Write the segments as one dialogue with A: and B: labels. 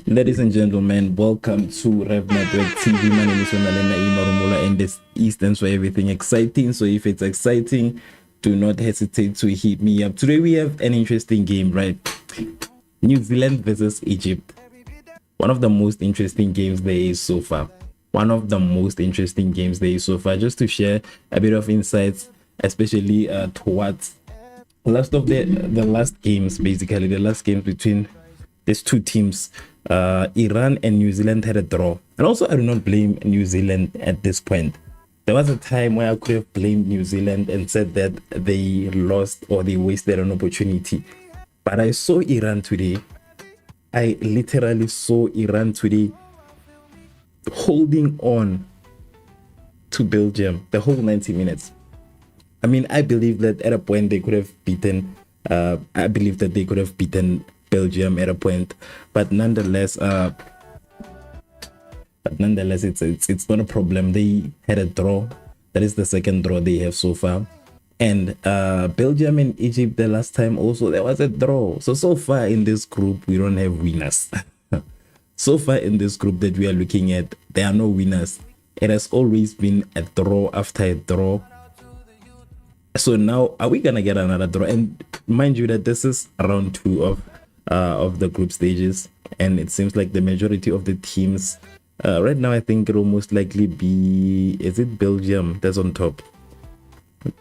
A: Ladies and gentlemen, welcome to Revv Network TV. My name is Onalena Imarumula, and this stands for everything exciting. So if it's exciting, do not hesitate to hit me up. Today we have an interesting game, right? New Zealand versus Egypt. One of the most interesting games there is so far. Just to share a bit of insights, especially towards the last games, basically the last games between these two teams. Iran and New Zealand had a draw, and also I do not blame New Zealand at this point. There was a time where I could have blamed New Zealand and said that they lost or they wasted an opportunity, but I saw Iran today. I literally saw Iran today holding on to Belgium the whole 90 minutes. I mean, I believe that at a point they could have beaten Belgium at a point, but nonetheless, it's not a problem. They had a draw. That is the second draw they have so far. And Belgium and Egypt, the last time also there was a draw. So far in this group we don't have winners. So far in this group that we are looking at, there are no winners. It has always been a draw after a draw. So now, are we gonna get another draw? And mind you that this is round 2 of the group stages, and it seems like the majority of the teams right now, I think it will most likely be, is it Belgium that's on top? I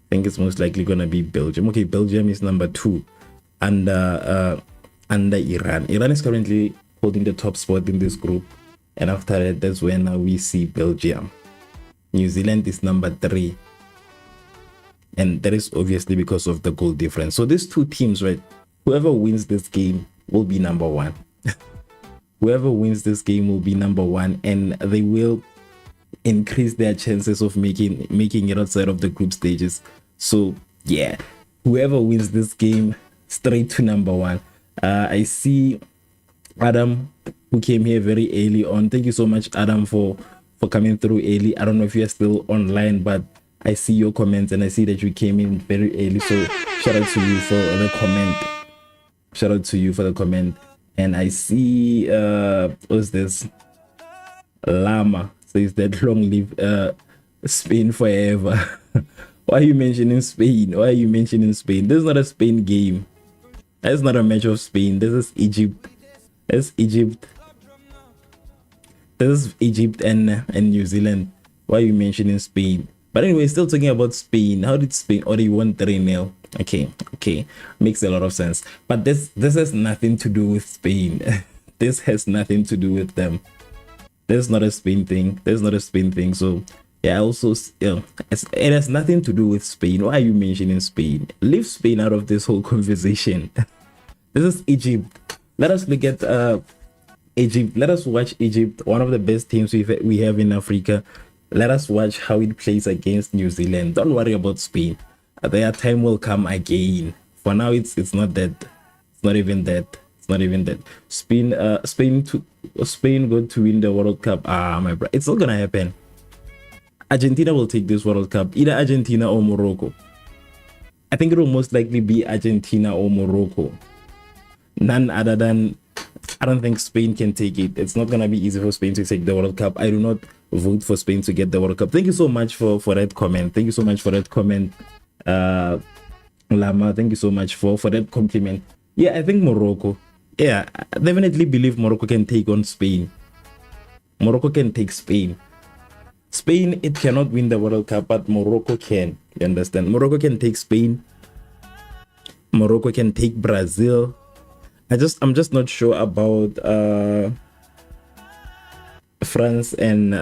A: think it's most likely gonna be Belgium. Okay, Belgium is number 2 under Iran. Iran is currently holding the top spot in this group, and after that, that's when we see Belgium. New Zealand is number 3, and that is obviously because of the goal difference. So these two teams, right, whoever wins this game will be number 1. Whoever wins this game will be number 1, and they will increase their chances of making it outside of the group stages. So yeah, whoever wins this game, straight to number 1. I see Adam, who came here very early on. Thank you so much, Adam, for coming through early. I don't know if you're still online, but I see your comments and I see that you came in very early. So shout out to you for the comment. And I see what's this? Lama says that long live Spain forever. Why are you mentioning Spain? This is not a Spain game. That's not a match of Spain. This is Egypt. This is Egypt and New Zealand. Why are you mentioning Spain? But anyway, still talking about Spain. How did Spain? Or they won 3-0. Okay, makes a lot of sense. But this has nothing to do with Spain. This has nothing to do with them. This is not a Spain thing. So yeah, also it has nothing to do with Spain. Why are you mentioning Spain? Leave Spain out of this whole conversation. This is Egypt. Let us look at Egypt. Let us watch Egypt, one of the best teams we have in Africa. Let us watch how it plays against New Zealand. Don't worry about Spain. Their time will come again. For now, it's not that. It's not even that. Spain got to win the World Cup. My bro, it's not gonna happen. Argentina will take this World Cup. Either Argentina or Morocco. I think it will most likely be Argentina or Morocco. None other than. I don't think Spain can take it. It's not gonna be easy for Spain to take the World Cup. I do not vote for Spain to get the World Cup. Thank you so much for that comment. Lama, thank you so much for that compliment. Yeah, I think Morocco. Yeah, I definitely believe Morocco can take on Spain. Morocco can take Spain. Spain, it cannot win the World Cup, but Morocco can. You understand? Morocco can take Spain. Morocco can take Brazil. I'm just not sure about France and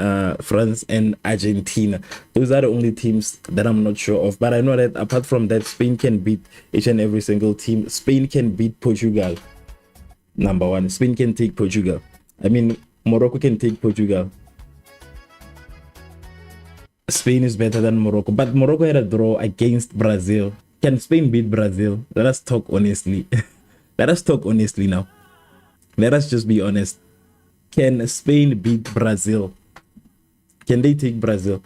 A: Argentina. Those are the only teams that I'm not sure of. But I know that apart from that, Spain can beat each and every single team. Spain can beat Portugal. Number 1. Spain can take Portugal. I mean, Morocco can take Portugal. Spain is better than Morocco. But Morocco had a draw against Brazil. Can Spain beat Brazil? Let us talk honestly. Let us talk honestly now. Let us just be honest. Can Spain beat Brazil? Can they take Brazil?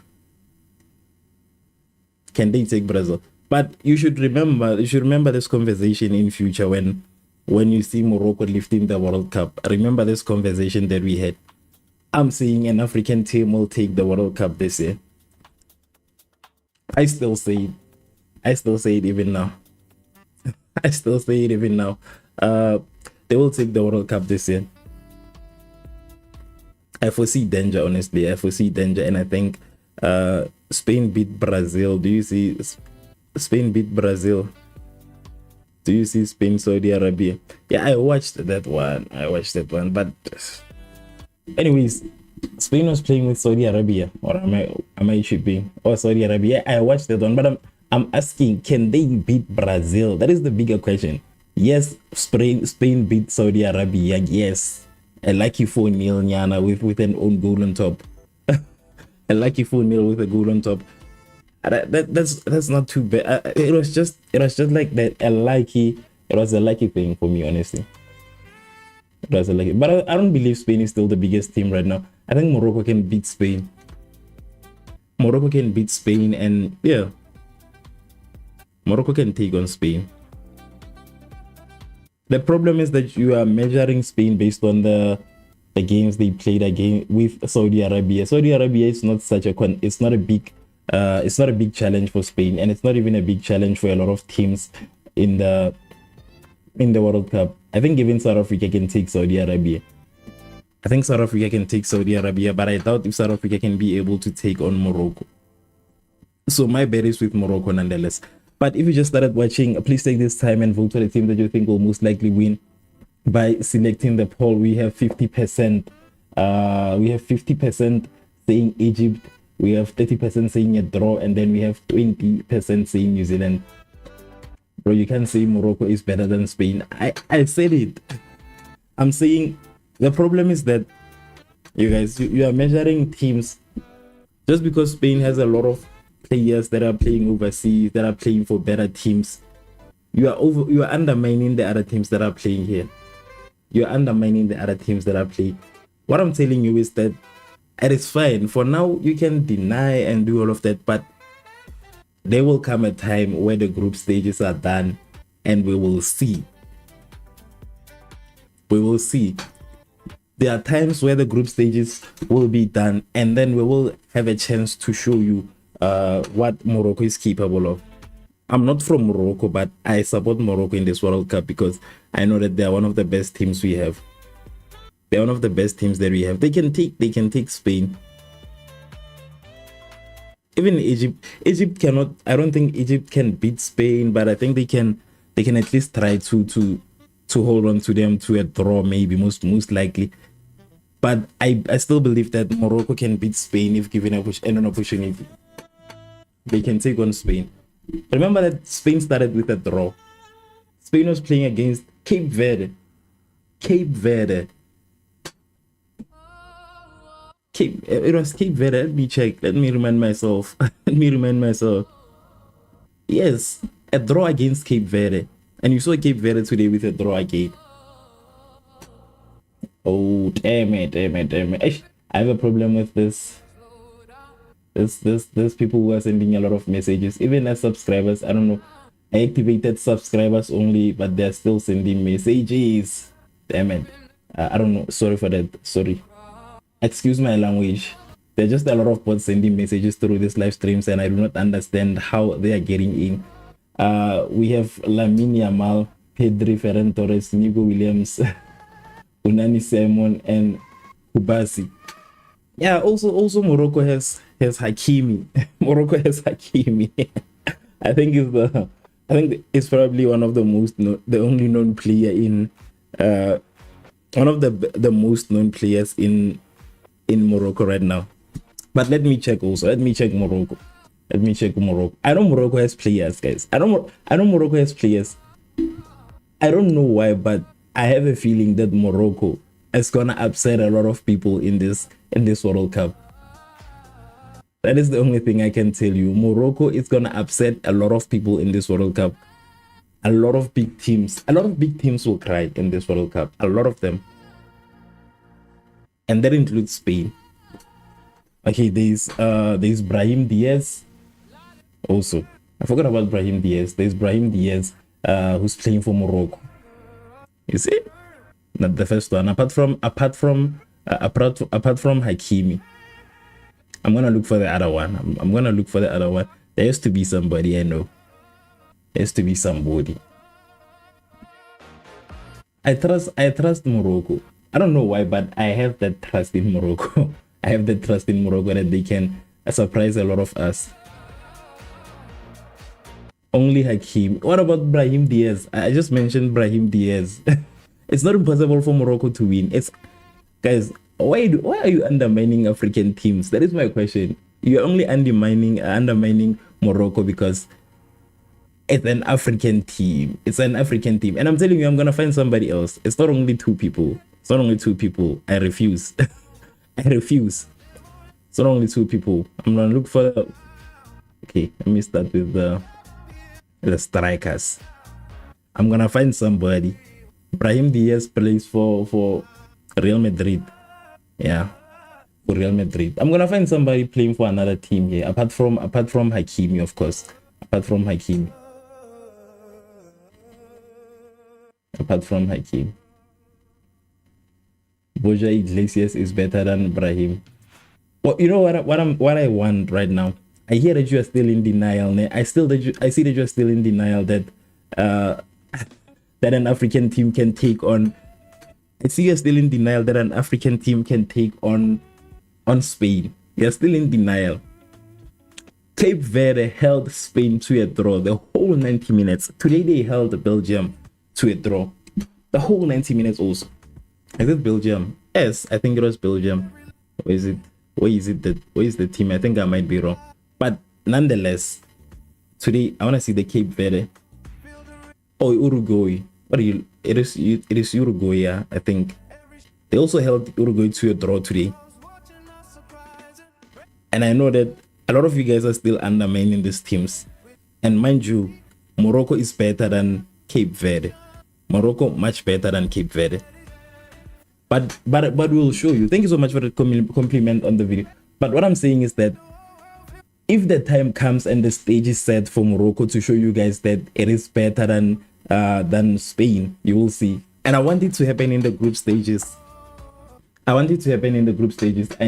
A: But you should remember this conversation in future when when you see Morocco lifting the World Cup. Remember this conversation that we had. I'm saying an African team will take the World Cup this year. I still say it. I still say it even now. I still say it even now. They will take the World Cup this year. I foresee danger, honestly. I foresee danger, and I think Spain beat Brazil. Do you see Spain beat Brazil? Do you see Spain, Saudi Arabia? Yeah, I watched that one. But anyways, Spain was playing with Saudi Arabia, or am I shipping? Or Saudi Arabia? I watched that one, but I'm asking, can they beat Brazil? That is the bigger question. Yes, Spain beat Saudi Arabia. Yes, a lucky 4-0 Nyana with an own goal on top. A lucky 4-0 with a goal on top. That's not too bad. It was just like that. It was a lucky thing for me, honestly. It was a lucky, but I don't believe Spain is still the biggest team right now. I think Morocco can beat Spain. Morocco can beat Spain, and yeah, Morocco can take on Spain. The problem is that you are measuring Spain based on the games they played again with Saudi Arabia. Saudi Arabia is not such a it's not a big challenge for Spain, and it's not even a big challenge for a lot of teams in the World Cup. I think even South Africa can take Saudi Arabia. I think South Africa can take Saudi Arabia, but I doubt if South Africa can be able to take on Morocco. So my bet is with Morocco nonetheless. But if you just started watching, please take this time and vote for the team that you think will most likely win by selecting the poll. We have 50%. We have 50% saying Egypt. We have 30% saying a draw, and then we have 20% saying New Zealand. Bro, you can't say Morocco is better than Spain. I said it. I'm saying the problem is that you guys, you are measuring teams just because Spain has a lot of players that are playing overseas, that are playing for better teams. You are undermining the other teams that are playing here. You're undermining the other teams that are playing. What I'm telling you is that it is fine. For now, you can deny and do all of that, but there will come a time where the group stages are done, and we will see. We will see. There are times where the group stages will be done, and then we will have a chance to show you what Morocco is capable of. I'm not from Morocco, but I support Morocco in this World Cup because I know that they are one of the best teams we have. They're one of the best teams that we have. They can take Spain. Even Egypt cannot. I don't think Egypt can beat Spain, but I think they can at least try to hold on to them to a draw, maybe most likely. But I still believe that Morocco can beat Spain if given an opportunity. They can take on Spain. Remember that Spain started with a draw. Spain was playing against Cape Verde. It was Cape Verde. Let me check. Let me remind myself. Yes, a draw against Cape Verde. And you saw Cape Verde today with a draw again. Oh, damn it. I have a problem with this. There's people who are sending a lot of messages, even as subscribers. I don't know. I activated subscribers only, but they're still sending messages. Damn it. I don't know. Sorry for that. Sorry. Excuse my language. There are just a lot of bots sending messages through these live streams, and I do not understand how they are getting in. We have Lamine Yamal, Pedri, Ferran Torres, Nico Williams, Unani Simon, and Kubasi. Yeah, also Morocco has Hakimi. Morocco has Hakimi. I think it's probably one of the only known player in one of the most known players in Morocco right now. But let me check Morocco. I know Morocco has players, guys. I know Morocco has players. I don't know why, but I have a feeling that Morocco is gonna upset a lot of people in this World Cup. That is the only thing I can tell you. Morocco is gonna upset a lot of people in this World Cup. A lot of big teams will cry in this World Cup. A lot of them. And that includes Spain. Okay, there's Brahim Diaz. Also, I forgot about Brahim Diaz. There's Brahim Diaz, who's playing for Morocco. You see, not the first one. Apart from Hakimi, I'm gonna look for the other one. I'm gonna look for the other one. There used to be somebody I know. There used to be somebody. I trust Morocco. I don't know why, but I have that trust in Morocco. I have that trust in Morocco that they can surprise a lot of us. Only Hakim. What about Brahim Diaz? I just mentioned Brahim Diaz. It's not impossible for Morocco to win. It's, guys, why are you undermining African teams? That is my question. You're only undermining Morocco because it's an African team. It's an African team. And I'm telling you, I'm gonna find somebody else. It's not only two people. It's not only two people. I refuse. I refuse. It's not only two people. I'm gonna look for the... Okay, let me start with the strikers. I'm gonna find somebody. Brahim Diaz plays for Real Madrid. Yeah, for Real Madrid. I'm gonna find somebody playing for another team here, apart from Hakimi, of course. Apart from Hakimi. Borja Iglesias is better than Brahim. Well, you know what I want right now. I hear that you are still in denial. I see that you are still in denial that that an African team can take on. I see you're still in denial that an African team can take on Spain. You're still in denial. Cape Verde held Spain to a draw the whole 90 minutes. Today they held Belgium to a draw the whole 90 minutes also. Is it Belgium? Yes, I think it was Belgium. Where is the team? I think I might be wrong. But nonetheless, today I want to see the Cape Verde. Oh, Uruguay. What are you? It is Uruguay, yeah, I think. They also held Uruguay to a draw today. And I know that a lot of you guys are still undermining these teams. And mind you, Morocco is better than Cape Verde. Morocco much better than Cape Verde. But we'll show you. Thank you so much for the compliment on the video. But what I'm saying is that if the time comes and the stage is set for Morocco to show you guys that it is better than Spain, you will see. And I want it to happen in the group stages. I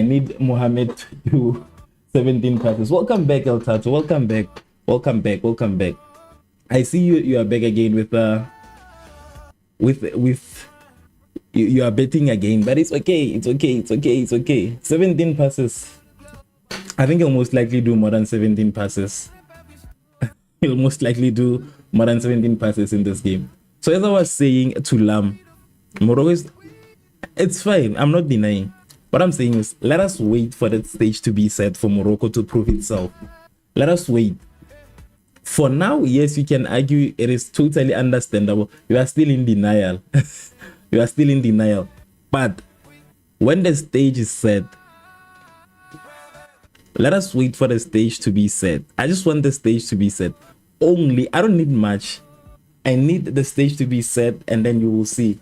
A: need Mohamed to do 17 passes. Welcome back, El Tato. Welcome back. I see you are back again with you are betting again, but it's okay. 17 passes. I think you'll most likely do more than 17 passes. You'll most likely do more than 17 passes in this game. So as I was saying to Lam, Morocco is, it's fine. I'm not denying. What I'm saying is, let us wait for that stage to be set for Morocco to prove itself. Let us wait. For now, yes, you can argue it is totally understandable. You are still in denial. But when the stage is set, let us wait for the stage to be set. I just want the stage to be set. Only, I don't need much. I need the stage to be set, and then you will see.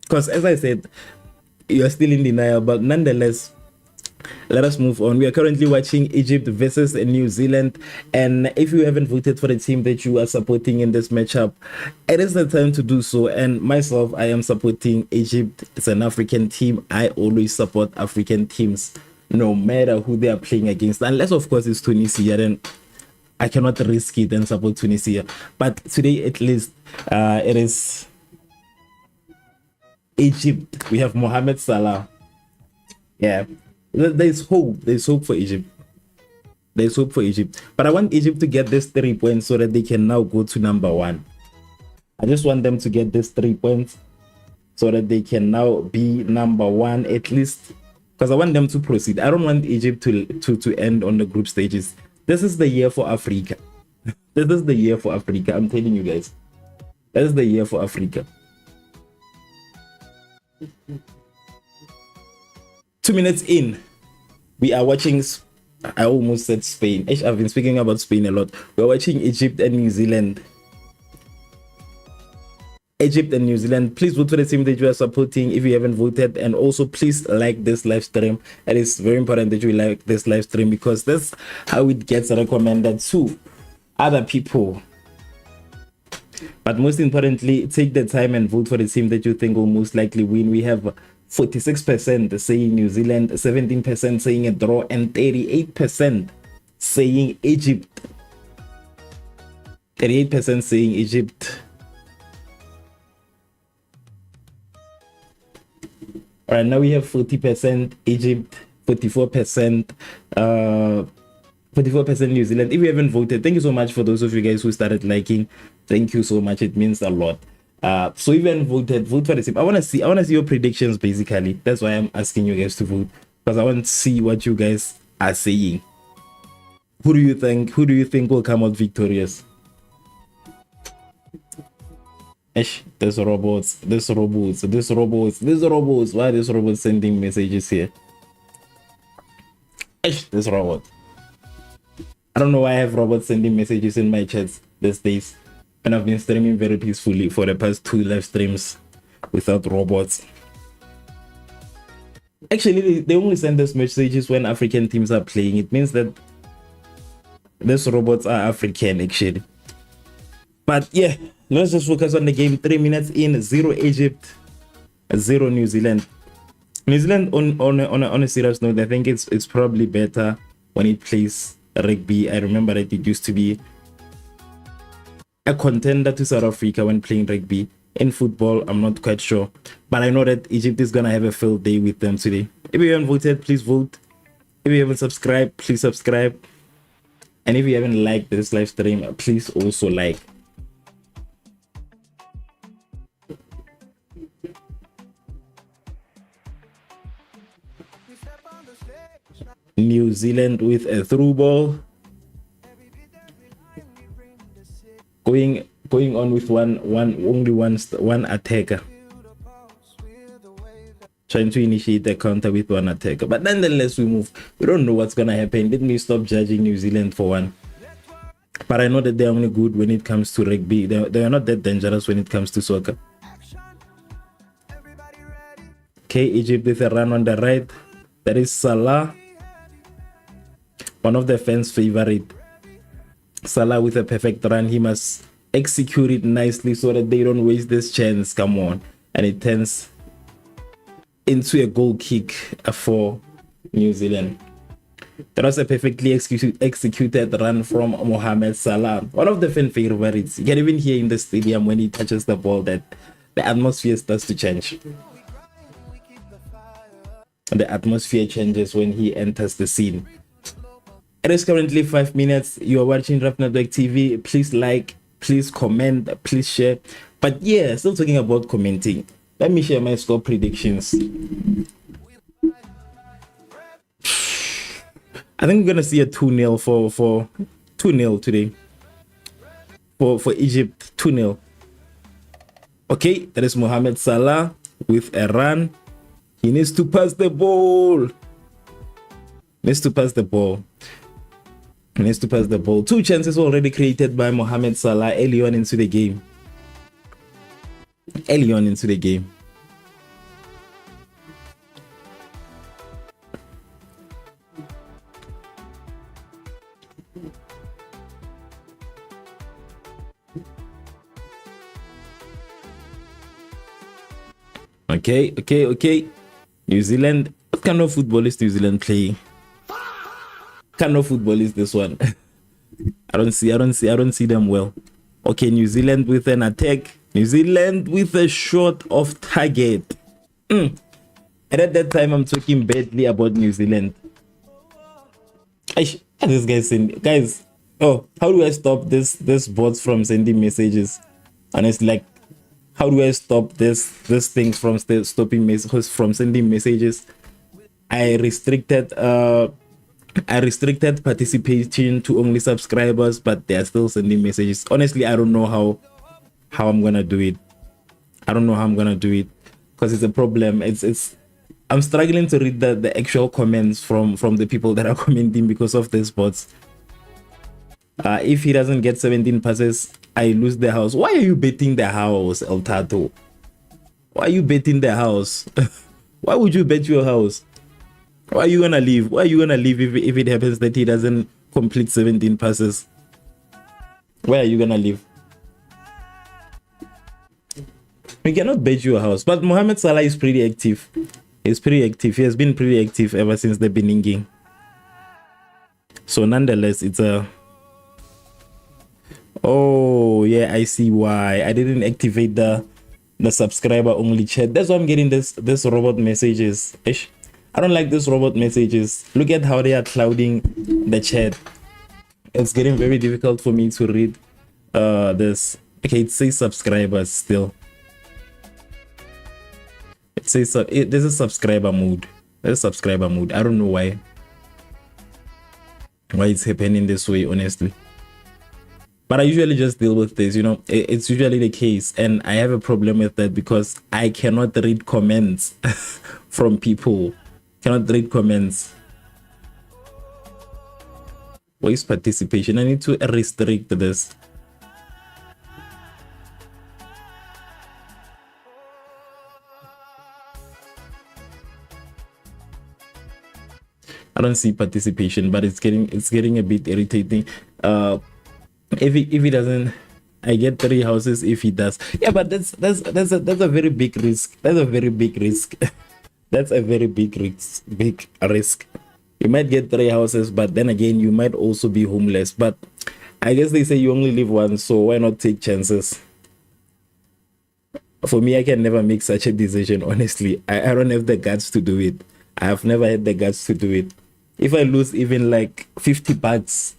A: Because as I said, you are still in denial, but nonetheless, let us move on. We are currently watching Egypt versus New Zealand, and if you haven't voted for the team that you are supporting in this matchup, it is the time to do so. And myself, I am supporting Egypt. It's an African team. I always support African teams, no matter who they are playing against, unless of course it's Tunisia. Then I cannot risk it and support Tunisia. But today, at least, it is Egypt. We have Mohamed Salah. Yeah. There's hope for Egypt. But I want Egypt to get this 3 points so that they can now go to number 1. I just want them to get this 3 points so that they can now be number 1 at least, because I want them to proceed. I don't want Egypt to end on the group stages. This is the year for Africa. I'm telling you guys. This is the year for Africa. 2 minutes in, we are watching, I almost said Spain. I've been speaking about Spain a lot. We're watching Egypt and New Zealand. Please vote for the team that you are supporting if you haven't voted. And also, please like this live stream. It is very important that you like this live stream, because that's how it gets recommended to other people. But most importantly, take the time and vote for the team that you think will most likely win. We have 46% saying New Zealand, 17% saying a draw, and 38% saying Egypt. 38% saying Egypt. All right, now we have 40% Egypt, 44%, 44% New Zealand. If you haven't voted, thank you so much for those of you guys who started liking. Thank you so much. It means a lot. So if you haven't voted, vote for the team. I want to see your predictions. Basically, that's why I'm asking you guys to vote, because I want to see what you guys are saying. Who do you think will come out victorious? There's robots. Why are these robots sending messages here? This robot. I don't know why I have robots sending messages in my chats these days, and I've been streaming very peacefully for the past 2 live streams without robots. Actually, they only send us messages when African teams are playing. It means that these robots are African, actually. But yeah, let's just focus on the game. 3 minutes in, 0 Egypt, 0 New Zealand. New Zealand, on a serious note, I think it's probably better when it plays rugby. I remember that it used to be a contender to South Africa when playing rugby. In football, I'm not quite sure, but I know that Egypt is gonna have a field day with them today. If you haven't voted, please vote. If you haven't subscribed, please subscribe. And if you haven't liked this live stream, please also like. New Zealand with a through ball, going on with only one attacker, trying to initiate the counter with one attacker. But nonetheless, we move. We don't know what's gonna happen. Let me stop judging New Zealand for one. But I know that they're only good when it comes to rugby. They are not that dangerous when it comes to soccer. Okay, Egypt with a run on the right. That is Salah, one of the fans' favorite. Salah with a perfect run. He must execute it nicely so that they don't waste this chance. Come on. And it turns into a goal kick for New Zealand. That was a perfectly executed run from Mohamed Salah, one of the fan favorites. You can even hear in the stadium when he touches the ball that the atmosphere starts to change. The atmosphere changes when he enters the scene. It is currently 5 minutes. You are watching Revv Network TV. Please like, please comment, please share. But yeah, still talking about commenting. Let me share my score predictions. I think we're gonna see a 2-0 for 2-0 today. For Egypt, 2-0. Okay, that is Mohamed Salah with a run. He needs to pass the ball. Needs to pass the ball. 2 chances already created by Mohamed Salah early on into the game. Okay. New Zealand. What kind of football is New Zealand playing? What kind of football is this one? I don't see them well. Okay, New Zealand with an attack. New Zealand with a shot off target. And at that time, I'm talking badly about New Zealand. This guy's saying, guys, how do I stop this bots from sending messages? And it's like, how do I stop this thing from sending messages? I restricted participation to only subscribers, but they are still sending messages. Honestly, I don't know how I'm gonna do it. Because it's a problem. I'm struggling to read the actual comments from the people that are commenting because of these bots. If he doesn't get 17 passes, I lose the house. Why are you betting the house, El Tato? Why are you betting the house? Why would you bet your house? Why are you gonna leave? If it happens that he doesn't complete 17 passes? Why are you gonna leave? We cannot bet your house. But Mohamed Salah is pretty active. He's pretty active. He has been pretty active ever since the beginning. So nonetheless, it's a... Oh, yeah, I see why. I didn't activate the subscriber only chat. That's why I'm getting this robot messages. Ish. I don't like this robot messages. Look at how they are clouding the chat. It's getting very difficult for me to read this. Okay, it says subscribers still. It says this is subscriber mode. There's subscriber mode. I don't know why it's happening this way, honestly. But I usually just deal with this, you know. It's usually the case, and I have a problem with that because I cannot read comments from people. Cannot read comments. Voice participation. I need to restrict this. I don't see participation, but it's getting a bit irritating. If he doesn't, I get 3 houses if he does. Yeah, but that's a very big risk. That's a very big risk. That's a very big risk. You might get 3 houses, but then again, you might also be homeless. But I guess they say you only live once, so why not take chances? For me, I can never make such a decision, honestly. I don't have the guts to do it. I have never had the guts to do it. If I lose even like 50 bucks,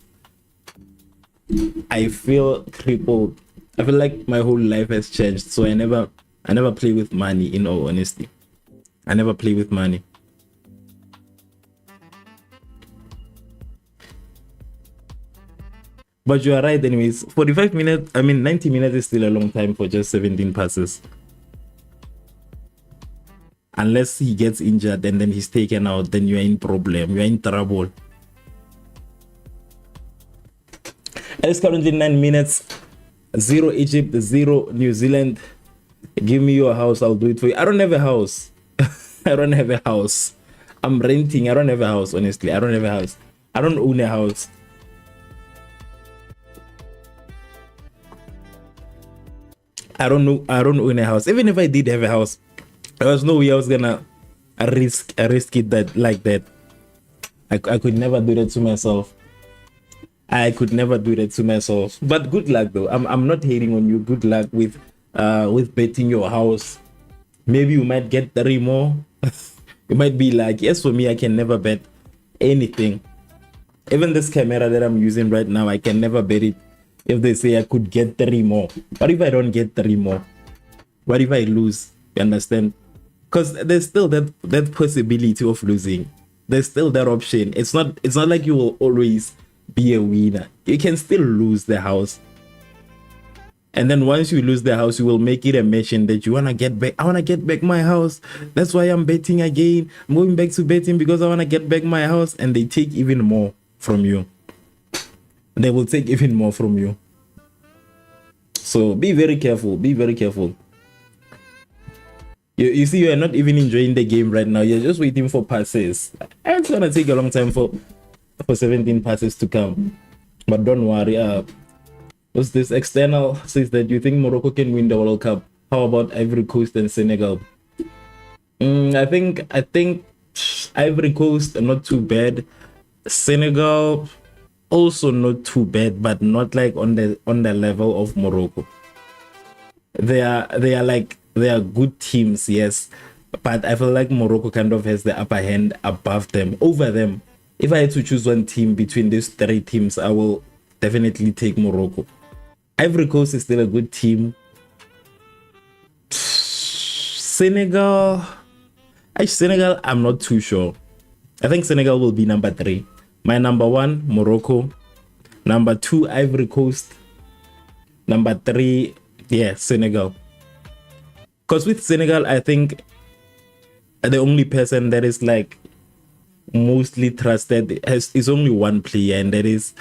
A: I feel crippled. I feel like my whole life has changed. So I never play with money, in all honesty. I never play with money. But you are right anyways. 45 minutes, I mean 90 minutes is still a long time for just 17 passes. Unless he gets injured and then he's taken out, then you're in problem. You're in trouble. It's currently 9 minutes. 0 Egypt, 0 New Zealand. Give me your house, I'll do it for you. I don't have a house. I don't have a house. I'm renting. I don't have a house, honestly. I don't have a house. I don't own a house. I don't own a house. Even if I did have a house, there was no way I was gonna risk it that like that. I could never do that to myself. I could never do that to myself. But good luck though. I'm not hating on you. Good luck with betting your house. Maybe you might get 3 more. You might be like, yes, for me, I can never bet anything. Even this camera that I'm using right now, I can never bet it. If they say I could get 3 more. What if I don't get 3 more? What if I lose? You understand? Because there's still that possibility of losing. There's still that option. It's not like you will always be a winner. You can still lose the house. And then once you lose the house, you will make it a mission that you want to get back. I want to get back my house. That's why I'm betting again. I'm going back to betting because I want to get back my house. And they take even more from you. They will take even more from you. So be very careful. Be very careful. You see, you are not even enjoying the game right now. You're just waiting for passes. It's going to take a long time for 17 passes to come. But don't worry. What's this? External says that you think Morocco can win the World Cup. How about Ivory Coast and Senegal? I think Ivory Coast not too bad. Senegal also not too bad, but not like on the level of Morocco. They are good teams, yes, but I feel like Morocco kind of has the upper hand above them, over them. If I had to choose one team between these 3 teams, I will definitely take Morocco. Ivory Coast is still a good team. Senegal, I'm not too sure. I think Senegal will be number 3. My number 1, Morocco. Number 2, Ivory Coast. Number 3, yeah, Senegal. Because with Senegal, I think the only person that is like mostly trusted is only one player, and that is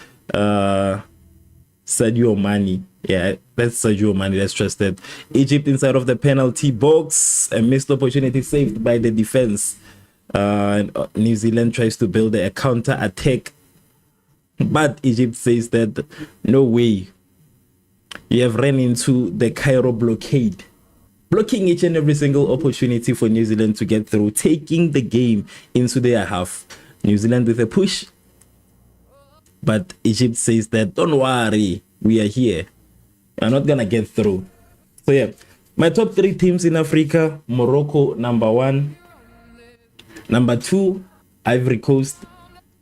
A: Sadio Mane. Yeah, that's Sadio Mane that's trusted. Egypt inside of the penalty box. A missed opportunity saved by the defense. New Zealand tries to build a counter attack, but Egypt says that no way. You have ran into the Cairo blockade. blocking each and every single opportunity for New Zealand to get through, taking the game into their half. New Zealand with a push, but Egypt says that, don't worry, we are here. We're not gonna get through. So yeah, my top 3 teams in Africa: Morocco number 1, number 2 Ivory Coast,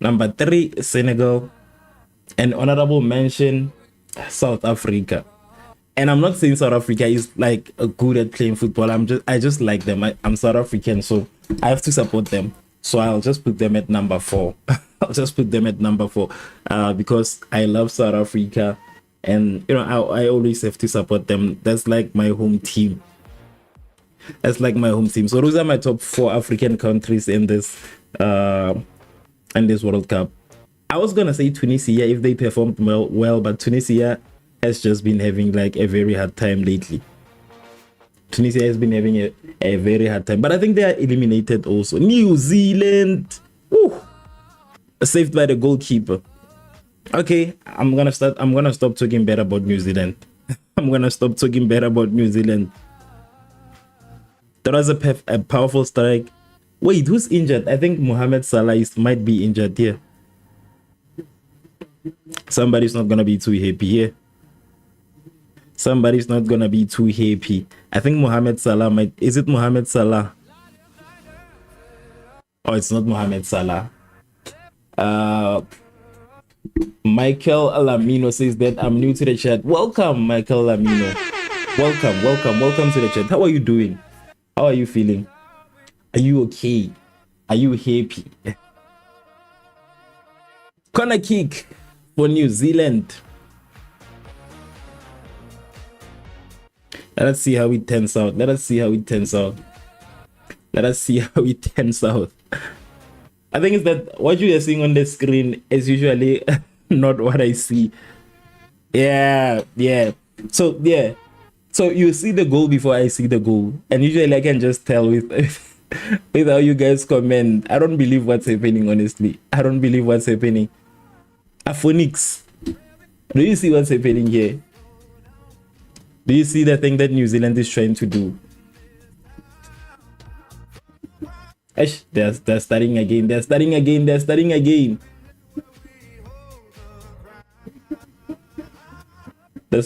A: number 3 Senegal, and honorable mention South Africa. And I'm not saying South Africa is like good at playing football. I just like them. I'm South African, so I have to support them. So I'll just put them at number 4. I'll just put them at number 4 because I love South Africa, and you know I always have to support them. That's like my home team. That's like my home team. So those are my top 4 African countries in this World Cup. I was gonna say Tunisia if they performed well, but Tunisia has just been having like a very hard time lately. Tunisia has been having a very hard time, but I think they are eliminated also. New Zealand, woo, saved by the goalkeeper. Okay, I'm gonna stop talking bad about New Zealand. I'm gonna stop talking bad about New Zealand. That was a powerful strike. Wait, who's injured? I think Mohamed Salah might be injured here. Somebody's not gonna be too happy here. Somebody's not gonna be too happy. I think Mohamed Salah might. Is it Mohamed Salah? Oh, it's not Mohamed Salah. Michael Lamino says that I'm new to the chat. Welcome, Michael Lamino. Welcome to the chat. How are you doing? How are you feeling? Are you okay? Are you happy? Corner kick for New Zealand. Let us see how it turns out. I think it's that what you are seeing on the screen is usually not what I see. Yeah. So you see the goal before I see the goal, and usually I can just tell with how you guys comment. I don't believe what's happening, honestly. I don't believe what's happening. Aphonics, do you see what's happening here? Do you see the thing that New Zealand is trying to do? They're starting again. That's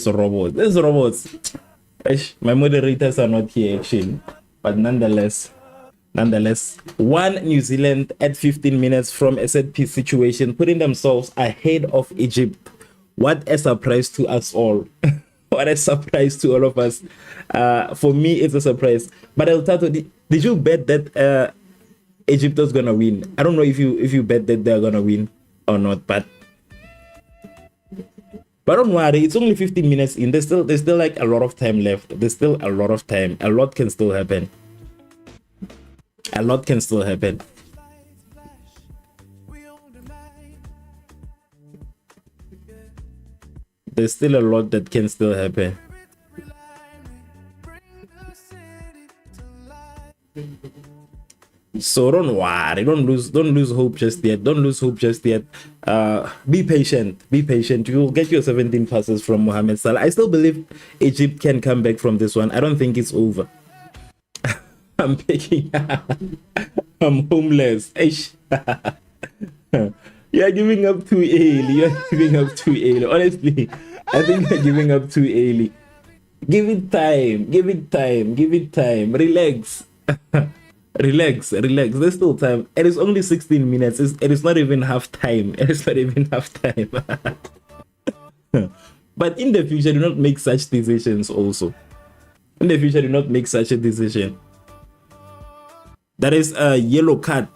A: robots. My moderators are not here actually, but nonetheless, 1 New Zealand at 15 minutes from a set piece situation, putting themselves ahead of Egypt. What a surprise to us all. What a surprise to all of us. For me, it's a surprise. But El Tato, did you bet that Egypt was gonna win? I don't know if you bet that they're gonna win or not, but don't worry, it's only 15 minutes in. There's still like a lot of time left. There's still a lot of time. A lot can still happen. There's still a lot that can still happen. So don't worry, don't lose hope just yet. Be patient. You'll get your 17 passes from Mohamed Salah. I still believe Egypt can come back from this one. I don't think it's over. I'm homeless. You're giving up too early. Honestly, I think you're giving up too early. Give it time. Relax. There's still time. It is only 16 minutes. It is not even half time. But in the future, do not make such decisions also. In the future, do not make such a decision. That is a yellow card.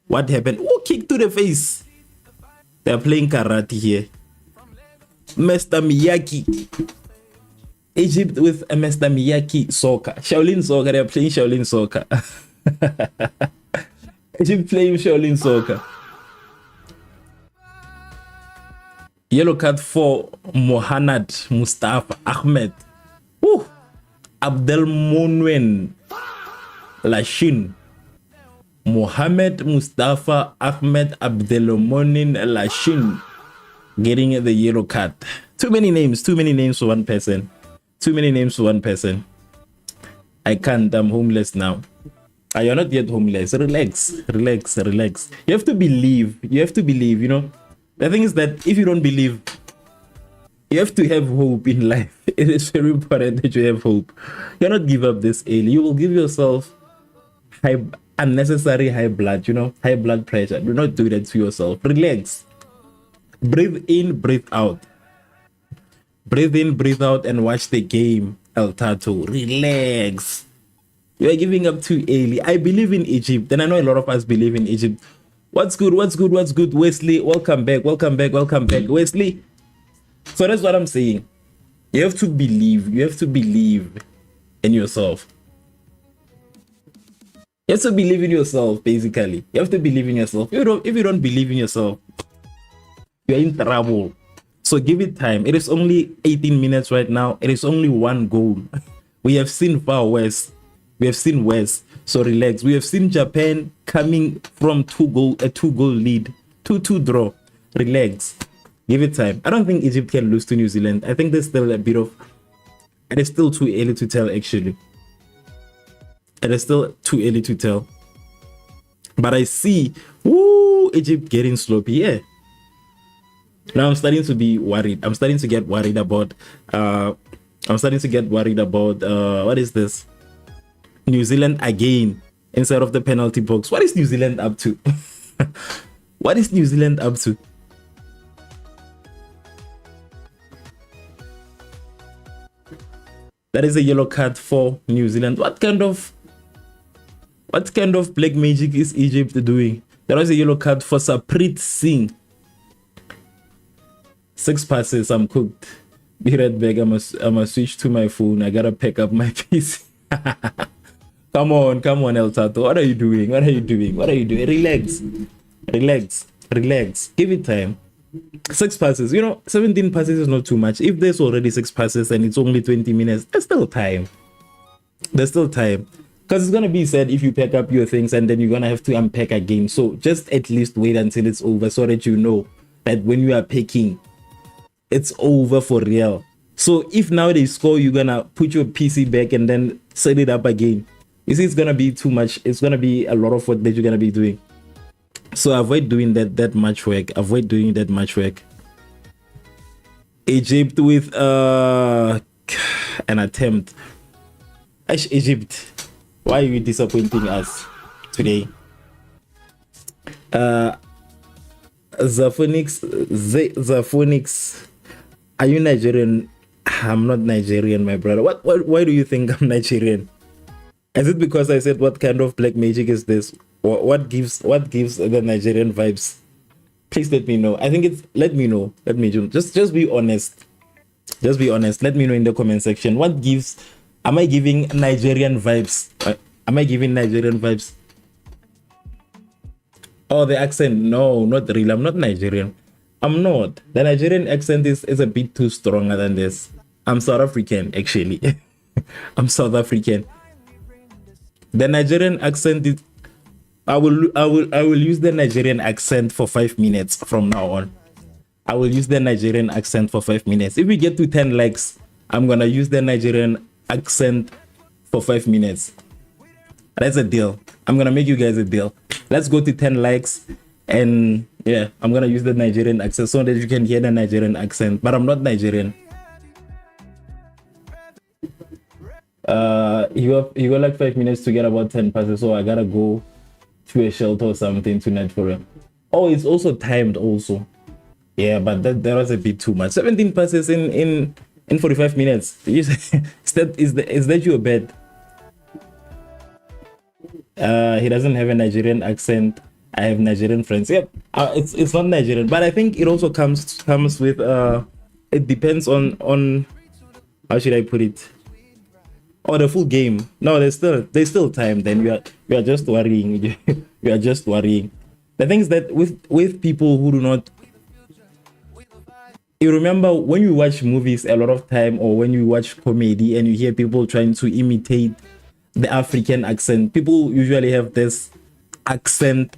A: What happened? Oh, kick to the face. They're playing karate here. Mr. Miyagi. Egypt with a Mr. Miyagi soccer. Shaolin soccer. They're playing Shaolin soccer. Egypt playing Shaolin soccer. Yellow card for Mohamed Mustafa Ahmed. Woo! Abdelmouen Lashin. Mohamed Mustafa Ahmed Abdelmouen Lashin. getting the yellow card. Too many names for one person. Too many names for one person. I can't. I'm homeless now. You're not yet homeless. Relax. You have to believe. You know, the thing is that if you don't believe, you have to have hope in life. It is very important that you have hope. You cannot give up this early. You will give yourself unnecessary high blood, you know, high blood pressure. Do not do that to yourself. Relax. Breathe in, breathe out. Breathe in, breathe out, and watch the game, El Tato. Relax. You are giving up too early. I believe in Egypt, and I know a lot of us believe in Egypt. What's good? Wesley, welcome back. Wesley. So that's what I'm saying. You have to believe. You have to believe in yourself. You have to believe in yourself, basically. You have to believe in yourself. If you don't believe in yourself, you're in trouble. So give it time. It is only 18 minutes right now. It is only one goal. We have seen far worse. We have seen worse. So relax. We have seen Japan coming from a two-goal lead. 2-2 draw. Relax. Give it time. I don't think Egypt can lose to New Zealand. I think there's still a bit of... It is still too early to tell, actually. It is still too early to tell. But I see... Woo! Egypt getting sloppy. Yeah. Now I'm starting to be worried. I'm starting to get worried about... what is this? New Zealand again inside of the penalty box. What is New Zealand up to? What is New Zealand up to? That is a yellow card for New Zealand. What kind of black magic is Egypt doing? That was a yellow card for Saprit Singh. 6 passes. I'm cooked. Be right back. I must switch to my phone. I gotta pack up my PC. Come on, El Tato. What are you doing? Relax. Give it time. 6 passes. You know, 17 passes is not too much. If there's already 6 passes and it's only 20 minutes, there's still time. Because it's going to be said if you pack up your things and then you're going to have to unpack again. So just at least wait until it's over so that you know that when you are packing, it's over for real. So if now they score, you're going to put your PC back and then set it up again. You see, it's going to be too much. It's going to be a lot of work that you're going to be doing. So avoid doing that much work. Egypt with an attempt. Egypt, why are you disappointing us today? Zaphonix, are you Nigerian? I'm not Nigerian, my brother. Why do you think I'm Nigerian? Is it because I said what kind of black magic is this? What gives the Nigerian vibes? Please let me know. I think it's let me know. Just be honest. Let me know in the comment section. What gives? Am I giving Nigerian vibes? Oh, the accent. No, not really. I'm not Nigerian. I'm not. The Nigerian accent is a bit too stronger than this. I'm South African, actually. I'm South African. The Nigerian accent is... I will use the Nigerian accent for 5 minutes from now on. I will use the Nigerian accent for 5 minutes. If we get to 10 likes, I'm gonna use the Nigerian accent for 5 minutes. That's a deal. I'm gonna make you guys a deal. Let's go to 10 likes, and yeah, I'm gonna use the Nigerian accent so that you can hear the Nigerian accent. But I'm not Nigerian. You got like 5 minutes to get about 10 passes, so I gotta go to a shelter or something tonight for him. Oh, it's also timed also. Yeah, but that was a bit too much. 17 passes in 45 minutes. Is that your bet? He doesn't have a Nigerian accent. I have Nigerian friends. Yep. It's not Nigerian, but I think it also comes with it depends on how should I put it? Oh, the full game. No, there's still time. Then you are just worrying. You are just worrying. The thing is that with people who do not, you remember when you watch movies a lot of time, or when you watch comedy and you hear people trying to imitate the African accent, people usually have this accent,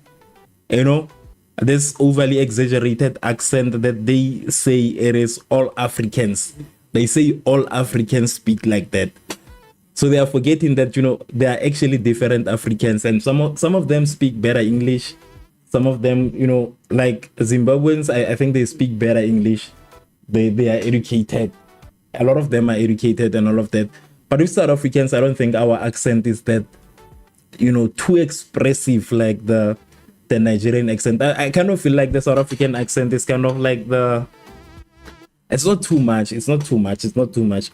A: you know, this overly exaggerated accent that they say it is all Africans. They say all Africans speak like that. So they are forgetting that, you know, there are actually different Africans, and some of them speak better English. Some of them, you know, like Zimbabweans, I think they speak better English. They are educated. A lot of them are educated and all of that. But with South Africans, I don't think our accent is that, you know, too expressive like the Nigerian accent. I kind of feel like the South African accent is kind of like it's not too much. It's not too much. It's not too much.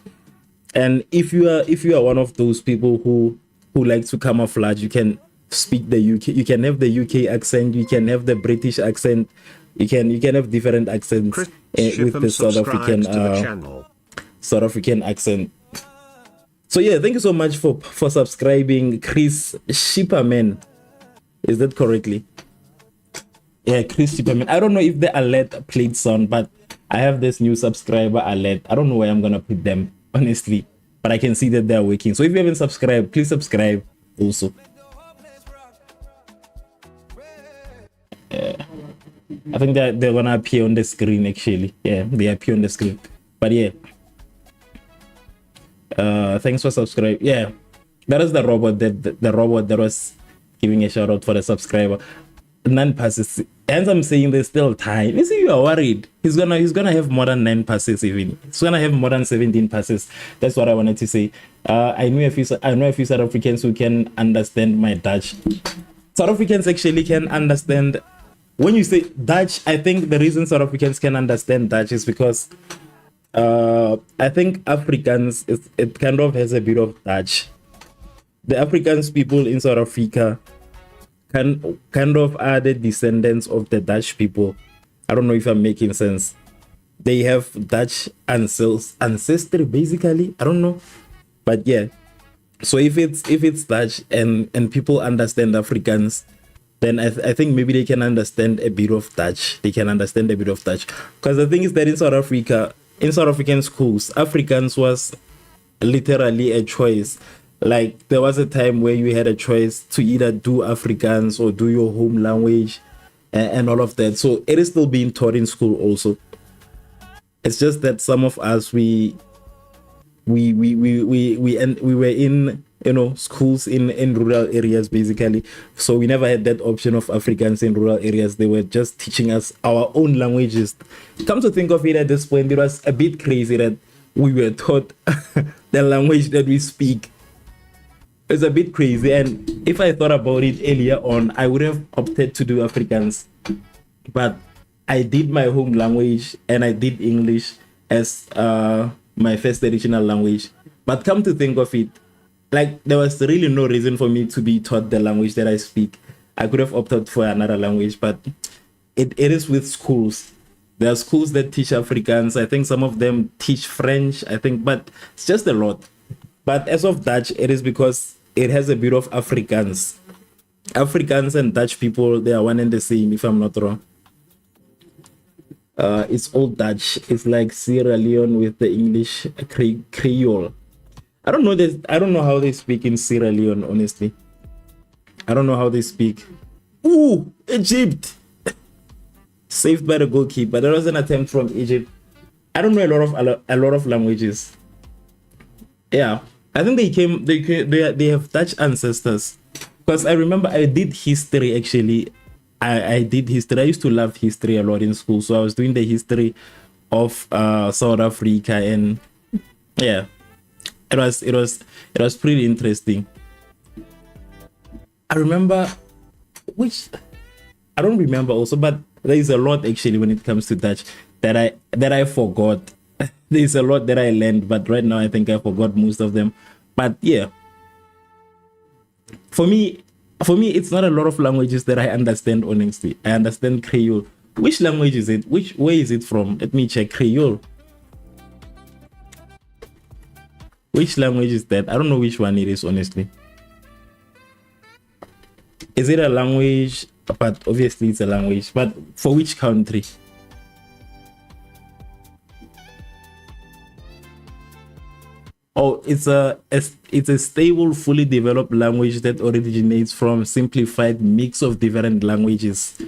A: And if you are one of those people who like to camouflage, you can speak the UK. You can have the UK accent. You can have the British accent. You can have different accents with the South African accent. So yeah, thank you so much for subscribing, Chris Shipperman. Is that correctly? Yeah, Chris Shipperman. I don't know if the alert played sound, but I have this new subscriber alert. I don't know where I'm gonna put them, honestly, but I can see that they're working. So if you haven't subscribed, please subscribe also. I think that they're gonna appear on the screen actually. Yeah, they appear on the screen. But yeah, thanks for subscribing. Yeah, that is the robot that was giving a shout out for the subscriber. Nine passes. As I'm saying, there's still time. You see, you are worried. He's gonna have more than 9 passes even. He's gonna have more than 17 passes. That's what I wanted to say. I know a few South Africans who can understand my Dutch. South Africans actually can understand. When you say Dutch, I think the reason South Africans can understand Dutch is because I think Afrikaans it kind of has a bit of Dutch. The Afrikaans people in South Africa kind of are the descendants of the Dutch people. I don't know if I'm making sense. They have Dutch ancestry basically. I don't know, but yeah. So if it's Dutch and people understand Afrikaans, then I think maybe they can understand a bit of Dutch. They can understand a bit of Dutch, because the thing is that in South Africa, in South African schools, Afrikaans was literally a choice. Like there was a time where you had a choice to either do Afrikaans or do your home language and all of that. So it is still being taught in school also. It's just that some of us we were in, you know, schools in rural areas basically. So we never had that option of Afrikaans in rural areas. They were just teaching us our own languages. Come to think of it, at this point, it was a bit crazy that we were taught the language that we speak. It's a bit crazy, and if I thought about it earlier on, I would have opted to do Afrikaans, but I did my home language and I did English as my first additional language. But come to think of it, like there was really no reason for me to be taught the language that I speak. I could have opted for another language, but it is with schools. There are schools that teach Afrikaans. I think some of them teach French, I think, but it's just a lot. But as of Dutch, it is because it has a bit of Afrikaans. Afrikaans and Dutch people, they are one and the same, if I'm not wrong. It's all Dutch. It's like Sierra Leone with the English Creole. I don't know this. I don't know how they speak in Sierra Leone, honestly. I don't know how they speak. Ooh, Egypt! Saved by the goalkeeper. There was an attempt from Egypt. I don't know a lot of languages. Yeah, I think they have Dutch ancestors, because I remember I did history actually. I did history. I used to love history a lot in school, so I was doing the history of South Africa, and yeah, it was pretty interesting. I remember I don't remember also, but there is a lot actually when it comes to Dutch that I forgot. There's a lot that I learned, but right now I think I forgot most of them. But yeah, for me, it's not a lot of languages that I understand, honestly. I understand Creole. Which language is it? Where is it from? Let me check. Creole. Which language is that? I don't know which one it is, honestly. Is it a language? But obviously it's a language. But for which country? Oh, it's a stable, fully developed language that originates from simplified mix of different languages.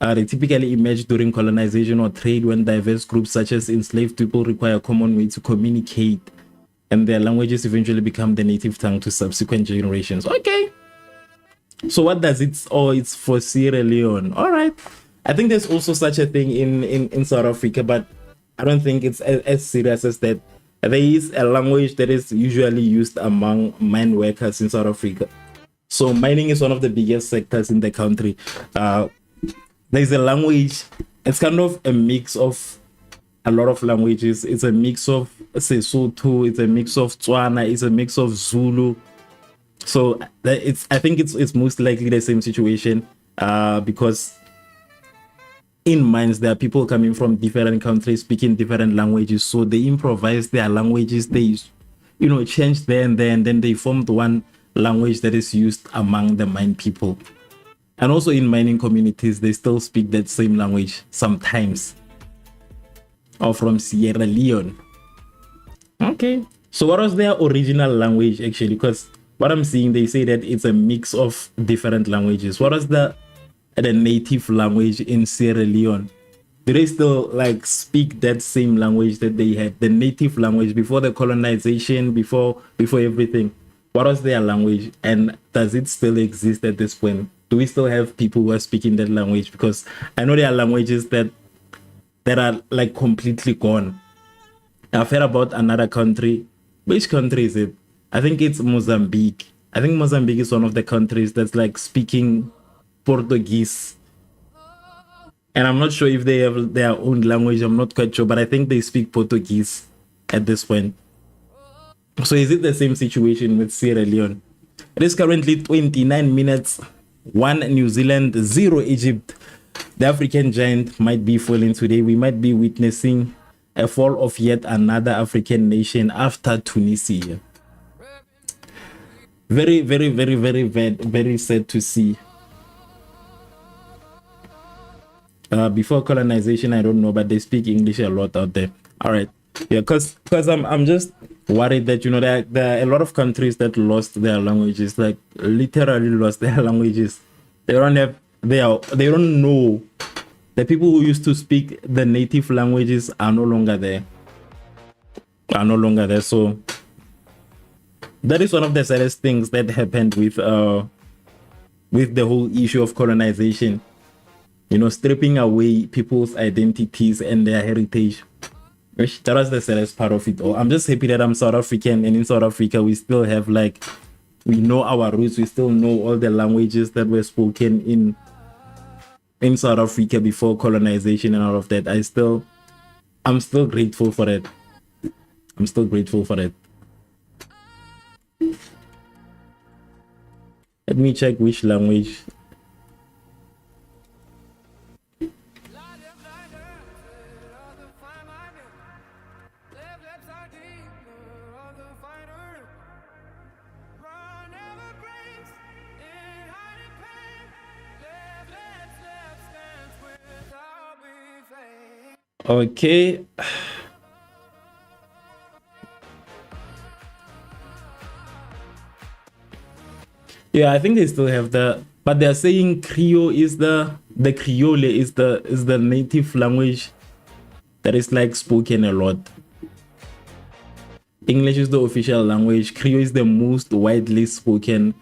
A: They typically emerge during colonization or trade when diverse groups such as enslaved people require a common way to communicate, and their languages eventually become the native tongue to subsequent generations. Okay. So what does it, oh, it's for Sierra Leone. All right. I think there's also such a thing in South Africa, but I don't think it's as serious as that. There is a language that is usually used among mine workers in South Africa. So mining is one of the biggest sectors in the country. There's a language, it's kind of a mix of a lot of languages. It's a mix of Sesotho, it's a mix of Tswana, it's a mix of Zulu. So I think it's most likely the same situation, because in mines there are people coming from different countries speaking different languages, so they improvise their languages, they change there and there, and then they formed one language that is used among the mine people. And also in mining communities, they still speak that same language sometimes. Or from Sierra Leone. Okay. So what was their original language actually? Because what I'm seeing, they say that it's a mix of different languages. What was the native language in Sierra Leone? Do they still like speak that same language that they had, the native language before the colonization, before everything? What was their language, and does it still exist at this point? Do we still have people who are speaking that language? Because I know there are languages that are like completely gone. I've heard about another country. Which country is it? I think it's Mozambique. I think Mozambique is one of the countries that's like speaking Portuguese. And I'm not sure if they have their own language. I'm not quite sure, but I think they speak Portuguese at this point. So is it the same situation with Sierra Leone? It is currently 29 minutes, 1 New Zealand, 0 Egypt. The African giant might be falling today. We might be witnessing a fall of yet another African nation after Tunisia. Very, very, very, very, very, very sad to see. Before colonization, I don't know, but they speak English a lot out there. All right. Yeah, because I'm just worried that there are a lot of countries that lost their languages, like literally lost their languages. They don't know. The people who used to speak the native languages are no longer there. So that is one of the saddest things that happened with the whole issue of colonization. Stripping away people's identities and their heritage. That was the saddest part of it all. I'm just happy that I'm South African, and in South Africa we still have we know our roots. We still know all the languages that were spoken in South Africa before colonization and all of that. I'm still grateful for it. Let me check which language. Okay. Yeah, I think they still have but they're saying Creole is the Creole is the native language that is spoken a lot. English is the official language. Creole is the most widely spoken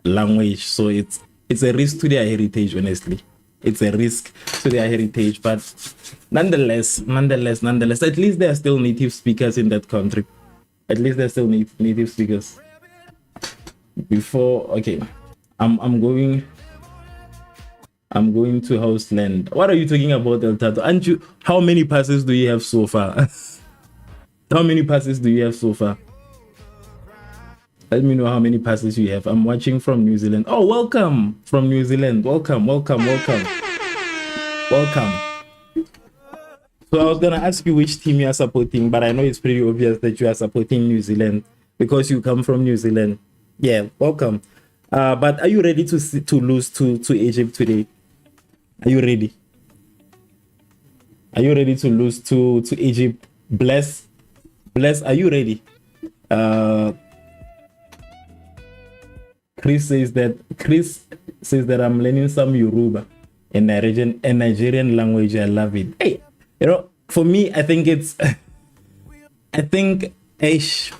A: language. So it's a risk to their heritage, honestly. It's a risk to their heritage, but nonetheless, at least there are still native speakers in that country. At least there's still native speakers. Okay, I'm going to Houseland. What are you talking about, El Tato? Aren't you? How many passes do you have so far? How many passes do you have so far? Let me know how many passes you have. I'm watching from New Zealand. Oh, welcome from New Zealand. Welcome. So I was gonna ask you which team you are supporting, but I know it's pretty obvious that you are supporting New Zealand because you come from New Zealand. Yeah, welcome. But are you ready to lose to Egypt today? Are you ready? Are you ready to lose to Egypt? Bless, are you ready? Chris says that I'm learning some Yoruba. in Nigerian language. I love it. Hey, for me, I think it's I think ish,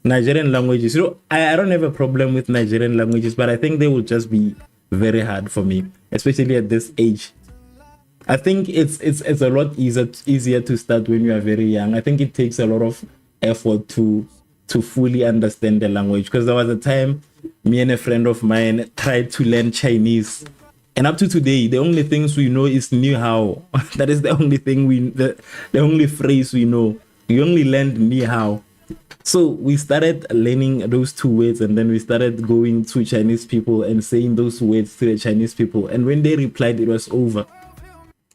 A: Nigerian languages. I don't have a problem with Nigerian languages, but I think they will just be very hard for me, especially at this age. I think it's a lot easier to start when you are very young. I think it takes a lot of effort to fully understand the language, because there was a time me and a friend of mine tried to learn Chinese, and up to today the only things we know is ni hao. That is the only thing the only phrase we know. We only learned ni hao. So we started learning those two words, and then we started going to Chinese people and saying those words to the Chinese people, and when they replied, it was over.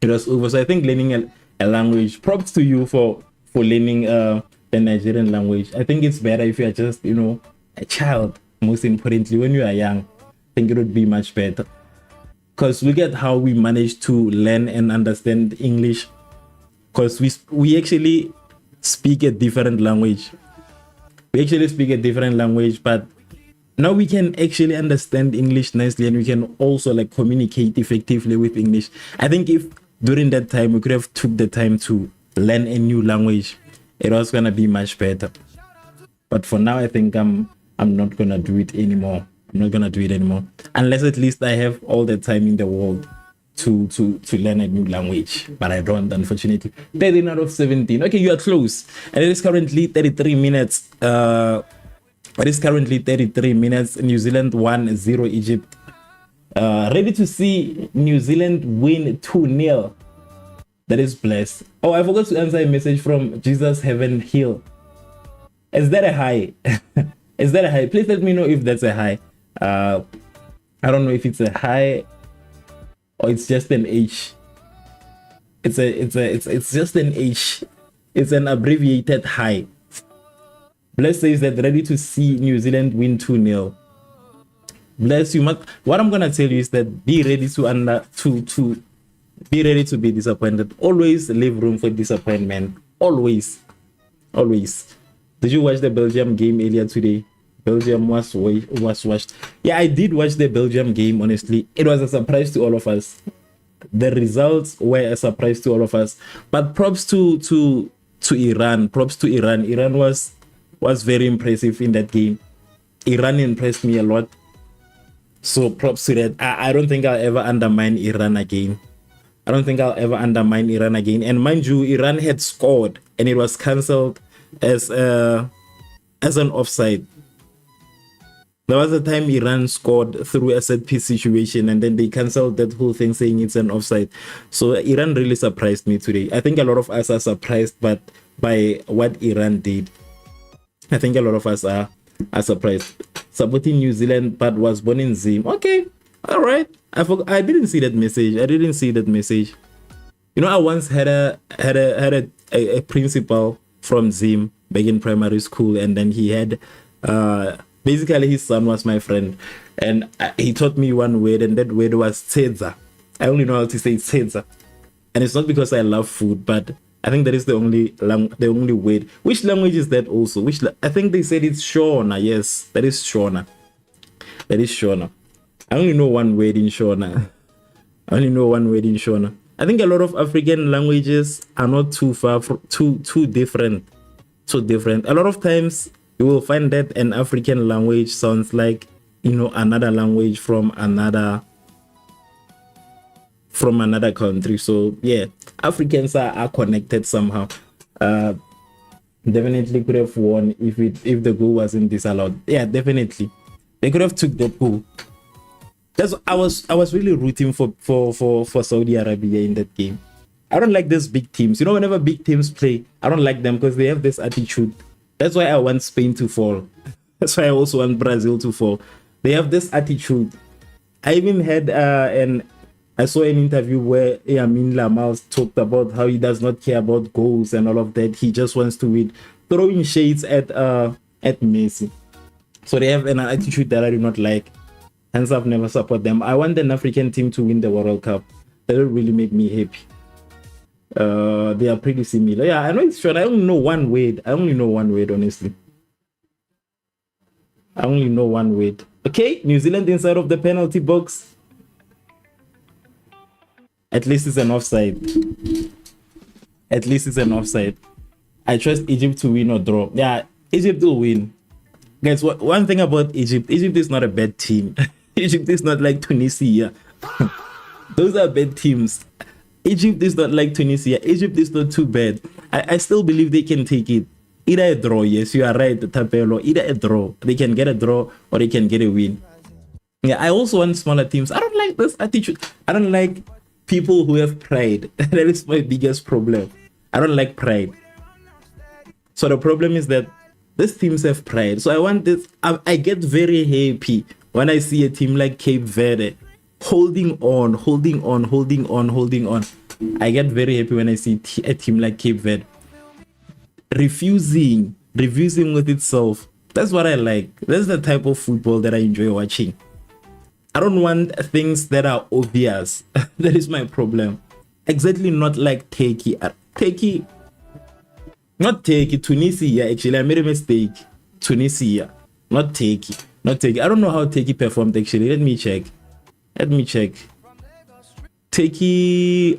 A: It was over. So I think learning a language, props to you for learning the Nigerian language. I think it's better if you are just a child. Most importantly, when you are young, I think it would be much better, because look at how we managed to learn and understand English, because we actually speak a different language. We actually speak a different language, but now we can actually understand English nicely, and we can also like communicate effectively with English. I think if during that time we could have took the time to learn a new language, it was gonna be much better. But for now, I think I'm not gonna do it anymore. I'm not gonna do it anymore, unless at least I have all the time in the world to learn a new language, but I don't, unfortunately. 13 out of 17. Okay, you are close. And it is currently 33 minutes. It is currently 33 minutes. New Zealand 1-0 Egypt. Ready to see New Zealand win 2-0. That is blessed. Oh, I forgot to answer a message from Jesus Heaven Hill. Is that a high? Is that a high? Please let me know if that's a high. I don't know if it's a high or it's just an H. It's just an H. It's an abbreviated high. Bless says that ready to see New Zealand win 2-0. Bless you. What I'm gonna tell you is that be ready to be ready to be disappointed. Always leave room for disappointment. Always. Did you watch the Belgium game earlier today? Belgium was watched. Yeah, I did watch the Belgium game. Honestly, it was a surprise to all of us. The results were a surprise to all of us. But props to Iran. Props to Iran. Iran was very impressive in that game. Iran impressed me a lot. So props to that. I don't think I'll ever undermine Iran again. And mind you, Iran had scored and it was cancelled as an offside. There was a time Iran scored through a set piece situation, and then they cancelled that whole thing saying it's an offside. So Iran really surprised me today. I think a lot of us are surprised by what Iran did. I think a lot of us are surprised. Supporting New Zealand, but was born in Zim. Okay, all right. I didn't see that message. I once had a principal from Zim back in primary school, and then he had basically his son was my friend, and he taught me one word, and that word was tsedza. I only know how to say tsedza, and it's not because I love food, but I think that is the only word. Which language is that also? I think they said it's Shona. Yes, that is Shona. I only know one word in Shona. I think a lot of African languages are not too far from too different. A lot of times you will find that an African language sounds like another language from another country. So yeah, Africans are connected somehow. Definitely could have won if the goal wasn't disallowed. Yeah, definitely they could have took that goal. I was really rooting for Saudi Arabia in that game. I don't like these big teams. Whenever big teams play, I don't like them because they have this attitude. That's why I want Spain to fall. That's why I also want Brazil to fall. They have this attitude. I even had I saw an interview where Yamin Lamals talked about how he does not care about goals and all of that. He just wants to win, throwing shades at Messi. So they have an attitude that I do not like. Hence, I've never supported them. I want an African team to win the World Cup. That will really make me happy. They are pretty similar. Yeah, I know it's short. I only know one word, honestly. I only know one word. Okay, New Zealand inside of the penalty box. At least it's an offside. At least it's an offside. I trust Egypt to win or draw. Yeah, Egypt will win. Guys, one thing about Egypt is not a bad team. Egypt is not like Tunisia. Those are bad teams. Egypt is not like Tunisia. Egypt is not too bad. I still believe they can take it. Either a draw, yes, you are right, Tapelo. Either a draw. They can get a draw or they can get a win. Yeah, I also want smaller teams. I don't like this attitude. I don't like people who have pride. That is my biggest problem. I don't like pride. So the problem is that these teams have pride. So I want this. I get very happy when I see a team like Cape Verde holding on. I get very happy when I see a team like Cape Verde refusing with itself. That's what I like. That's the type of football that I enjoy watching. I don't want things that are obvious. That is my problem. Exactly, not like Turkey. Not Turkey, Tunisia. Actually, I made a mistake. Tunisia, not Turkey. I don't know how Turkey performed actually. Let me check. Turkey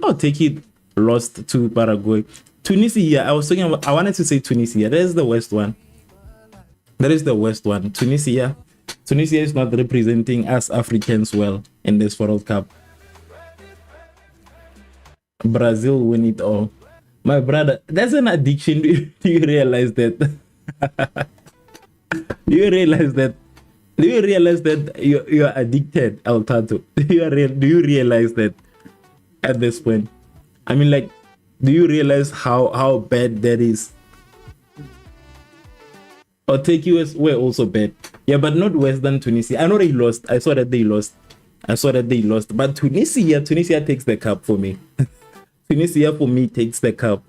A: lost to Paraguay. Tunisia, I wanted to say Tunisia. That is the worst one. Tunisia is not representing us Africans well in this World Cup. Brazil win it all. My brother, that's an addiction. Do you realize that? Do you realize that you're addicted, Altato? Do you realize that at this point? I mean, like, do you realize how bad that is? Or Turkey were also bad. Yeah, but not worse than Tunisia. I know they lost. I saw that they lost. But Tunisia takes the cup for me. Tunisia for me takes the cup.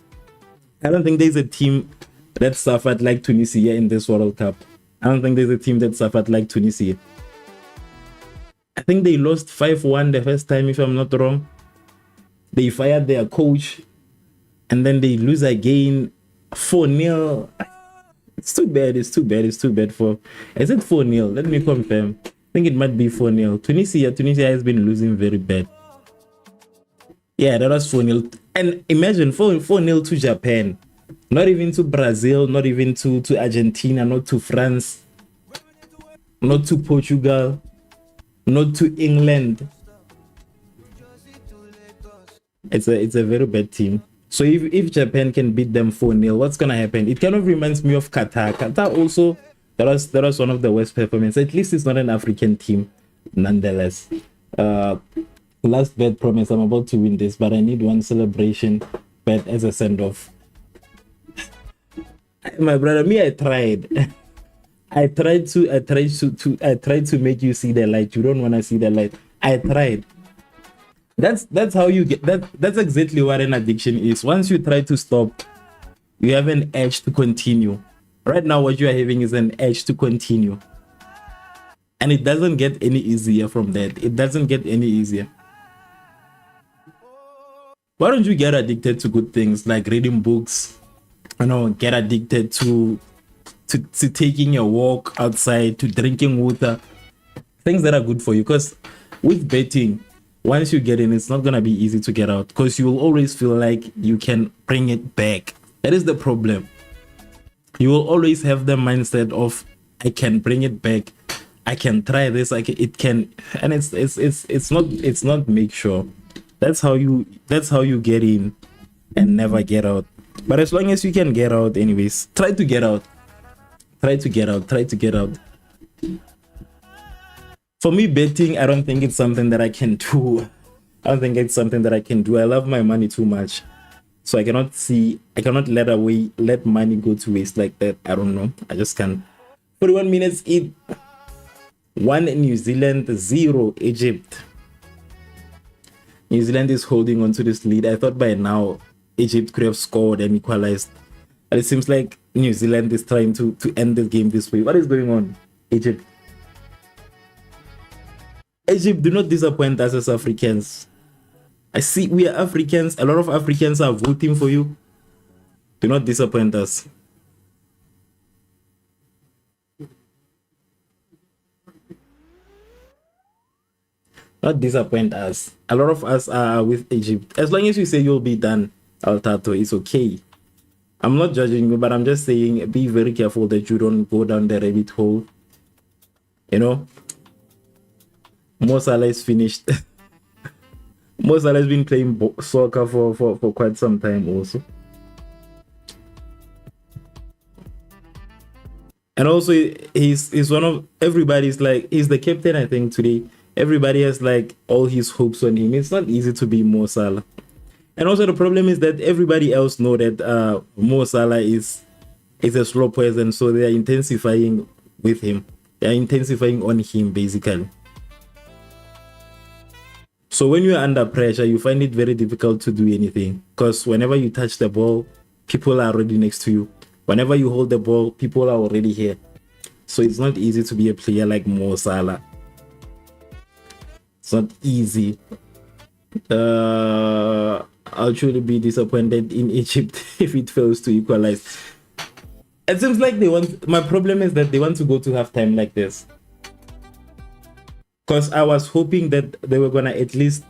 A: I don't think there's a team that suffered like Tunisia in this World Cup. I don't think there's a team that suffered like Tunisia. I think they lost 5-1 the first time, if I'm not wrong. They fired their coach and then they lose again 4-0. It's too bad for... Is it 4-0? Let me confirm. I think it might be 4-0. Tunisia has been losing very bad. Yeah, that was 4-0. And imagine 4-0 to Japan. Not even to Brazil, not even to Argentina, not to France, not to Portugal, not to England. It's a very bad team. So if Japan can beat them 4-0, what's gonna happen? It kind of reminds me of Qatar. Qatar also, that was one of the worst performances. At least it's not an African team, nonetheless. Last bet promise, I'm about to win this, but I need one celebration bet as a send-off. My brother, me, I tried. I tried to make you see the light. You don't want to see the light. I tried. That's how you get that. That's exactly what an addiction is. Once you try to stop, you have an edge to continue. Right now, what you are having is an edge to continue. And it doesn't get any easier from that. It doesn't get any easier. Why don't you get addicted to good things like reading books? You know, get addicted to taking a walk outside, to drinking water, things that are good for you. Because with betting, once you get in, it's not gonna be easy to get out, because you will always feel like you can bring it back. That is the problem. You will always have the mindset of, I can bring it back, I can try this, it can, and it's not make sure. That's how you get in and never get out. But as long as you can get out anyways, try to get out. For me, betting, I don't think it's something that I can do. I love my money too much. So I cannot let money go to waste like that. I don't know. I just can't. 41 minutes in. 1 New Zealand, 0 Egypt. New Zealand is holding on to this lead. I thought by now Egypt could have scored and equalized. But it seems like New Zealand is trying to end the game this way. What is going on, Egypt? Egypt, do not disappoint us as Africans. I see we are Africans. A lot of Africans are voting for you. Do not disappoint us. not disappoint us. A lot of us are with Egypt. As long as you say you'll be done, Altato, it's okay. I'm not judging you, but I'm just saying be very careful that you don't go down the rabbit hole. You know, Mo Salah is finished. Mo Salah has been playing soccer for quite some time also. And also, he's one of everybody's like, he's the captain, I think, today. Everybody has like all his hopes on him. It's not easy to be Mo Salah. And also the problem is that everybody else know that Mo Salah is a slow person, so they are intensifying with him. They are intensifying on him basically. So when you're under pressure, you find it very difficult to do anything, because whenever you touch the ball, people are already next to you. Whenever you hold the ball, people are already here. So it's not easy to be a player like Mo Salah. It's not easy. I'll truly be disappointed in Egypt if it fails to equalize. It seems like they want. My problem is that they want to go to halftime like this. Because I was hoping that they were gonna at least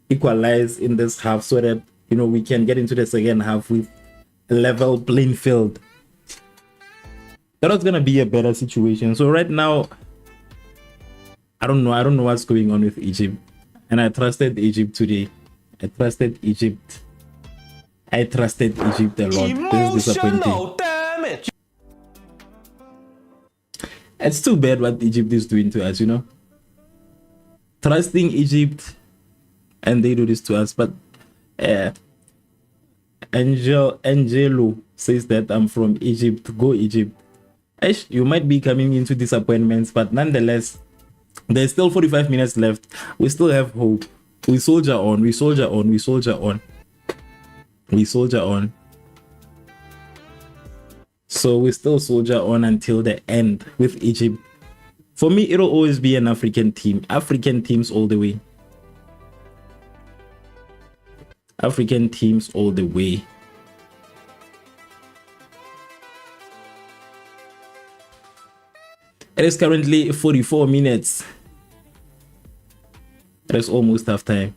A: equalize in this half, so that we can get into the second half with a level playing field. That was gonna be a better situation. So right now, I don't know what's going on with Egypt. And I trusted Egypt today. I trusted Egypt a lot. This is disappointing. Damage. It's too bad what Egypt is doing to us, Trusting Egypt, and they do this to us. But Angelo says that I'm from Egypt. Go Egypt. You might be coming into disappointments, but nonetheless, there's still 45 minutes left. We still have hope. We soldier on. We soldier on. We soldier on. We soldier on. So we still soldier on until the end with Egypt. For me, it'll always be an African team. African teams all the way. African teams all the way. It is currently 44 minutes. It is almost half time.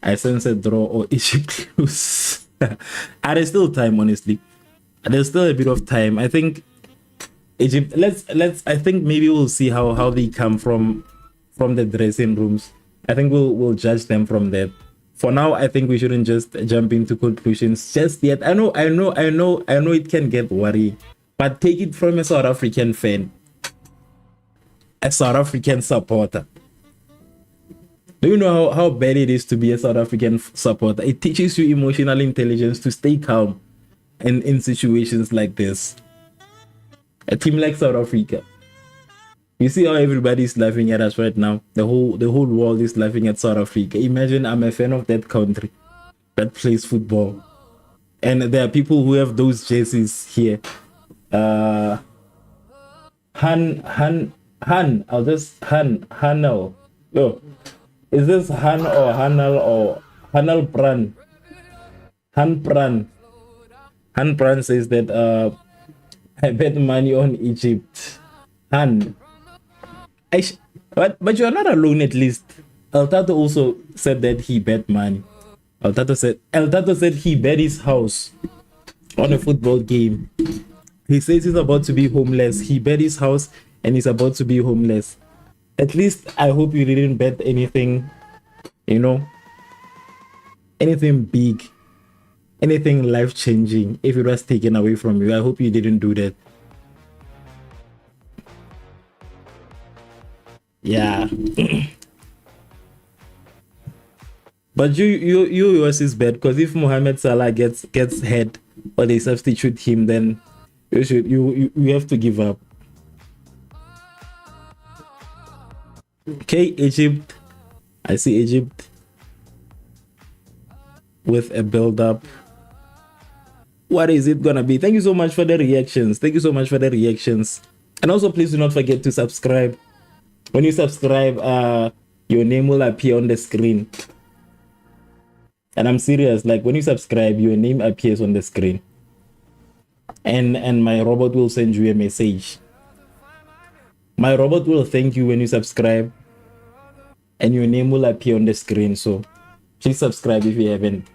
A: I sense a draw or Egypt lose. There's still time, honestly. There's still a bit of time. I think Egypt. I think maybe we'll see how they come from the dressing rooms. I think we'll judge them from that. For now, I think we shouldn't just jump into conclusions just yet. I know it can get worrying, but take it from a South African fan, a South African supporter. Do you know how bad it is to be a South African supporter? It teaches you emotional intelligence to stay calm in situations like this. A team like South Africa. You see how everybody's laughing at us right now. The whole world is laughing at South Africa. Imagine I'm a fan of that country that plays football, and there are people who have those jerseys here. Hanel. Oh, is this Han or Hanel or Hanel Pran? Han Pran says that I bet money on Egypt. Han. But you're not alone, at least. Altato also said that he bet money. Altato said he bet his house on a football game. He says he's about to be homeless. He bet his house and he's about to be homeless. At least I hope you didn't bet anything, anything big, anything life-changing. If it was taken away from you, I hope you didn't do that. Yeah. But yours is bad, because if Mohamed Salah gets hurt or they substitute him, then you have to give up. Okay, Egypt. I see Egypt with a build-up. What is it gonna be? Thank you so much for the reactions. And also, please do not forget to subscribe. When you subscribe, your name will appear on the screen. And I'm serious, like when you subscribe, your name appears on the screen. And my robot will send you a message. My robot will thank you when you subscribe, and your name will appear on the screen. So please subscribe if you haven't.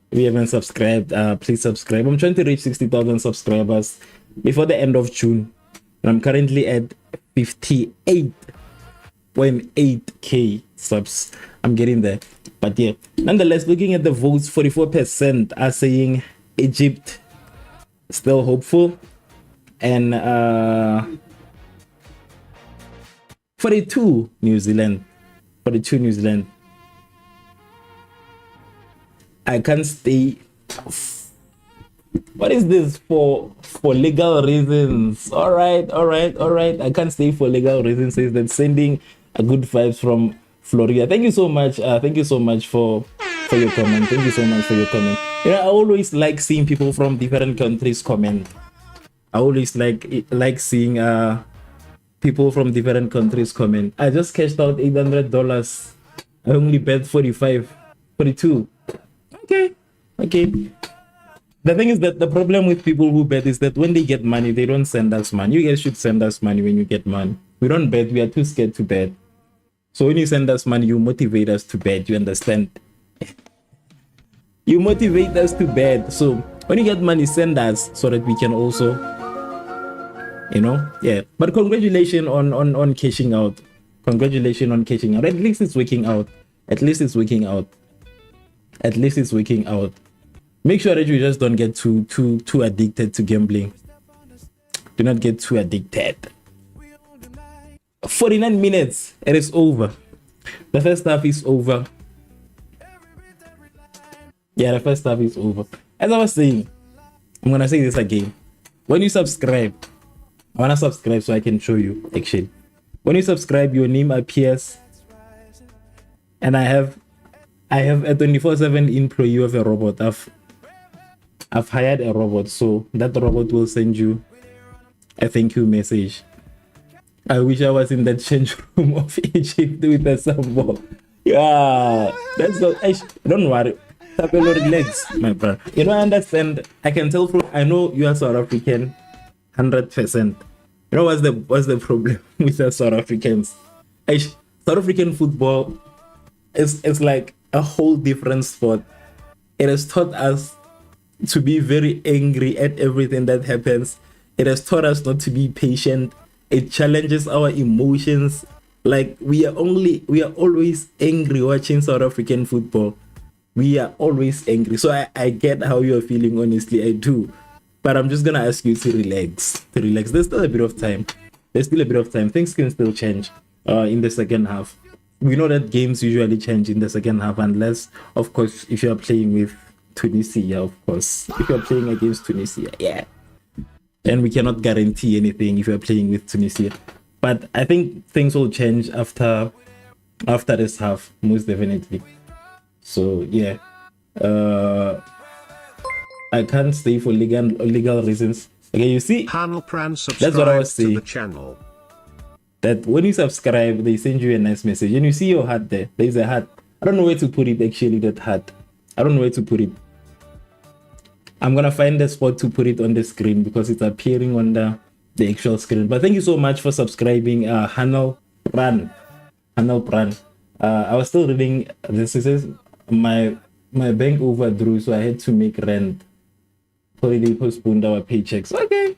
A: If you haven't subscribed, please subscribe. I'm trying to reach 60,000 subscribers before the end of June. And I'm currently at 58.8k subs. I'm getting there. But yeah, nonetheless, looking at the votes, 44% are saying Egypt, still hopeful. And 42 New Zealand. 42 New Zealand. I can't stay. What is this for legal reasons? All right. I can't stay for legal reasons. Says that sending a good vibes from Florida. Thank you so much. Thank you so much for your comment. Thank you so much for your comment. You know, I always like seeing people from different countries comment. I always like seeing people from different countries comment. I just cashed out $800. I only bet 42. Okay. The thing is that the problem with people who bet is that when they get money, they don't send us money. You guys should send us money when you get money. We don't bet. We are too scared to bet. So when you send us money, you motivate us to bet. You understand? You motivate us to bet. So when you get money, send us so that we can also, you know, yeah. But congratulations on cashing out. Congratulations on cashing out. At least it's working out. Make sure that you just don't get too addicted to gambling. Do not get too addicted. 49 minutes. It is over. The first half is over. Yeah, the first half is over. As I was saying, I'm gonna say this again. When you subscribe, I wanna subscribe so I can show you actually. When you subscribe, your name appears, and I have a 24/7 employee of a robot. I've hired a robot, so that robot will send you a thank you message. I wish I was in that change room of Egypt with a sambo. Yeah, that's not. Don't worry. Relax, my brother. You know, I understand. I can tell from. I know you are South African, 100%. You know what's the problem with us South Africans? South African football is like a whole different sport. It has taught us to be very angry at everything that happens. It has taught us not to be patient. It challenges our emotions. Like we are always angry watching South African football. We are always angry. So I get how you're feeling, honestly, I do. But I'm just gonna ask you to relax. There's still a bit of time. Things can still change in the second half. We know that games usually change in the second half, unless, of course, if you are playing with Tunisia, of course. If you're playing against Tunisia, yeah. And we cannot guarantee anything if you're playing with Tunisia. But I think things will change after this half, most definitely. So yeah. I can't stay for legal reasons. Okay, you see? That's what I was saying. To the channel. That when you subscribe, they send you a nice message. And you see your heart there. There's a heart. I don't know where to put it, actually, that heart. I don't know where to put it. I'm gonna find the spot to put it on the screen because it's appearing on the actual screen. But thank you so much for subscribing, Hanal Pran. I was still reading this. It says my bank overdrew, so I had to make rent. Holiday postponed our paychecks. Okay,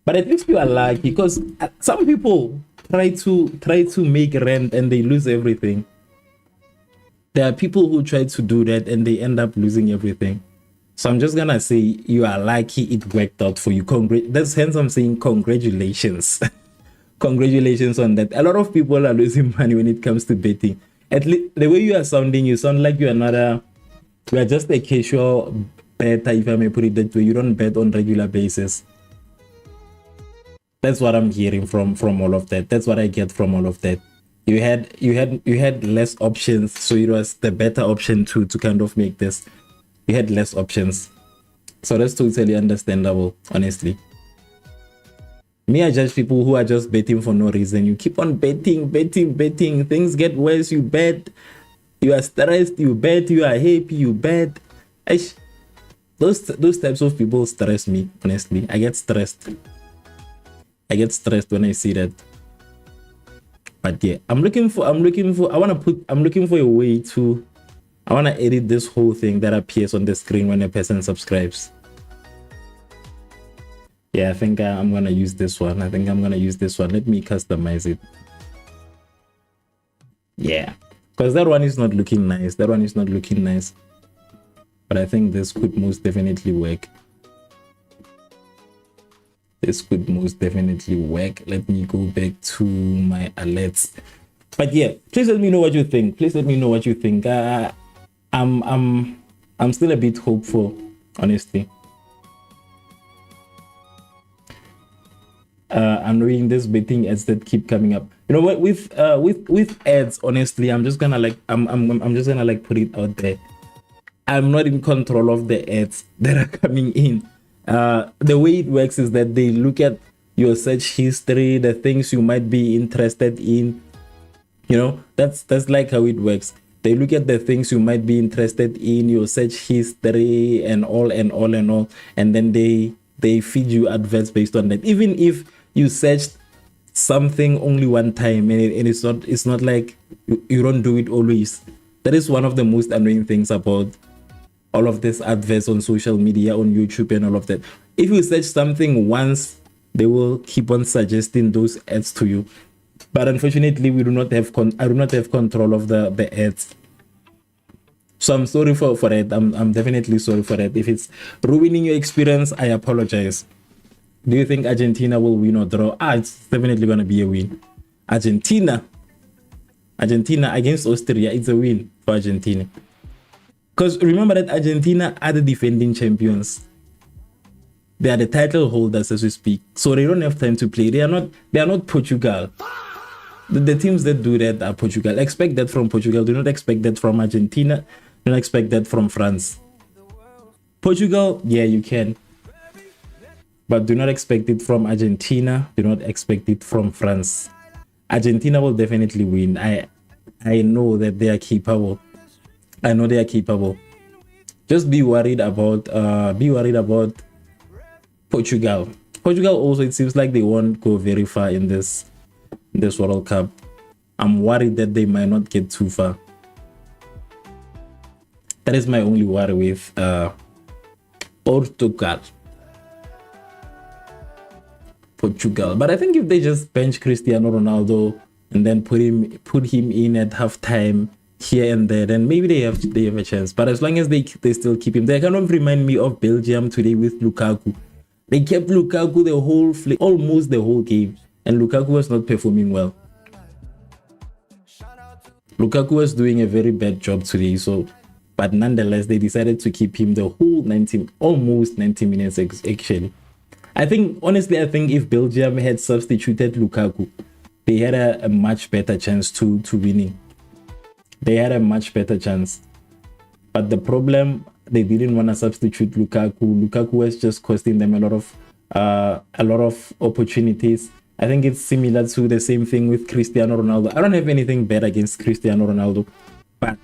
A: but at least you are lucky because some people try to make rent and they lose everything. There are people who try to do that and they end up losing everything. So I'm just gonna say you are lucky it worked out for you. That's hence I'm saying congratulations. Congratulations on that. A lot of people are losing money when it comes to betting. At least the way you are sounding, you sound like you are just a casual better, if I may put it that way. You don't bet on regular basis. That's what I'm hearing from all of that. That's what I get from all of that. You had less options, so it was the better option to kind of make this. You had less options, so that's totally understandable, honestly. Me, I judge people who are just betting for no reason. You keep on betting. Things get worse. You bet. You are stressed. You bet. You are happy. You bet. Those types of people stress me, honestly. I get stressed. I get stressed when I see that. But yeah, I'm looking for a way to, I want to edit this whole thing that appears on the screen when a person subscribes. Yeah, I think I'm going to use this one. Let me customize it. Yeah, because that one is not looking nice. But I think this could most definitely work. Let me go back to my alerts. But yeah, please let me know what you think. I'm still a bit hopeful, honestly. I'm knowing this betting ads that keep coming up. You know what? With ads, honestly, I'm just gonna like put it out there. I'm not in control of the ads that are coming in. The way it works is that they look at your search history, the things you might be interested in. You know, that's like how it works. They look at the things you might be interested in, your search history, and all, and then they feed you adverts based on that. Even if you searched something only one time, and it's not like you don't do it always. That is one of the most annoying things about all of these adverts on social media, on YouTube, and all of that. If you search something once, they will keep on suggesting those ads to you. But unfortunately, I do not have control of the ads. So I'm sorry for that. I'm definitely sorry for that. If it's ruining your experience, I apologize. Do you think Argentina will win or draw? It's definitely going to be a win. Argentina against Austria, it's a win for Argentina. Because remember that Argentina are the defending champions. They are the title holders as we speak. So they don't have time to play. They are not Portugal. The teams that do that are Portugal. Expect that from Portugal. Do not expect that from Argentina. Do not expect that from France. Portugal, yeah, you can. But do not expect it from Argentina. Do not expect it from France. Argentina will definitely win. I know that they are capable. Just be worried about Portugal. Portugal also, it seems like they won't go very far in this World Cup. I'm worried that they might not get too far. That is my only worry with Portugal. But I think if they just bench Cristiano Ronaldo and then put him in at halftime here and there, then maybe they have a chance. But as long as they still keep him, they kind of remind me of Belgium today with Lukaku. They kept Lukaku almost the whole game, and Lukaku was not performing well. Lukaku was doing a very bad job today, but nonetheless they decided to keep him the whole almost 90 minutes actually. I think if Belgium had substituted Lukaku, they had a much better chance to winning. They had a much better chance. But the problem, they didn't want to substitute Lukaku. Lukaku was just costing them a lot of opportunities. I think it's similar to the same thing with Cristiano Ronaldo. I don't have anything bad against Cristiano Ronaldo, but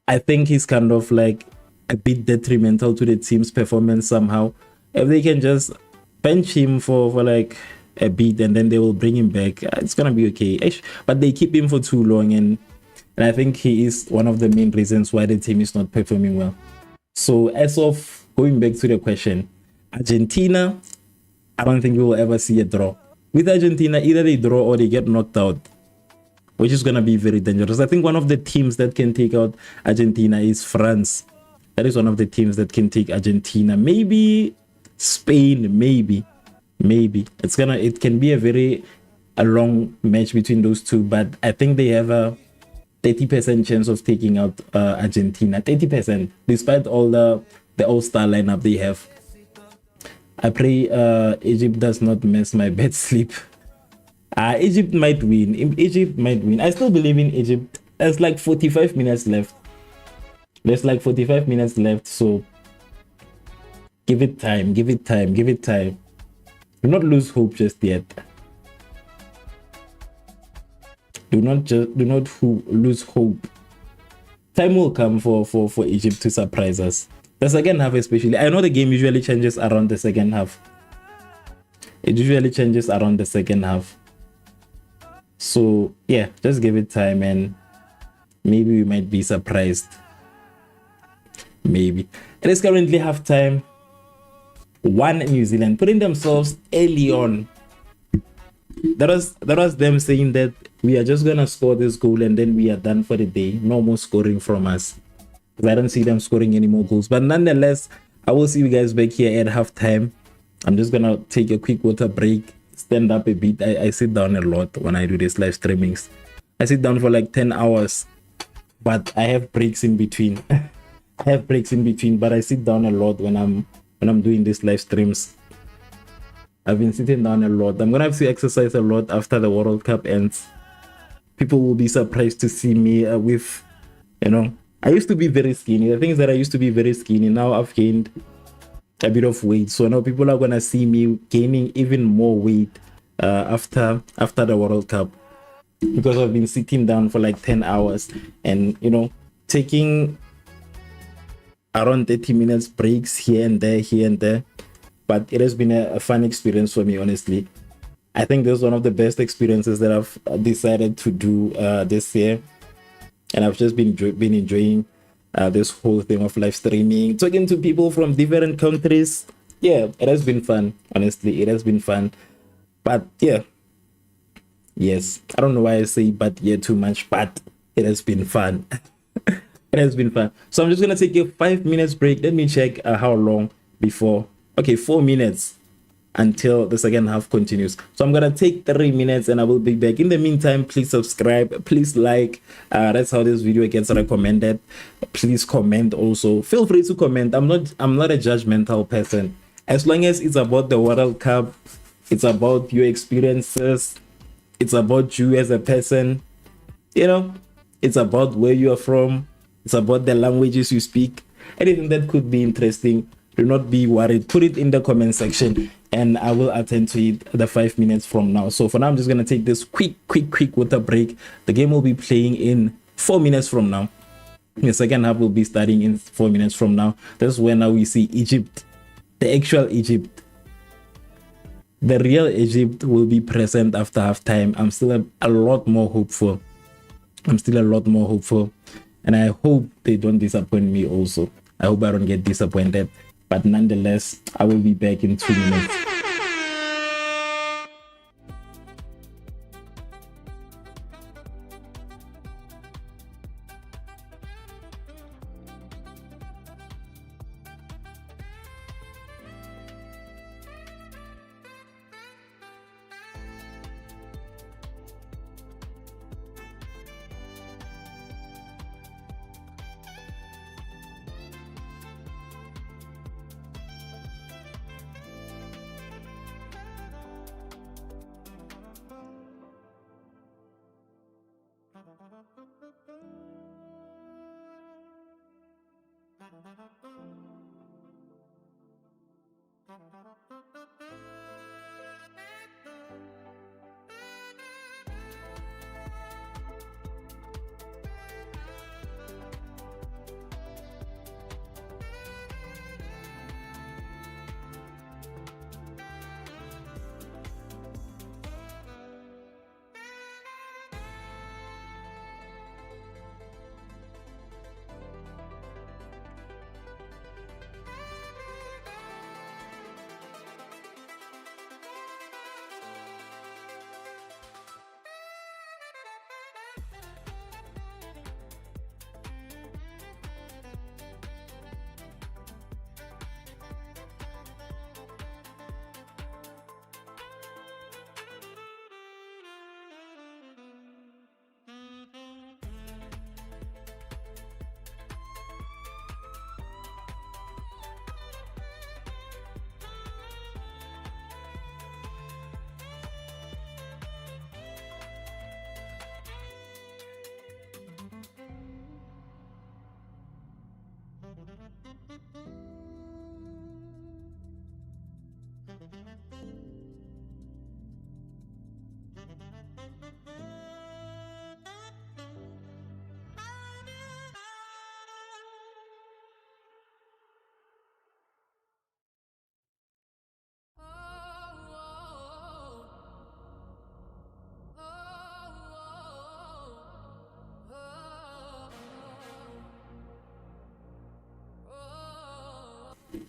A: I think he's kind of like a bit detrimental to the team's performance somehow. If they can just bench him for like a bit and then they will bring him back, it's gonna be okay. But they keep him for too long, and I think he is one of the main reasons why the team is not performing well. So as of going back to the question, Argentina, I don't think we will ever see a draw. With Argentina, either they draw or they get knocked out, which is gonna be very dangerous. I think one of the teams that can take out Argentina is France. That is one of the teams that can take Argentina. Maybe Spain, maybe it can be a long match between those two, but I think they have a 30% chance of taking out Argentina. 30%, despite all the all-star lineup they have. I pray Egypt does not mess my bed sleep. Egypt might win. I still believe in Egypt. There's like 45 minutes left. So give it time. Do not lose hope just yet. Do not lose hope. Time will come for Egypt to surprise us. The second half especially. I know the game usually changes around the second half. It usually changes around the second half. So yeah, just give it time and maybe we might be surprised. Maybe. It is currently halftime. 1 New Zealand putting themselves early on. That was them saying that we are just gonna score this goal and then we are done for the day. No more scoring from us. I don't see them scoring any more goals. But nonetheless, I will see you guys back here at halftime. I'm just gonna take a quick water break, stand up a bit. I sit down a lot when I do this live streamings. I sit down for like 10 hours, but I have breaks in between. I have breaks in between, but I sit down a lot when I'm doing these live streams. I've been sitting down a lot. I'm gonna have to exercise a lot after the World Cup ends. People will be surprised to see me with, I used to be very skinny. The things that I used to be very skinny, now I've gained a bit of weight. So now people are gonna see me gaining even more weight after the World Cup, because I've been sitting down for like 10 hours and taking around 30 minutes breaks here and there. But it has been a fun experience for me, honestly. I think this is one of the best experiences that I've decided to do this year. And I've just been enjoying this whole thing of live streaming, talking to people from different countries. Yeah, it has been fun. Honestly, it has been fun. But yeah, yes, I don't know why I say but yeah too much, but it has been fun. It has been fun. So I'm just gonna take a 5 minutes break. Let me check how long before. Okay, 4 minutes until the second half continues. So I'm gonna take 3 minutes and I will be back. In the meantime, please subscribe, please like. That's how this video gets recommended. Please comment also. Feel free to comment. I'm not a judgmental person. As long as it's about the World Cup, it's about your experiences, it's about you as a person, it's about where you are from, it's about the languages you speak. Anything that could be interesting, do not be worried. Put it in the comment section and I will attend to it the 5 minutes from now. So for now, I'm just going to take this quick water break. The game will be playing in 4 minutes from now. The second half will be starting in 4 minutes from now. That's when now we see Egypt, the actual Egypt. The real Egypt will be present after halftime. I'm still a lot more hopeful. And I hope they don't disappoint me also. I hope I don't get disappointed. But nonetheless, I will be back in 2 minutes.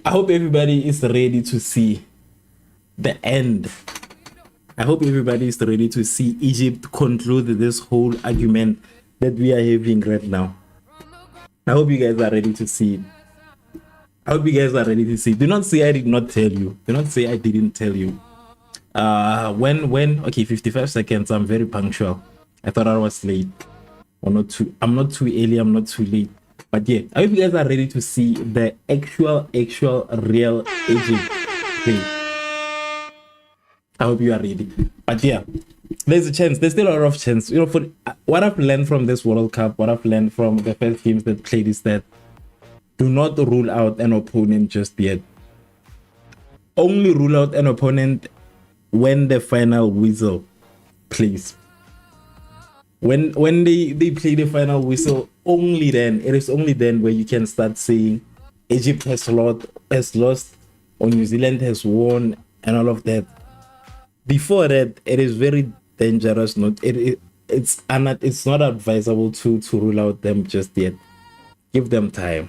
A: I hope everybody is ready to see the end. I hope everybody is ready to see Egypt conclude this whole argument that we are having right now. I hope you guys are ready to see it. I hope you guys are ready to see it. Do not say I did not tell you. Do not say I didn't tell you. Okay, 55 seconds. I'm very punctual. I thought I was late. Or not too. I'm not too early. I'm not too late. But yeah, I hope you guys are ready to see the actual, real Egypt play. I hope you are ready. But yeah, there's a chance. There's still a lot of chance. You know, for what I've learned from this World Cup, what I've learned from the first games that played is that do not rule out an opponent just yet. Only rule out an opponent when the final whistle plays. When they play the final whistle, only then, it is only then where you can start saying Egypt has lost or New Zealand has won and all of that. Before that, it is very dangerous. It's not advisable to rule out them just yet. Give them time.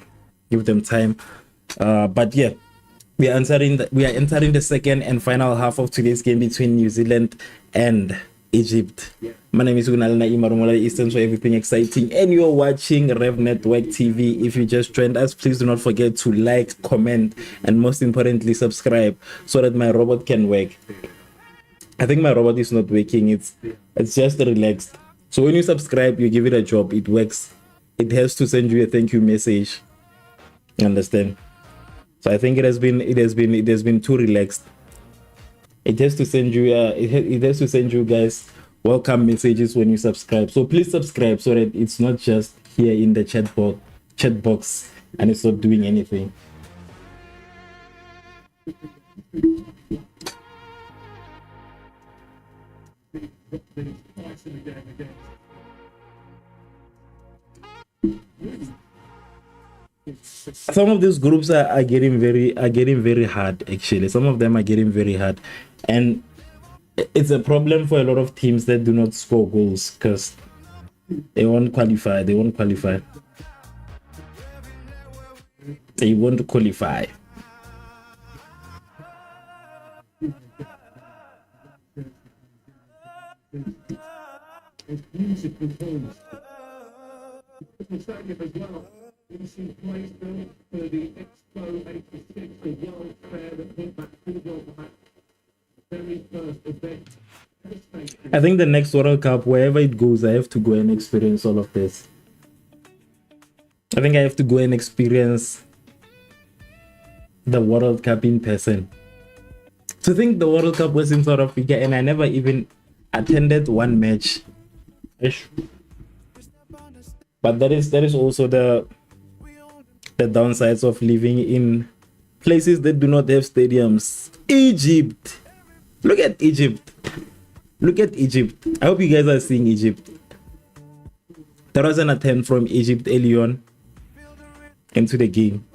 A: But yeah, we are entering the second and final half of today's game between New Zealand and Egypt. My name is Unalina Imarumola Eastern, so everything exciting, and you're watching Revv Network TV. If you just joined us, please do not forget to like, comment, and most importantly, subscribe so that my robot can work. I think my robot is not working. It's just relaxed. So when you subscribe, you give it a job. It works. It has to send you a thank you message. You understand? So I think it has been too relaxed. It has to send you it has to send you guys welcome messages when you subscribe. So please subscribe so that it's not just here in the chat box and it's not doing anything. Some of these groups are getting very hard. Actually, some of them are getting very hard, and it's a problem for a lot of teams that do not score goals because they won't qualify. They won't qualify. I think the next World Cup, wherever it goes, I have to go and experience all of this. I think I have to go and experience the World Cup in person. To think the World Cup was in South Africa and I never even attended one match. But that is also the downsides of living in places that do not have stadiums. Egypt. Look at Egypt. Look at Egypt. I hope you guys are seeing Egypt. There was an attempt from Egypt early on into the game.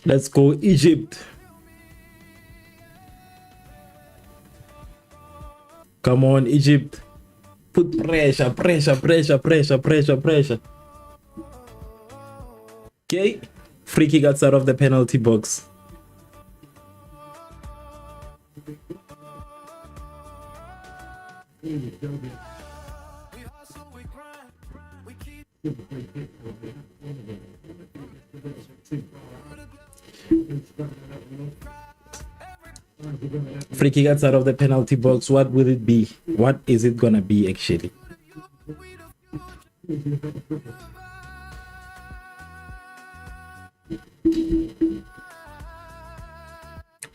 A: Let's go Egypt. Come on Egypt. Put pressure. Okay. Free kick outside of the penalty box. Free kick outside of the penalty box. What will it be? What is it gonna be actually?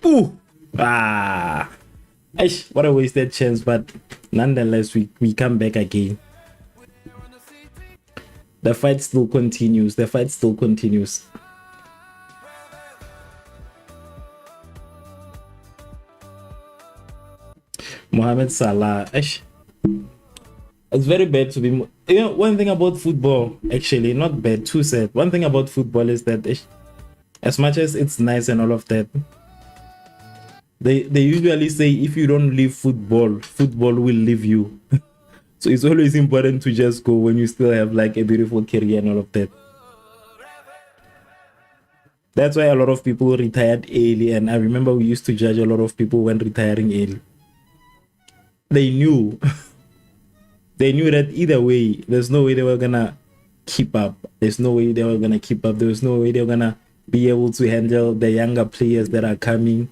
A: Ooh! Ah! Eish, what a wasted chance, but nonetheless, we come back again. The fight still continues. Mohamed Salah. Eish. It's very bad to be. One thing about football, actually, not bad, too sad. One thing about football is that as much as it's nice and all of that, they usually say if you don't leave football, football will leave you. So it's always important to just go when you still have like a beautiful career and all of that. That's why a lot of people retired early, and I remember we used to judge a lot of people when retiring early. They knew. They knew that either way, there's no way they were gonna keep up. There's no way they were gonna keep up. There was no way they were gonna be able to handle the younger players that are coming.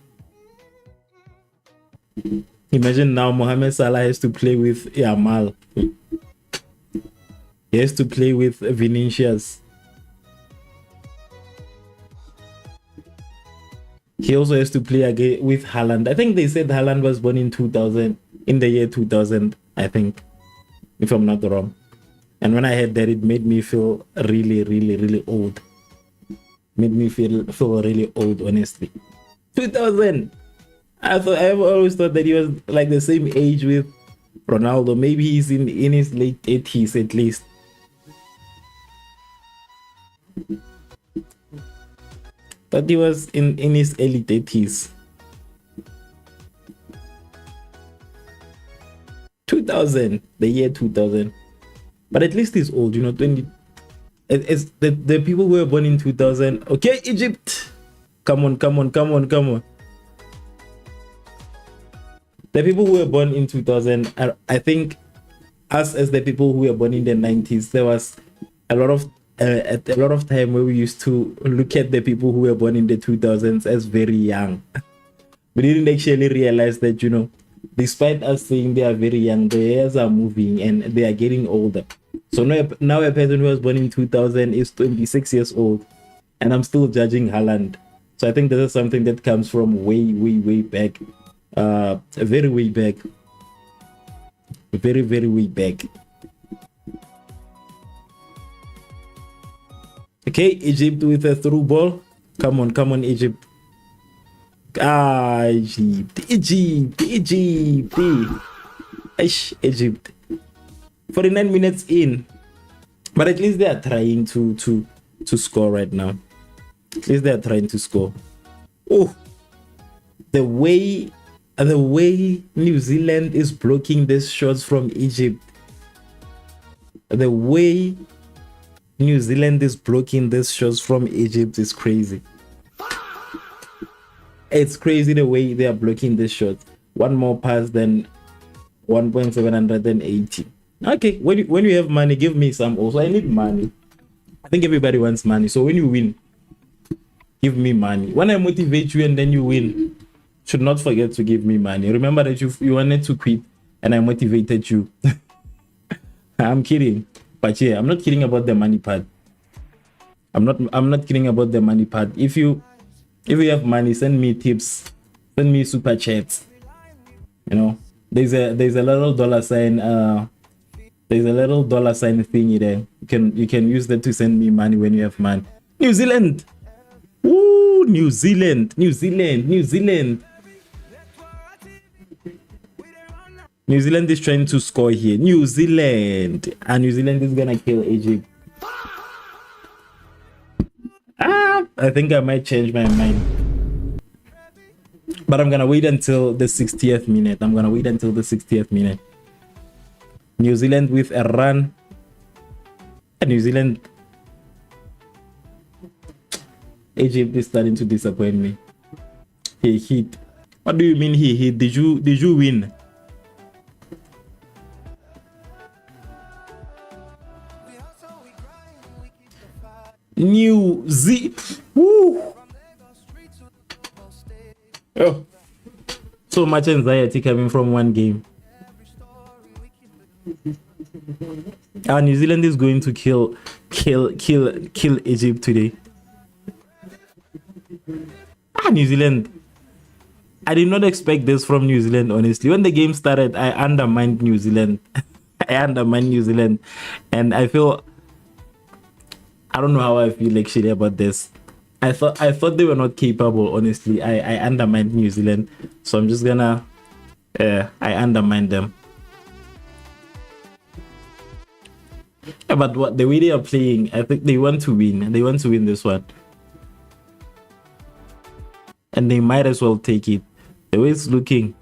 A: Imagine now Mohamed Salah has to play with Yamal. He has to play with Vinicius. He also has to play again with Haaland. I think they said Haaland was born in 2000, in the year 2000, I think, if I'm not wrong. And when I heard that, it made me feel really, really, really old. Made me feel really old, honestly. 2000. I've always thought that he was like the same age with Ronaldo. Maybe he's in his late 80s at least. But he was in his early 30s. 2000, the year 2000. But at least he's old, 20. It's the people who were born in 2000. Okay, Egypt. Come on. The people who were born in 2000, I think us as the people who were born in the 90s, there was a lot of time where we used to look at the people who were born in the 2000s as very young. We didn't actually realize that, despite us saying they are very young, their hairs are moving and they are getting older. So now a person who was born in 2000 is 26 years old, and I'm still judging Haaland. So I think this is something that comes from way, way, way back. Very way back. Very, very way back. Okay, Egypt with a through ball. Come on, Egypt. Egypt. Egypt. 49 minutes in. But at least they are trying to score right now. At least they are trying to score. Oh, the way New Zealand is blocking these shots from Egypt. The way New Zealand is blocking these shots from Egypt is crazy. It's crazy the way they are blocking these shots. One more pass than 1.780. Okay, when you have money, give me some also. I need money. I think everybody wants money. So when you win, give me money. When I motivate you and then you win, should not forget to give me money. Remember that you wanted to quit and I motivated you. I'm kidding. But yeah, I'm not kidding about the money part. I'm not kidding about the money part. If you have money, send me tips, send me super chats. There's a little dollar sign. There's a little dollar sign thingy there. You can use that to send me money when you have money. New Zealand. Woo, New Zealand. New Zealand is trying to score here. New Zealand. And New Zealand is gonna kill Egypt. I think I might change my mind. But I'm gonna wait until the 60th minute. New Zealand with a run. New Zealand. Egypt is starting to disappoint me. He hit. What do you mean he hit? Did you win? New Z. Woo. Oh, so much anxiety coming from one game. New Zealand is going to kill Egypt today. New Zealand. I did not expect this from New Zealand, honestly. When the game started, I undermined New Zealand. And I don't know how I feel actually about this. I thought they were not capable, honestly. I undermined New Zealand. So I'm just gonna I undermined them. Yeah, but what the way they are playing, I think they want to win. They want to win this one, and they might as well take it. The way it's looking.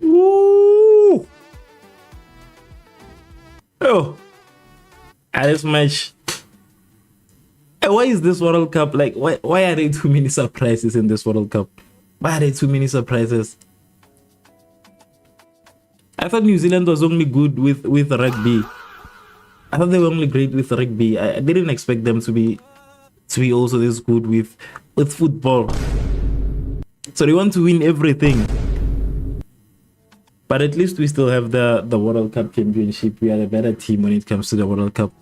A: Ooh. Oh, at this match. Why is this World Cup like? Why are there too many surprises in this World Cup? Why are there too many surprises? I thought New Zealand was only good with rugby. I thought they were only great with rugby. I didn't expect them to be also this good with football. So they want to win everything. But at least we still have the World Cup Championship. We are a better team when it comes to the World Cup.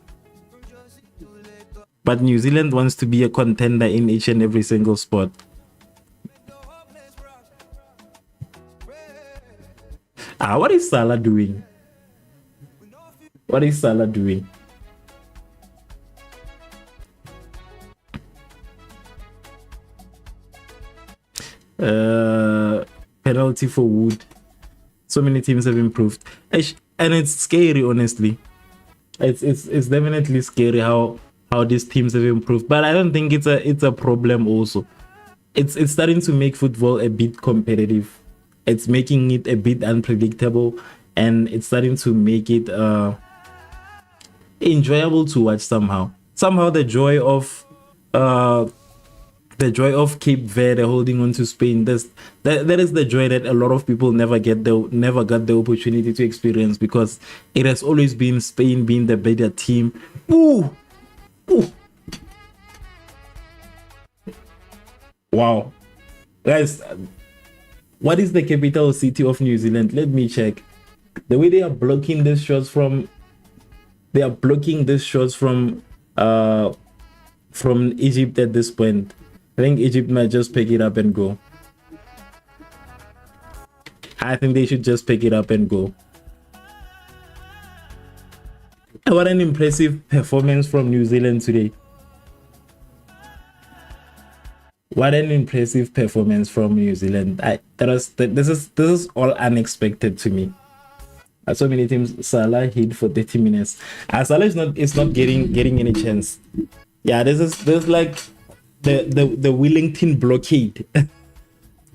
A: But New Zealand wants to be a contender in each and every single sport. What is Salah doing? What is Salah doing? Penalty for Wood. So many teams have improved, and it's scary. Honestly, it's definitely scary how these teams have improved. But I don't think it's a problem. Also, it's starting to make football a bit competitive. It's making it a bit unpredictable, and it's starting to make it enjoyable to watch somehow. Somehow the joy of Cape Verde holding on to Spain. That is the joy that a lot of people never got the opportunity to experience, because it has always been Spain being the better team. Ooh. Ooh. Wow. Guys, what is the capital city of New Zealand? Let me check. The way they are blocking these shots from Egypt at this point. I think Egypt might just pick it up and go. I think they should just pick it up and go. What an impressive performance from New Zealand today. What an impressive performance from New Zealand. This is all unexpected to me. So many teams. Salah hit for 30 minutes. Salah is not getting any chance. Yeah, this is like the Wellington blockade.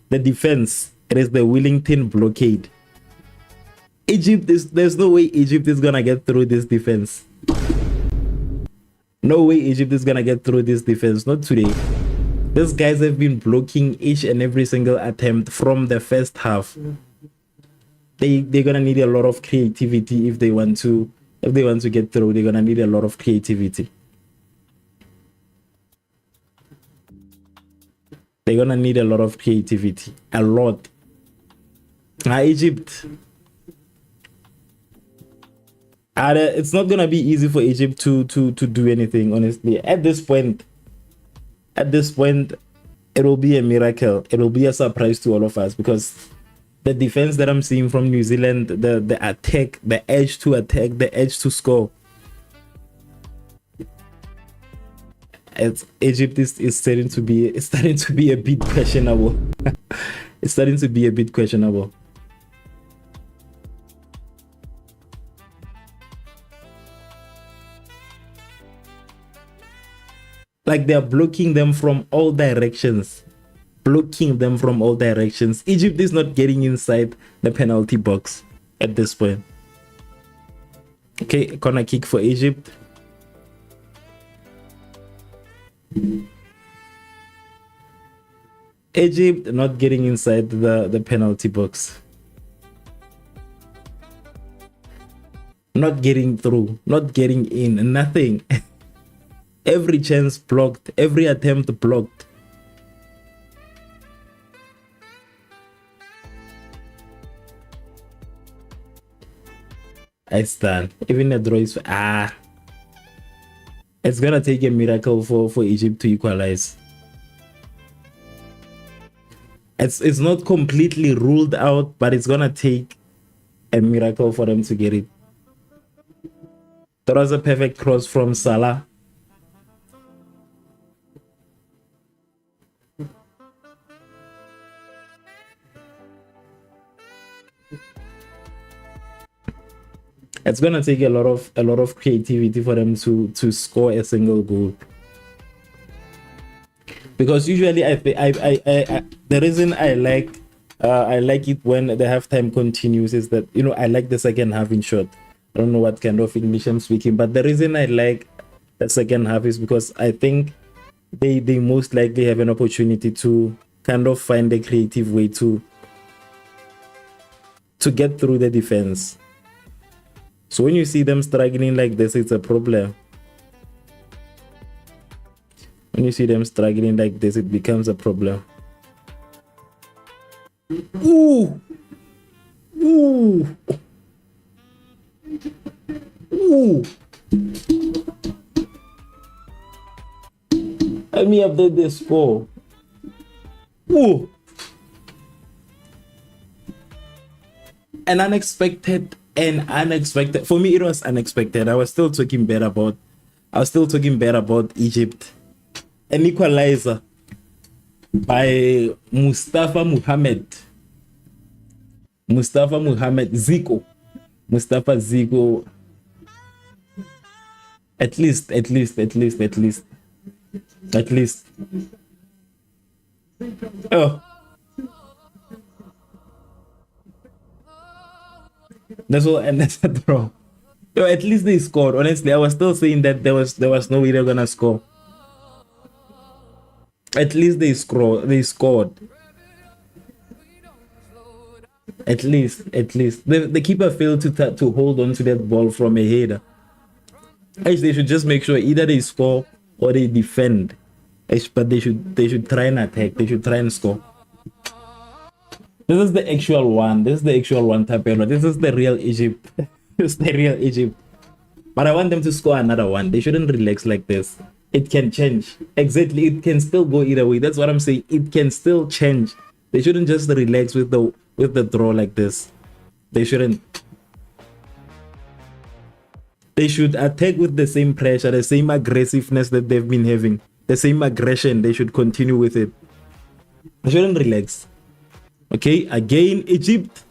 A: The defense. It is the Wellington blockade. There's no way Egypt is gonna get through this defense. No way Egypt is gonna get through this defense. Not today. These guys have been blocking each and every single attempt from the first half. They're gonna need a lot of creativity if they want to get through. They're gonna need a lot of creativity. They're gonna need a lot of creativity. A lot. Egypt. It's not gonna be easy for Egypt to do anything, honestly. At this point, it will be a miracle. It will be a surprise to all of us, because the defense that I'm seeing from New Zealand, the attack, the edge to attack, the edge to score. Egypt is starting to be a bit questionable. It's starting to be a bit questionable. Like they're blocking them from all directions. Egypt is not getting inside the penalty box at this point. Okay, corner kick for Egypt. Egypt not getting inside the penalty box. Not getting through, not getting in, nothing. Every chance blocked, every attempt blocked. I stand. Even the draw is it's gonna take a miracle for Egypt to equalize. It's not completely ruled out, but it's gonna take a miracle for them to get it. That was a perfect cross from Salah. It's gonna take a lot of creativity for them to score a single goal. Because usually the reason I like it when the halftime continues is that, you know, I like the second half in short. I don't know what kind of English I'm speaking, but the reason I like the second half is because I think they most likely have an opportunity to kind of find a creative way to get through the defense. So when you see them struggling like this, it's a problem. When you see them struggling like this, it becomes a problem. Ooh! Ooh! Ooh! Let me update the score. Ooh! An unexpected, for me it was unexpected. I was still talking bad about Egypt. An equalizer by Mustafa Muhammad Zico. At least. Oh, that's all, and that's a draw. Yo, at least they scored. Honestly, I was still saying that there was no way they're gonna score. At least they scored. At least the keeper failed to hold on to that ball from a header. Actually, they should just make sure either they score or they defend. But they should try and attack. They should try and score. This is the actual one. Tapelo. This is the real Egypt. This is the real Egypt. But I want them to score another one. They shouldn't relax like this. It can change. Exactly. It can still go either way. That's what I'm saying. It can still change. They shouldn't just relax with the draw like this. They shouldn't. They should attack with the same pressure, the same aggressiveness that they've been having. The same aggression. They should continue with it. They shouldn't relax. Okay, again, Egypt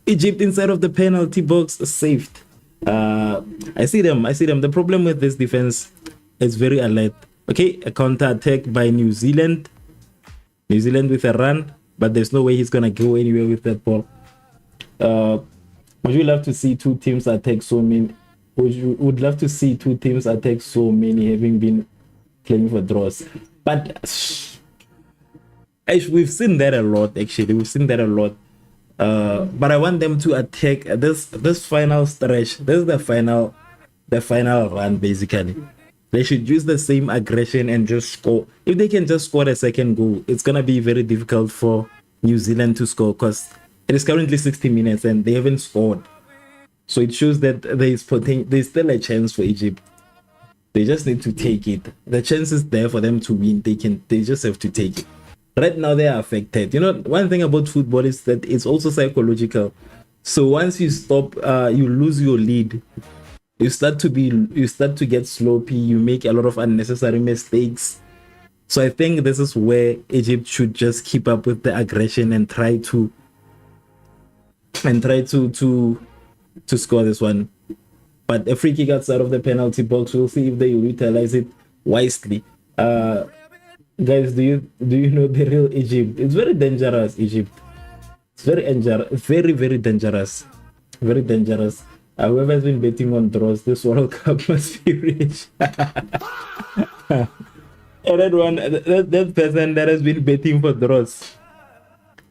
A: inside of the penalty box, saved. I see them. The problem with this defense is very alert. Okay, a counter attack by New Zealand with a run, but there's no way he's gonna go anywhere with that ball. Would you love to see two teams attack so many? Would love to see two teams attack so many, having been playing for draws. But we've seen that a lot. Actually, we've seen that a lot. But I want them to attack this final stretch. This is the final run. Basically, they should use the same aggression and just score. If they can just score the second goal, it's gonna be very difficult for New Zealand to score because it is currently 60 minutes and they haven't scored. So it shows that there's still a chance for Egypt. They just need to take it. The chance is there for them to win. They just have to take it. Right now they are affected. You know, one thing about football is that it's also psychological. So once you stop, you lose your lead. You start to get sloppy. You make a lot of unnecessary mistakes. So I think this is where Egypt should just keep up with the aggression and try to score this one. But a free kick outside of the penalty box. We'll see if they utilize it wisely. Guys, do you know the real Egypt? It's very dangerous, Egypt. It's very, very dangerous. Very dangerous. Whoever has been betting on draws this World Cup must be rich. And that person that has been betting for draws,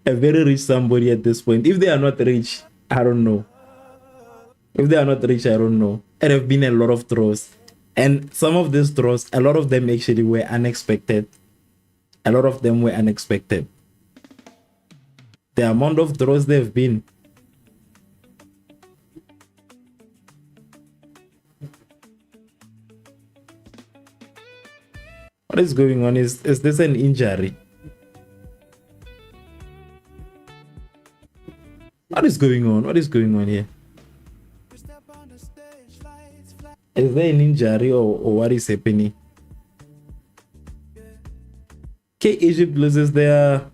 A: a very rich somebody at this point. If they are not rich, I don't know. And there have been a lot of draws. And some of these draws, a lot of them actually were unexpected. The amount of draws there have been. What is going on? Is this an injury? What is going on here? Is there an injury or what is happening? Okay, Egypt loses their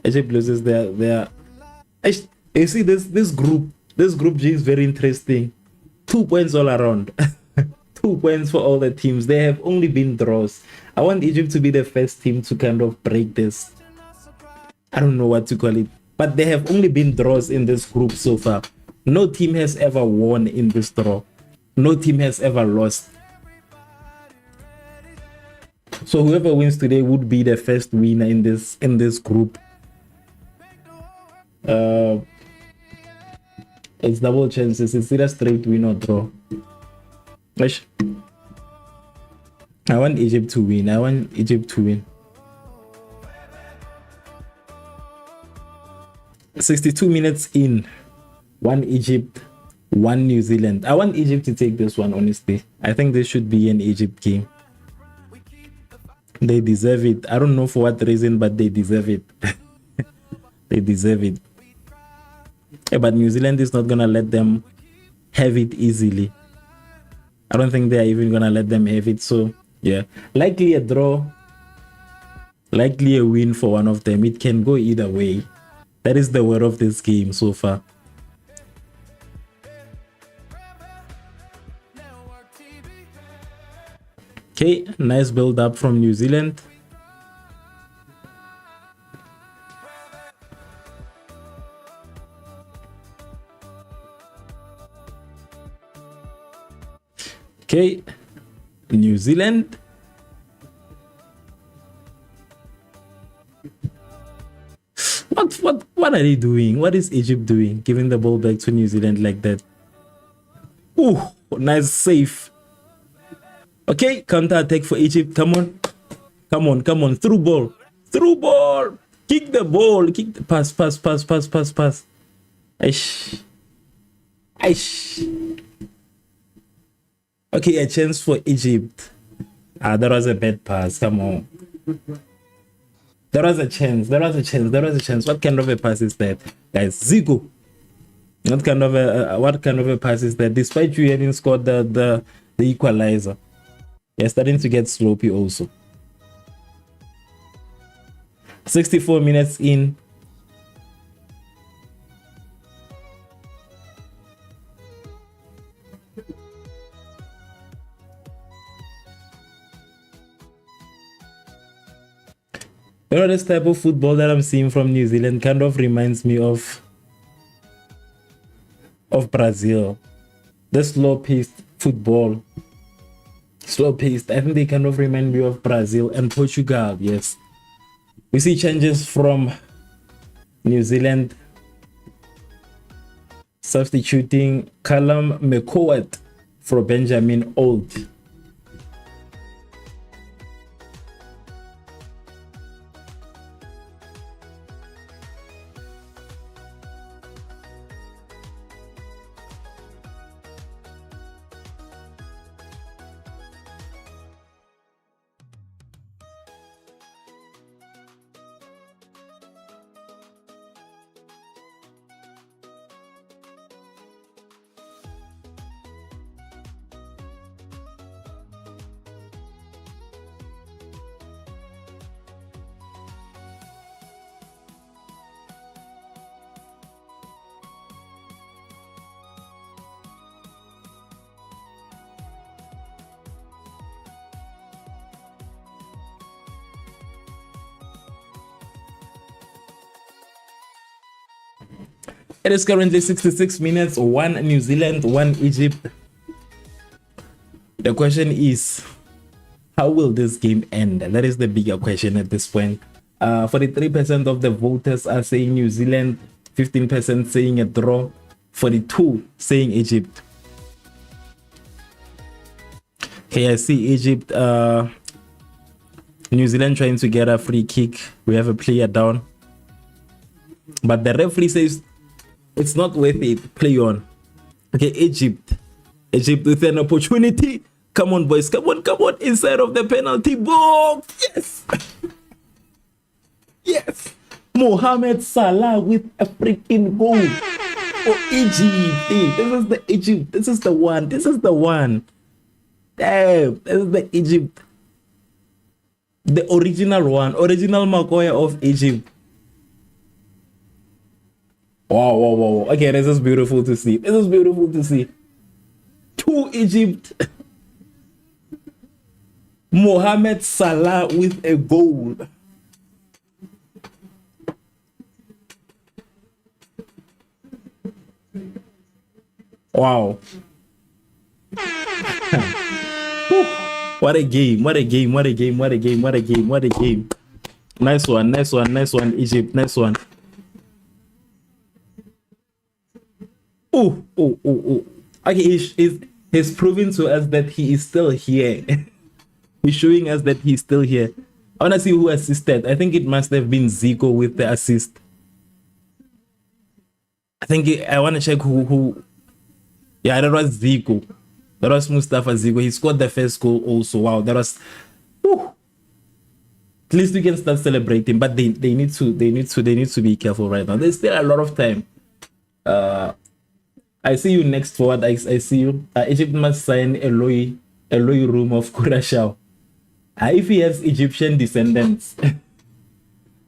A: Egypt loses their. You see this group. This group G is very interesting. 2 points all around. 2 points for all the teams. They have only been draws. I want Egypt to be the first team to kind of break this. I don't know what to call it, but they have only been draws in this group so far. No team has ever won in this draw. No team has ever lost. So whoever wins today would be the first winner in this group. It's double chances. It's either straight win or draw. I want Egypt to win. I want Egypt to win. 62 minutes in. 1 Egypt, 1 New Zealand. I want Egypt to take this one, honestly. I think this should be an Egypt game. They deserve it. I don't know for what reason, but they deserve it. They deserve it. Yeah, but New Zealand is not going to let them have it easily. I don't think they are even going to let them have it. So, yeah. Likely a draw. Likely a win for one of them. It can go either way. That is the word of this game so far. Okay, nice build up from New Zealand. Okay, New Zealand. What are they doing? What is Egypt doing? Giving the ball back to New Zealand like that. Ooh, nice save. Okay, counter attack for Egypt. Come on. Come on, come on. Through ball. Through ball. Kick the ball. Kick the pass. Aish. Okay, a chance for Egypt. That was a bad pass. Come on. There was a chance. What kind of a pass is that? Guys, Zico. What kind of a pass is that? Despite you having scored the equalizer. You're starting to get sloppy also. 64 minutes in. You know, this type of football that I'm seeing from New Zealand kind of reminds me of Brazil. The slow-paced football. Slow-paced. I think they kind of remind me of Brazil and Portugal. Yes. We see changes from New Zealand. Substituting Callum McCourt for Benjamin Old. It is currently 66 minutes, 1 New Zealand, 1 Egypt. The question is, how will this game end? That is the bigger question at this point. 43% of the voters are saying New Zealand, 15% saying a draw, 42 saying Egypt. Okay, I see Egypt, New Zealand trying to get a free kick. We have a player down. But the referee says it's not worth it. Play on. Okay, Egypt with an opportunity. Come on, boys. Come on. Inside of the penalty box. Yes. Yes. Mohamed Salah with a freaking goal for Egypt. Hey, this is the Egypt. This is the one. Damn. This is the Egypt. The original one. Original Maguire of Egypt. Wow, wow, wow. Okay, this is beautiful to see. This is beautiful to see. To Egypt. Mohamed Salah with a goal. Wow. What a game. What a game. What a game. What a game. What a game. What a game. Nice one. Nice one. Nice one, Egypt. Nice one. Oh, oh, oh, oh. Okay, he's proving to us that he is still here. He's showing us that he's still here. I want to see who assisted. I think it must have been Zico with the assist. I want to check who. Yeah, that was Zico. That was Mustafa Zico. He scored the first goal also. Wow, that was. Whew. At least we can start celebrating, but they need to be careful right now. There's still a lot of time. I see you next forward. I see you. Egypt must sign Eloy Room of Curacao. If he has Egyptian descendants,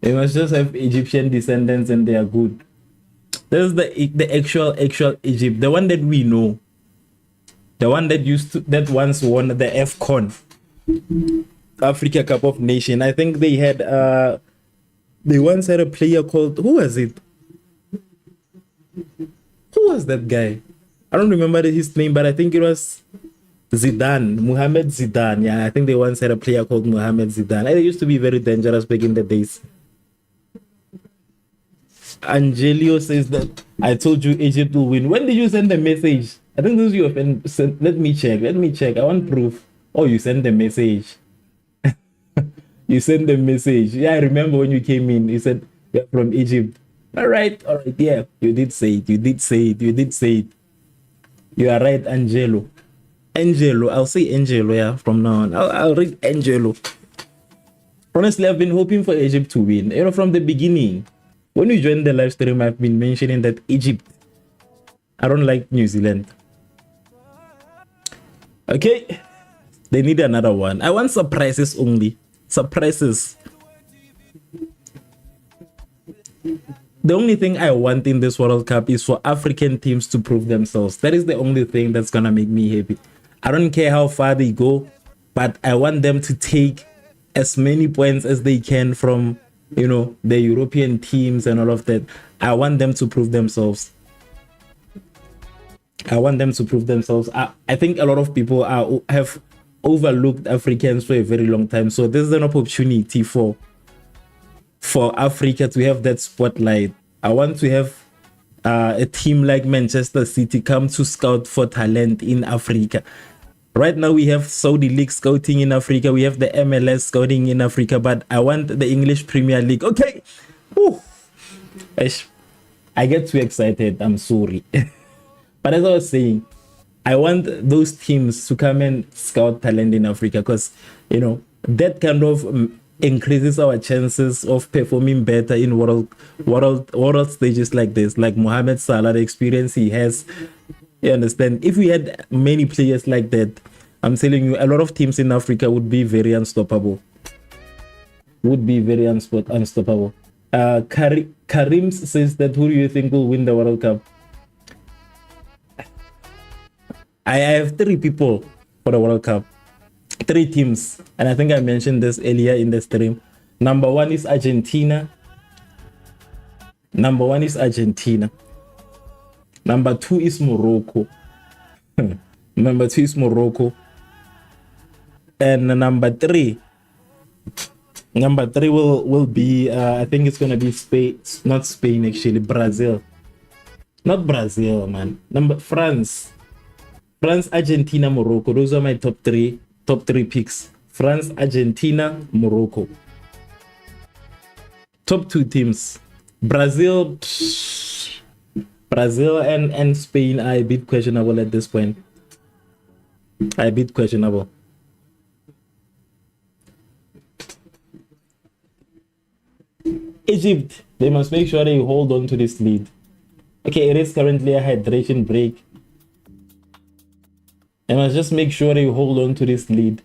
A: they must just have Egyptian descendants and they are good. There's the actual Egypt, the one that we know, the one that once won the AFCON, Africa Cup of Nation. I think they once had a player called, who was it? Who was that guy? I don't remember his name, but I think it was Zidane, Mohamed Zidane. Yeah, I think they once had a player called Mohamed Zidane. They used to be very dangerous back in the days. Angelio says that I told you Egypt will win. When did you send the message? I think this is your friend. Let me check. I want proof. Oh, you sent the message. You sent the message. Yeah, I remember when you came in. You said you're from Egypt. All right. Yeah, you did say it. You are right, Angelo. I'll say Angelo, yeah, from now on. I'll read Angelo. Honestly, I've been hoping for Egypt to win. From the beginning. When you joined the live stream, I've been mentioning that Egypt. I don't like New Zealand. Okay. They need another one. I want surprises only. Surprises. The only thing I want in this World Cup is for African teams to prove themselves. That is the only thing that's going to make me happy. I don't care how far they go, but I want them to take as many points as they can from, the European teams and all of that. I want them to prove themselves. I think a lot of people have overlooked Africans for a very long time. So this is an opportunity for Africa to have that spotlight. I want to have a team like Manchester City come to scout for talent in Africa. Right now we have Saudi League scouting in Africa. We have the MLS scouting in Africa, but I want the English Premier League. Okay. Whew. I get too excited. I'm sorry. But as I was saying, I want those teams to come and scout talent in Africa because, that kind of increases our chances of performing better in world stages like this. Like Mohamed Salah, the experience he has. You understand? If we had many players like that, I'm telling you, a lot of teams in Africa would be very unstoppable. Unstoppable. Karim says that, who do you think will win the World Cup? I have 3 people for the World Cup. 3 teams. And I think I mentioned this earlier in the stream. Number 1 is Argentina. Number 2 is Morocco. And number 3 will be I think it's gonna be Spain. Not Spain, actually. Brazil. Not Brazil, man. France, Argentina, Morocco. Those are my top three picks. France, Argentina, Morocco. Top 2 teams. Brazil and Spain are a bit questionable at this point. Egypt, they must make sure they hold on to this lead. Okay, it is currently a hydration break. They must just make sure they hold on to this lead.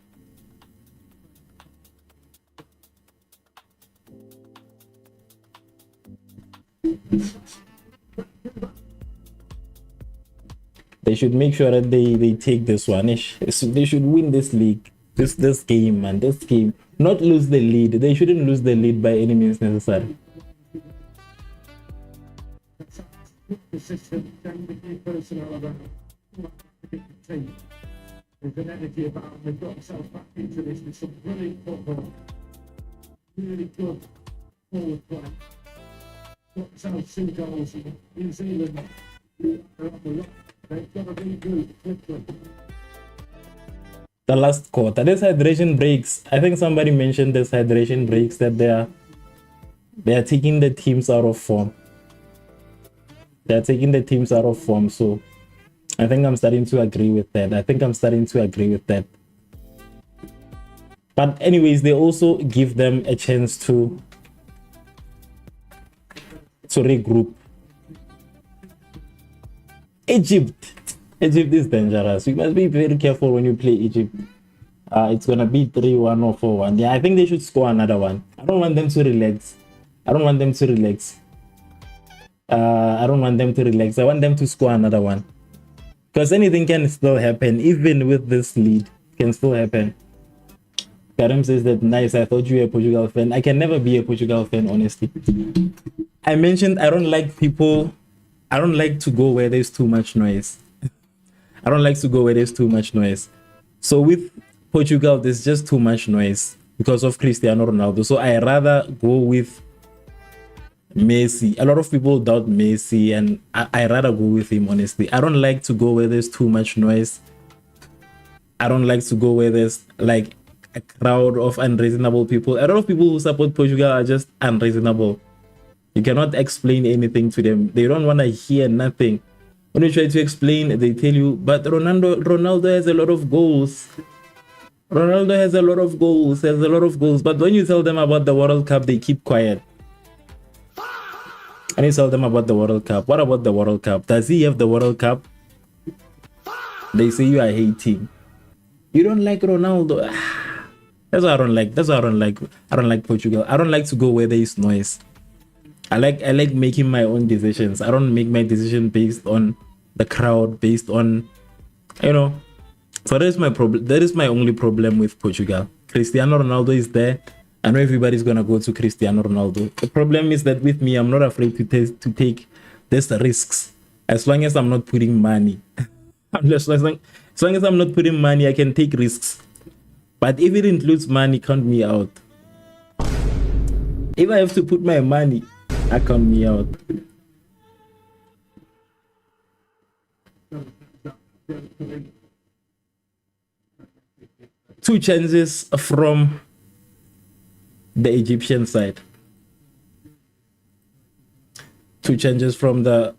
A: They should make sure that they take this one. They should win this league, this game, man. This game, not lose the lead. They shouldn't lose the lead by any means necessary.
B: The system can be personal about team. There's an energy about them. They've got themselves back into this with some brilliant football. Really good forward play. Got themselves 2 goals in New Zealand. They're on the rock. They've got to regroup quickly.
A: The last quarter, there's hydration breaks. I think somebody mentioned this hydration breaks, that they are taking the teams out of form. They're taking the teams out of form. So I think I'm starting to agree with that. But anyways, they also give them a chance to regroup. Egypt is dangerous. You must be very careful when you play Egypt. It's gonna be 3-1 or 4-1. Yeah, I think they should score another one. I don't want them to relax. I want them to score another one, because anything can still happen. Even with this lead, it can still happen. Karim says that nice. I thought you were a Portugal fan. I can never be a Portugal fan, honestly. I mentioned I don't like to go where there's too much noise. So with Portugal, there's just too much noise because of Cristiano Ronaldo. So I rather go with Messi. A lot of people doubt Messi, and I rather go with him, honestly. I don't like to go where there's too much noise. I don't like to go where there's like a crowd of unreasonable people. A lot of people who support Portugal are just unreasonable. You cannot explain anything to them. They don't want to hear nothing. When you try to explain, they tell you, but Ronaldo has a lot of goals. Ronaldo has a lot of goals. But when you tell them about the World Cup, they keep quiet. And you tell them about the World Cup. What about the World Cup? Does he have the World Cup? They say you are hating. You don't like Ronaldo. That's what I don't like. I don't like Portugal. I don't like to go where there is noise. I like making my own decisions. I don't make my decision based on the crowd, based on, So that is my problem. That is my only problem with Portugal. Cristiano Ronaldo is there. I know everybody's gonna go to Cristiano Ronaldo. The problem is that with me, I'm not afraid to take these risks. As long as I'm not putting money. as long as I'm not putting money, I can take risks. But if it includes money, count me out. If I have to put my money, count me out. Two chances from the Egyptian side. Two changes from the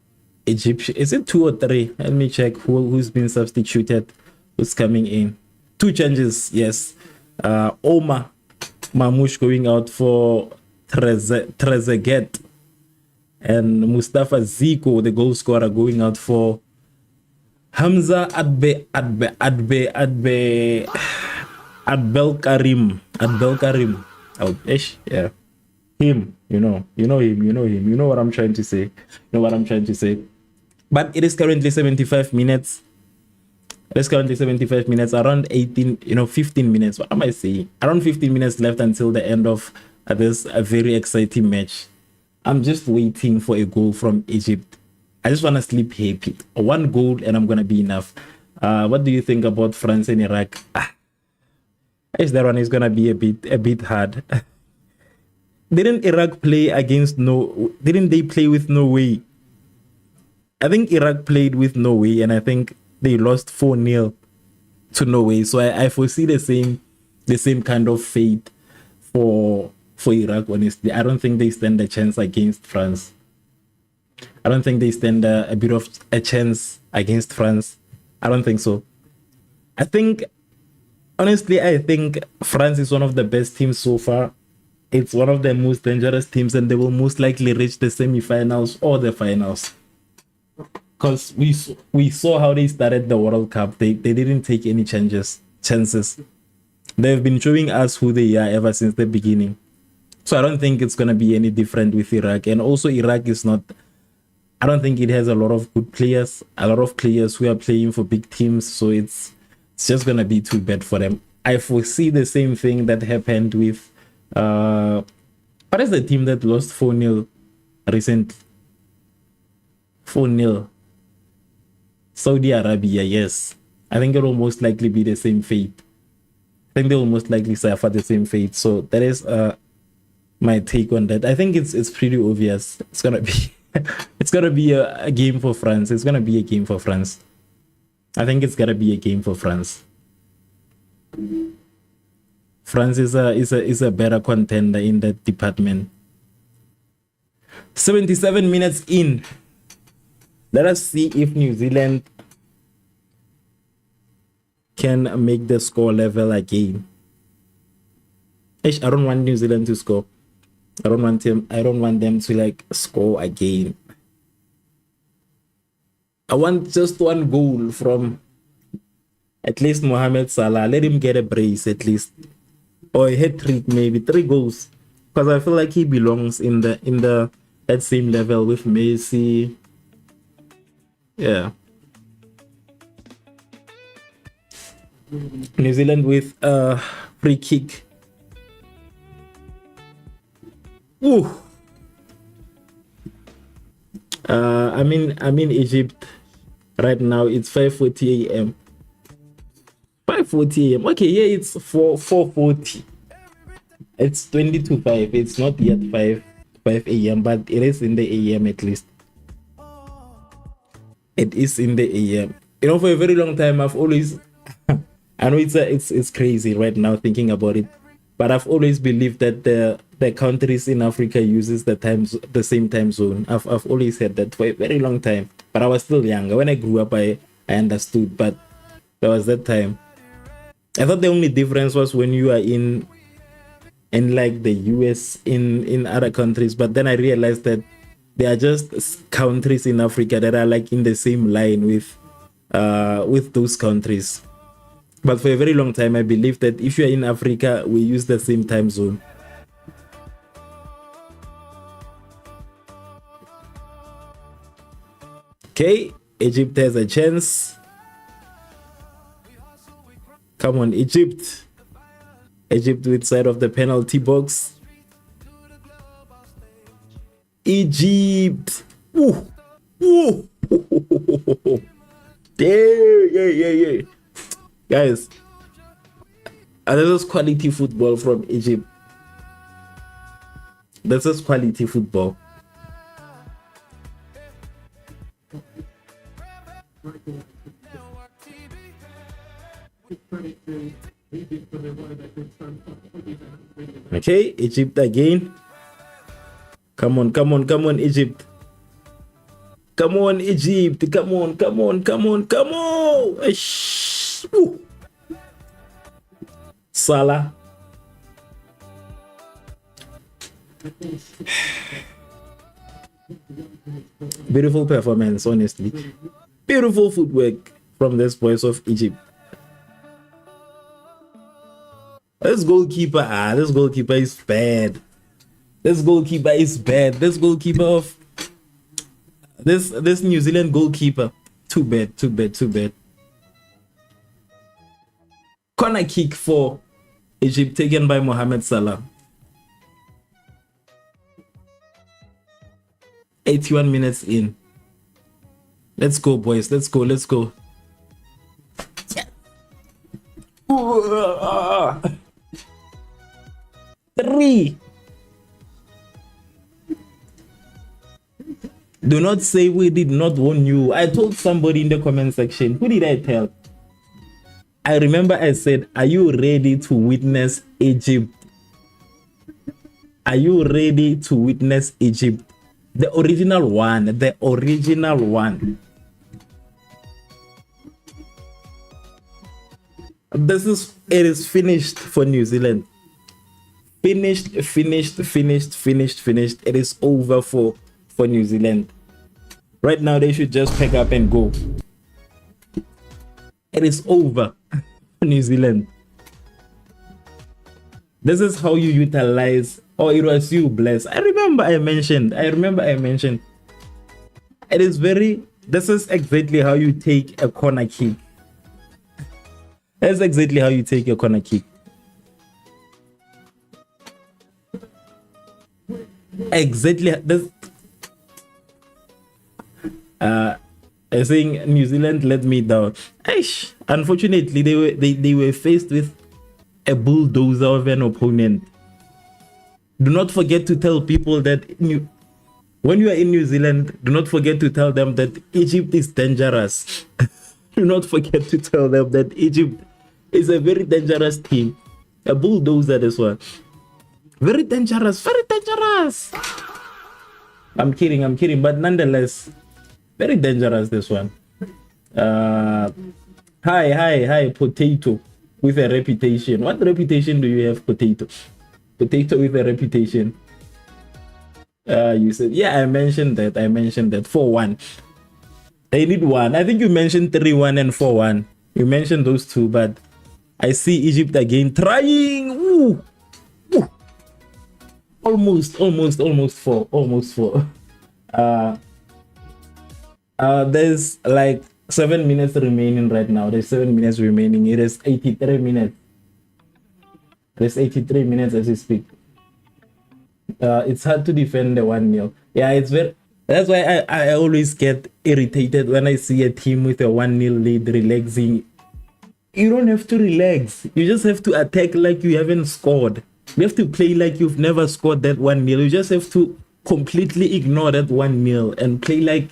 A: Egyptian. Is it 2 or 3? Let me check who's been substituted, who's coming in. 2 changes, yes. Omar Mamouche going out for Trezeguet, and Mustafa Ziko, the goal scorer, going out for Hamza Adbel Karim. Oh, yeah. Him, you know him. You know what I'm trying to say. But it is currently 75 minutes. Around 15 minutes. What am I saying? Around 15 minutes left until the end of this very exciting match. I'm just waiting for a goal from Egypt. I just want to sleep happy. 1 goal and I'm going to be enough. What do you think about France and Iraq? That one is going to be a bit hard. Didn't Iraq play against didn't they play with Norway? I think Iraq played with Norway, and I think they lost 4-0 to Norway. So I foresee the same kind of fate for Iraq, honestly. I don't think they stand a chance against France. I don't think they stand a bit of a chance against France. I don't think so. I think France is one of the best teams so far. It's one of the most dangerous teams, and they will most likely reach the semi-finals or the finals. Because we saw how they started the World Cup. They didn't take any chances. They've been showing us who they are ever since the beginning. So I don't think it's going to be any different with Iraq. And also Iraq is not I don't think it has a lot of good players, a lot of players who are playing for big teams. So it's just gonna be too bad for them. I foresee the same thing that happened with what is the team that lost 4-0 recently? 4-0. Saudi Arabia, yes. I think it will most likely be the same fate. I think they will most likely suffer the same fate. So that is my take on that. I think it's pretty obvious. It's gonna be it's gonna be a game for France. It's gonna be a game for France. I think it's gonna be a game for France. France is a better contender in that department. 77 minutes in. Let us see if New Zealand can make the score level again. I don't want New Zealand to score. I don't want them to like score again. I want just one goal from at least Mohamed Salah. Let him get a brace at least, or a hat trick, maybe 3 goals, because I feel like he belongs in the that same level with Messi. Yeah. New Zealand with a free kick. Ooh. I'm in Egypt right now. It's 5:40 a.m. 5:40 a.m. Okay, yeah, it's 4:40. It's 20 to 5. It's not yet 5 a.m., but it is in the a.m. at least. It is in the a.m. You know, for a very long time, I've always I know it's crazy right now thinking about it, but I've always believed that the countries in Africa uses the same time zone. I've always said that for a very long time, but I was still younger. When I grew up, I understood, but there was that time. I thought the only difference was when you are in like the US in other countries, but then I realized that there are just countries in Africa that are like in the same line with those countries. But for a very long time, I believed that if you are in Africa, we use the same time zone. Okay, Egypt has a chance. Come on, Egypt. Egypt with side of the penalty box. Egypt. Ooh. Ooh. Yeah. Guys, this is quality football from Egypt. This is quality football. Okay, Egypt again. Come on, Egypt. Come on, Egypt. Come on. Woo. Salah. Beautiful performance, honestly. Beautiful footwork from this boys of Egypt. This goalkeeper is bad. This goalkeeper of this New Zealand goalkeeper. Too bad. Corner kick for Egypt taken by Mohamed Salah. 81 minutes in. Let's go, boys. Let's go. Yeah. 3. Do not say we did not warn you. I told somebody in the comment section. Who did I tell? I remember I said, are you ready to witness Egypt? Are you ready to witness Egypt? The original one. It is finished for New Zealand. Finished. It is over for New Zealand. Right now, they should just pack up and go. It is over for New Zealand. This is how you utilize, or it was you, Bless. I remember I mentioned It is very. This is exactly how you take a corner kick. That's exactly how you take a corner kick. Exactly. This. I think New Zealand let me down. Aish, unfortunately, they were faced with a bulldozer of an opponent. Do not forget to tell people that when you are in New Zealand, do not forget to tell them that Egypt is dangerous. Do not forget to tell them that Egypt is a very dangerous team. A bulldozer, this one. Very dangerous, very dangerous. I'm kidding, but nonetheless, very dangerous, this one. Hi, potato with a reputation. What reputation do you have, potato? Potato with a reputation. You said, yeah, I mentioned that. 4-1. They need one. I think you mentioned 3-1 and 4-1. You mentioned those two, but I see Egypt again trying. Ooh. Almost 4. There's like 7 minutes remaining right now. There's 7 minutes remaining. It is 83 minutes. There's 83 minutes as we speak. It's hard to defend the 1-0. Yeah, it's very. That's why I always get irritated when I see a team with a 1-0 lead relaxing. You don't have to relax. You just have to attack like you haven't scored. You have to play like you've never scored that 1-0. You just have to completely ignore that 1-0 and play like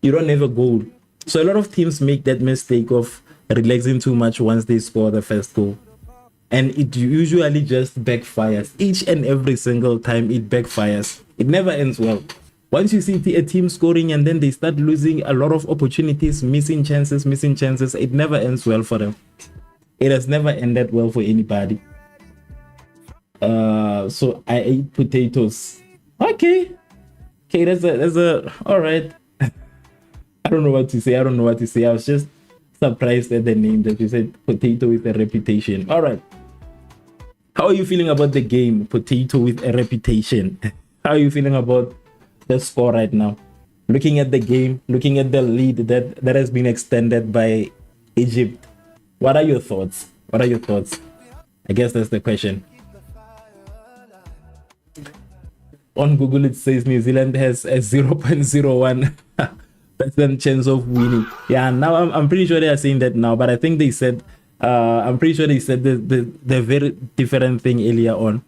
A: you don't have a goal. So a lot of teams make that mistake of relaxing too much once they score the first goal. And it usually just backfires. Each and every single time it backfires. It never ends well. Once you see a team scoring and then they start losing a lot of opportunities, missing chances, it never ends well for them. It has never ended well for anybody. So I ate potatoes. Okay, that's a all right. I don't know what to say. I was just surprised at the name that you said, potato with a reputation. All right. How are you feeling about the game, potato with a reputation? How are you feeling about the score right now? Looking at the game, looking at the lead that has been extended by Egypt. What are your thoughts? I guess that's the question. On Google, it says New Zealand has a 0.01% chance of winning. Yeah, now I'm pretty sure they are saying that now, but I think they said, I'm pretty sure they said the very different thing earlier on.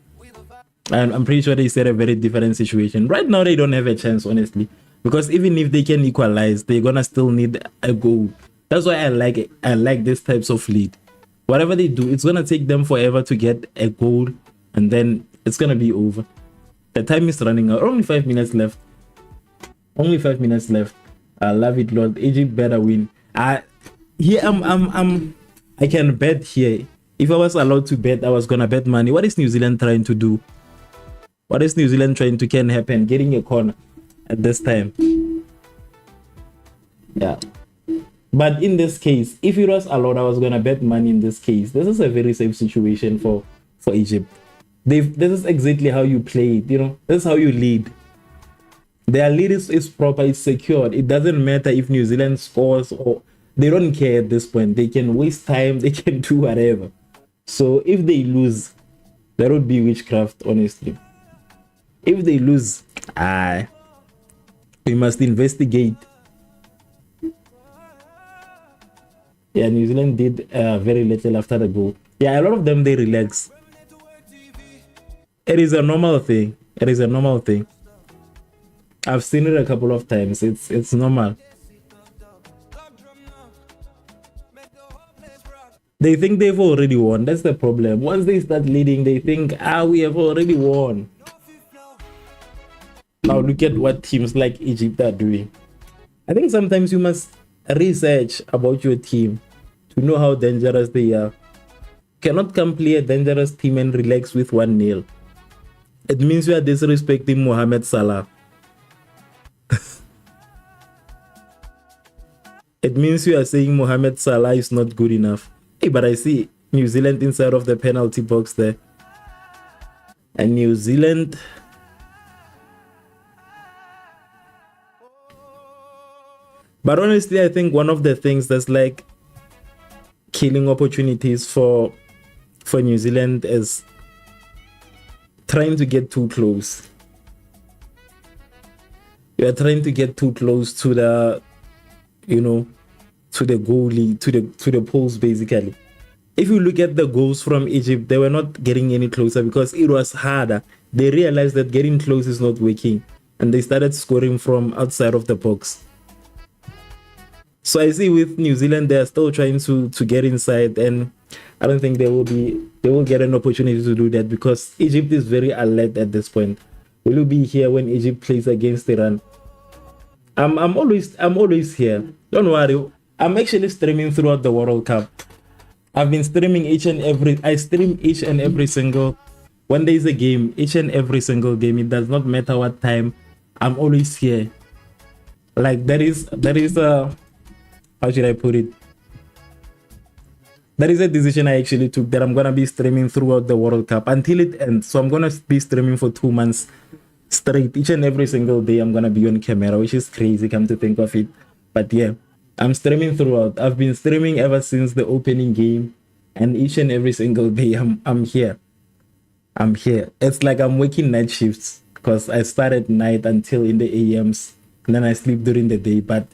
A: And I'm pretty sure they said a very different situation. Right now, they don't have a chance, honestly, because even if they can equalize, they're gonna still need a goal. That's why I like it. I like these types of lead. Whatever they do, it's gonna take them forever to get a goal, and then it's gonna be over. The time is running out. Only 5 minutes left. I love it, Lord. Egypt better win. I can bet here. If I was allowed to bet, I was gonna bet money. What is New Zealand trying to do? What is New Zealand trying to can happen? Getting a corner at this time. Yeah. But in this case, if it was allowed, I was gonna bet money in this case. This is a very safe situation for Egypt. This is exactly how you play it, this is how you lead. Their lead is proper, it's secured. It doesn't matter if New Zealand scores, or they don't care at this point. They can waste time, they can do whatever. So if they lose, that would be witchcraft, honestly. If they lose, we must investigate. Yeah, New Zealand did very little after the goal. Yeah, a lot of them, they relax. It is a normal thing. I've seen it a couple of times. It's normal. They think they've already won. That's the problem. Once they start leading, they think, we have already won. Now look at what teams like Egypt are doing. I think sometimes you must research about your team to know how dangerous they are. You cannot come play a dangerous team and relax with 1-0. It means you are disrespecting Mohamed Salah. It means you are saying Mohamed Salah is not good enough. Hey, but I see New Zealand inside of the penalty box there. And New Zealand... But honestly, I think one of the things that's like killing opportunities for New Zealand is trying to get too close. You are trying to get too close to the, you know, to the goalie, to the post basically. If you look at the goals from Egypt, they were not getting any closer because it was harder. They realized that getting close is not working, and they started scoring from outside of the box. So I see with New Zealand, they are still trying to get inside, and I don't think they will get an opportunity to do that because Egypt is very alert at this point. Will you be here when Egypt plays against Iran? I'm always here. Don't worry. I'm actually streaming throughout the World Cup. I've been streaming I stream each and every single, when there's a game, each and every single game. It does not matter what time. I'm always here. Like there is a, how should I put it? That is a decision I actually took, that I'm gonna be streaming throughout the World Cup until it ends. So I'm gonna be streaming for 2 months straight. Each and every single day I'm gonna be on camera, which is crazy, come to think of it. But yeah, I'm streaming throughout. I've been streaming ever since the opening game, and each and every single day I'm here. I'm here. It's like I'm working night shifts because I start at night until in the AMs, and then I sleep during the day. But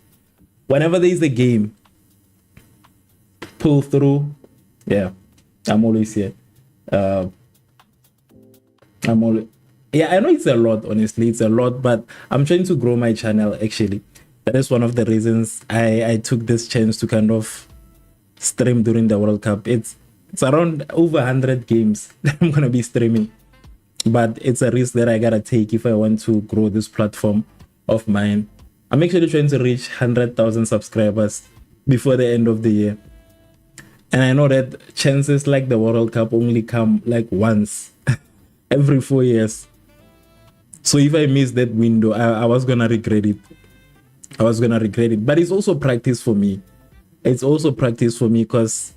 A: whenever there is a game, pull through. Yeah, I'm always here. I'm always. Yeah, I know it's a lot. Honestly, it's a lot, but I'm trying to grow my channel. Actually, that is one of the reasons I took this chance to kind of stream during the World Cup. It's around over 100 games that I'm gonna be streaming, but it's a risk that I gotta take if I want to grow this platform of mine. I'm actually trying to reach 100,000 subscribers before the end of the year, and I know that chances like the World Cup only come like once every 4 years. So if I miss that window, I was gonna regret it. I was gonna regret it. But it's also practice for me. It's also practice for me because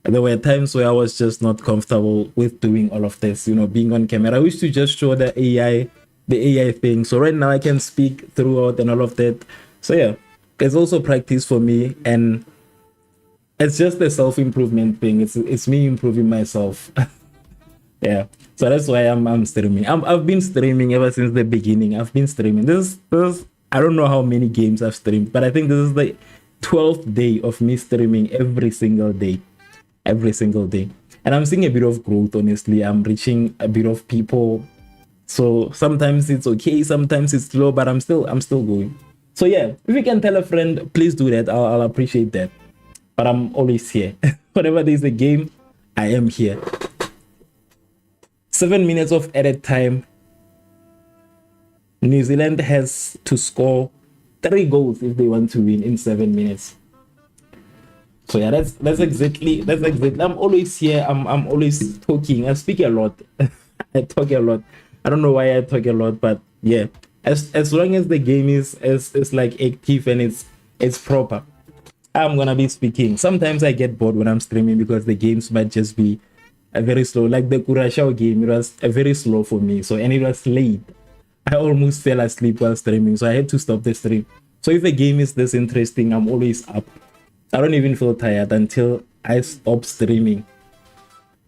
A: there were times where I was just not comfortable with doing all of this, being on camera. I wish to just show the AI thing. So right now I can speak throughout and all of that. So yeah, it's also practice for me, and it's just a self-improvement thing. It's me improving myself. Yeah. So that's why I'm streaming. I've been streaming ever since the beginning. I've been streaming. This I don't know how many games I've streamed, but I think this is the 12th day of me streaming every single day. Every single day. And I'm seeing a bit of growth, honestly. I'm reaching a bit of people. So sometimes it's okay, sometimes it's slow, but I'm still going. So yeah, if you can tell a friend, please do that. I'll appreciate that. But I'm always here. Whenever there's a game, I am here. 7 minutes of added time. New Zealand has to score 3 goals if they want to win in 7 minutes. So yeah, that's exactly. I'm always here. I'm always talking. I speak a lot. I talk a lot. I don't know why I talk a lot, but yeah. As long as the game is like active and it's proper, I'm gonna be speaking. Sometimes I get bored when I'm streaming because the games might just be very slow. Like the Curaçao game, it was very slow for me. So, and it was late. I almost fell asleep while streaming, so I had to stop the stream. So if a game is this interesting, I'm always up. I don't even feel tired until I stop streaming.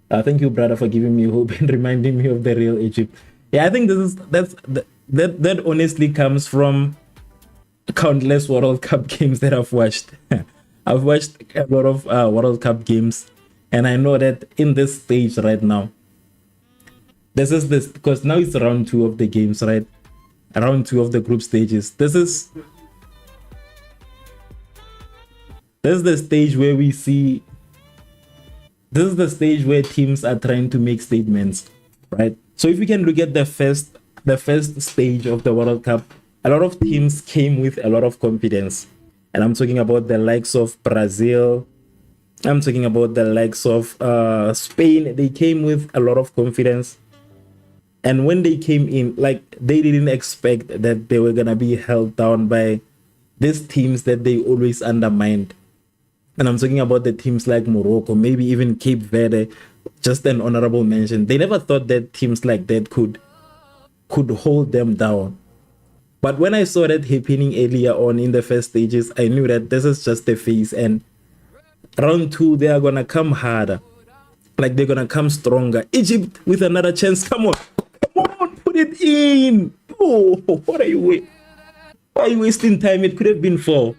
A: Thank you, brother, for giving me hope and reminding me of the real Egypt. Yeah, I think that honestly comes from countless World Cup games that I've watched. I've watched a lot of World Cup games, and I know that in this stage right now, this because now it's round 2 of the games, right? Round 2 of the group stages. This is the stage where we see. This is the stage where teams are trying to make statements, right? So if we can look at the first stage of the World Cup, a lot of teams came with a lot of confidence, and I'm talking about the likes of Brazil. I'm talking about the likes of Spain. They came with a lot of confidence. And when they came in, like, they didn't expect that they were going to be held down by these teams that they always undermined. And I'm talking about the teams like Morocco, maybe even Cape Verde, just an honorable mention. They never thought that teams like that could hold them down. But when I saw that happening earlier on in the first stages, I knew that this is just a phase, and round 2 they are gonna come harder, like they're gonna come stronger. Egypt with another chance. Come on, put it in. Oh, what are you waiting? Why are you wasting time? It could have been 4.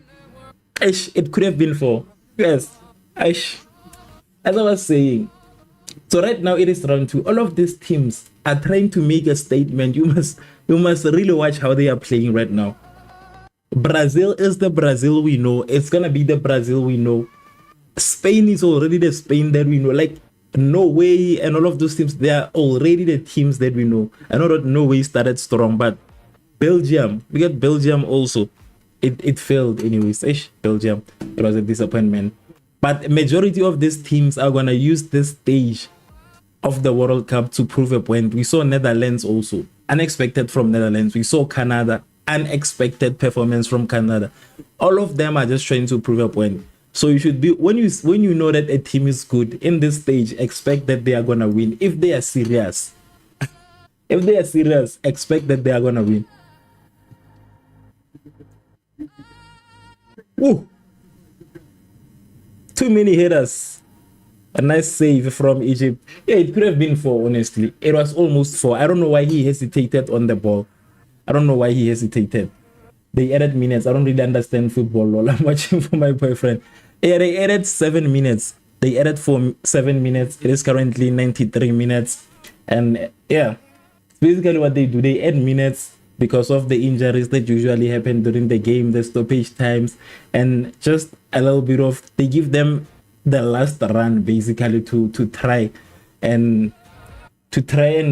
A: It could have been 4. Yes. As I was saying. So right now it is round 2. All of these teams are trying to make a statement. You must really watch how they are playing right now. Brazil is the Brazil we know. It's gonna be the Brazil we know. Spain is already the Spain that we know. Like Norway and all of those teams, they are already the teams that we know. I know that Norway started strong, but Belgium, we got Belgium also. It failed anyways. Belgium, it was a disappointment. But majority of these teams are gonna use this stage of the World Cup to prove a point. We saw Netherlands also, unexpected from Netherlands. We saw Canada, unexpected performance from Canada. All of them are just trying to prove a point. So you should be, when you know that a team is good in this stage, expect that they are gonna win. If they are serious, expect that they are gonna win. Ooh. Too many headers. A nice save from Egypt. Yeah, it could have been 4, honestly. It was almost 4. I don't know why he hesitated on the ball. I don't know why he hesitated. They added minutes. I don't really understand football, lol. I'm watching for my boyfriend. Yeah, they added 7 minutes. They added 7 minutes. It is currently 93 minutes. And yeah, basically what they do, they add minutes because of the injuries that usually happen during the game, the stoppage times, and just a little bit of, they give them the last run basically to try and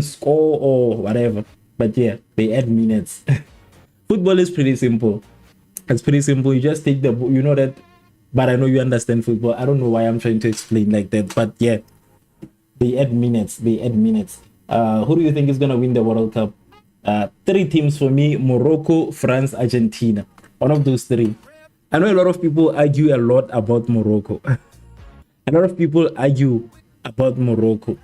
A: score or whatever. But yeah, they add minutes. Football is pretty simple. It's pretty simple. You just take the ball, you know that, but I know you understand football. I don't know why I'm trying to explain like that, but yeah, they add minutes. Who do you think is gonna win the World Cup? 3 teams for me: Morocco, France, Argentina. One of those 3. I know a lot of people argue a lot about Morocco. A lot of people argue about Morocco.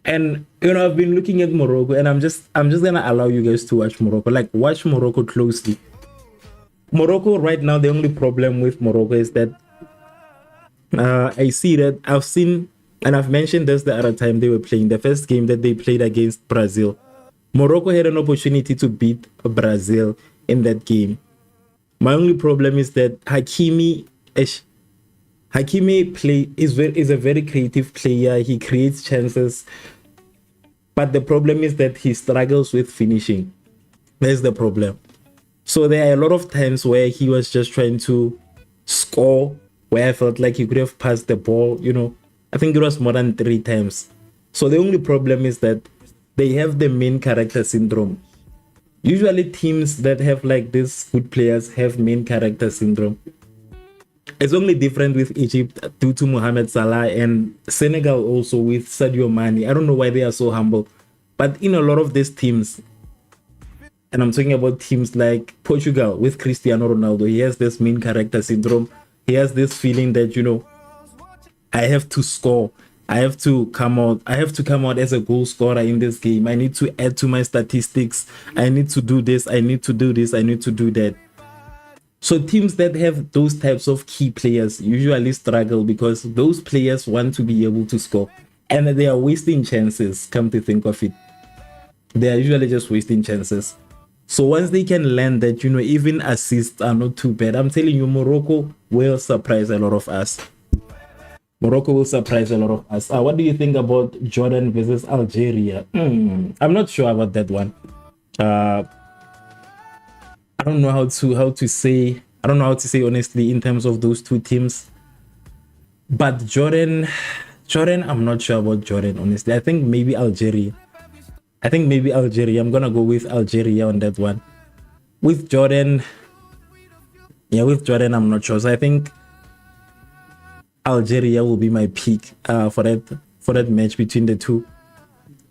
A: And you know, I've been looking at Morocco, and I'm just gonna allow you guys to watch Morocco. Like, watch Morocco closely. Morocco right now, the only problem with Morocco is that I see that I've seen, and I've mentioned this the other time they were playing, the first game that they played against Brazil. Morocco had an opportunity to beat Brazil in that game. My only problem is that Hakimi is a very creative player. He creates chances, but the problem is that he struggles with finishing. That's the problem. So there are a lot of times where he was just trying to score, where I felt like he could have passed the ball. You know, I think it was more than 3 times. So the only problem is that they have the main character syndrome. Usually teams that have like these good players have main character syndrome. It's only different with Egypt due to Mohamed Salah, and Senegal also with Sadio Mane. I don't know why they are so humble. But in a lot of these teams, and I'm talking about teams like Portugal with Cristiano Ronaldo, he has this main character syndrome. He has this feeling that, you know, I have to score. I have to come out as a goal scorer in this game. I need to add to my statistics. I need to do this. I need to do this. I need to do that. So teams that have those types of key players usually struggle because those players want to be able to score, and they are wasting chances. Come to think of it, they are usually just wasting chances. So once they can learn that, you know, even assists are not too bad, I'm telling you, Morocco will surprise a lot of us. Morocco will surprise a lot of us. What do you think about Jordan versus Algeria? I'm not sure about that one. I don't know how to say. I don't know how to say honestly in terms of those 2 teams. But Jordan, I'm not sure about Jordan honestly. I think maybe Algeria. I'm gonna go with Algeria on that one. With Jordan, I'm not sure. So I think Algeria will be my pick for that match between the 2.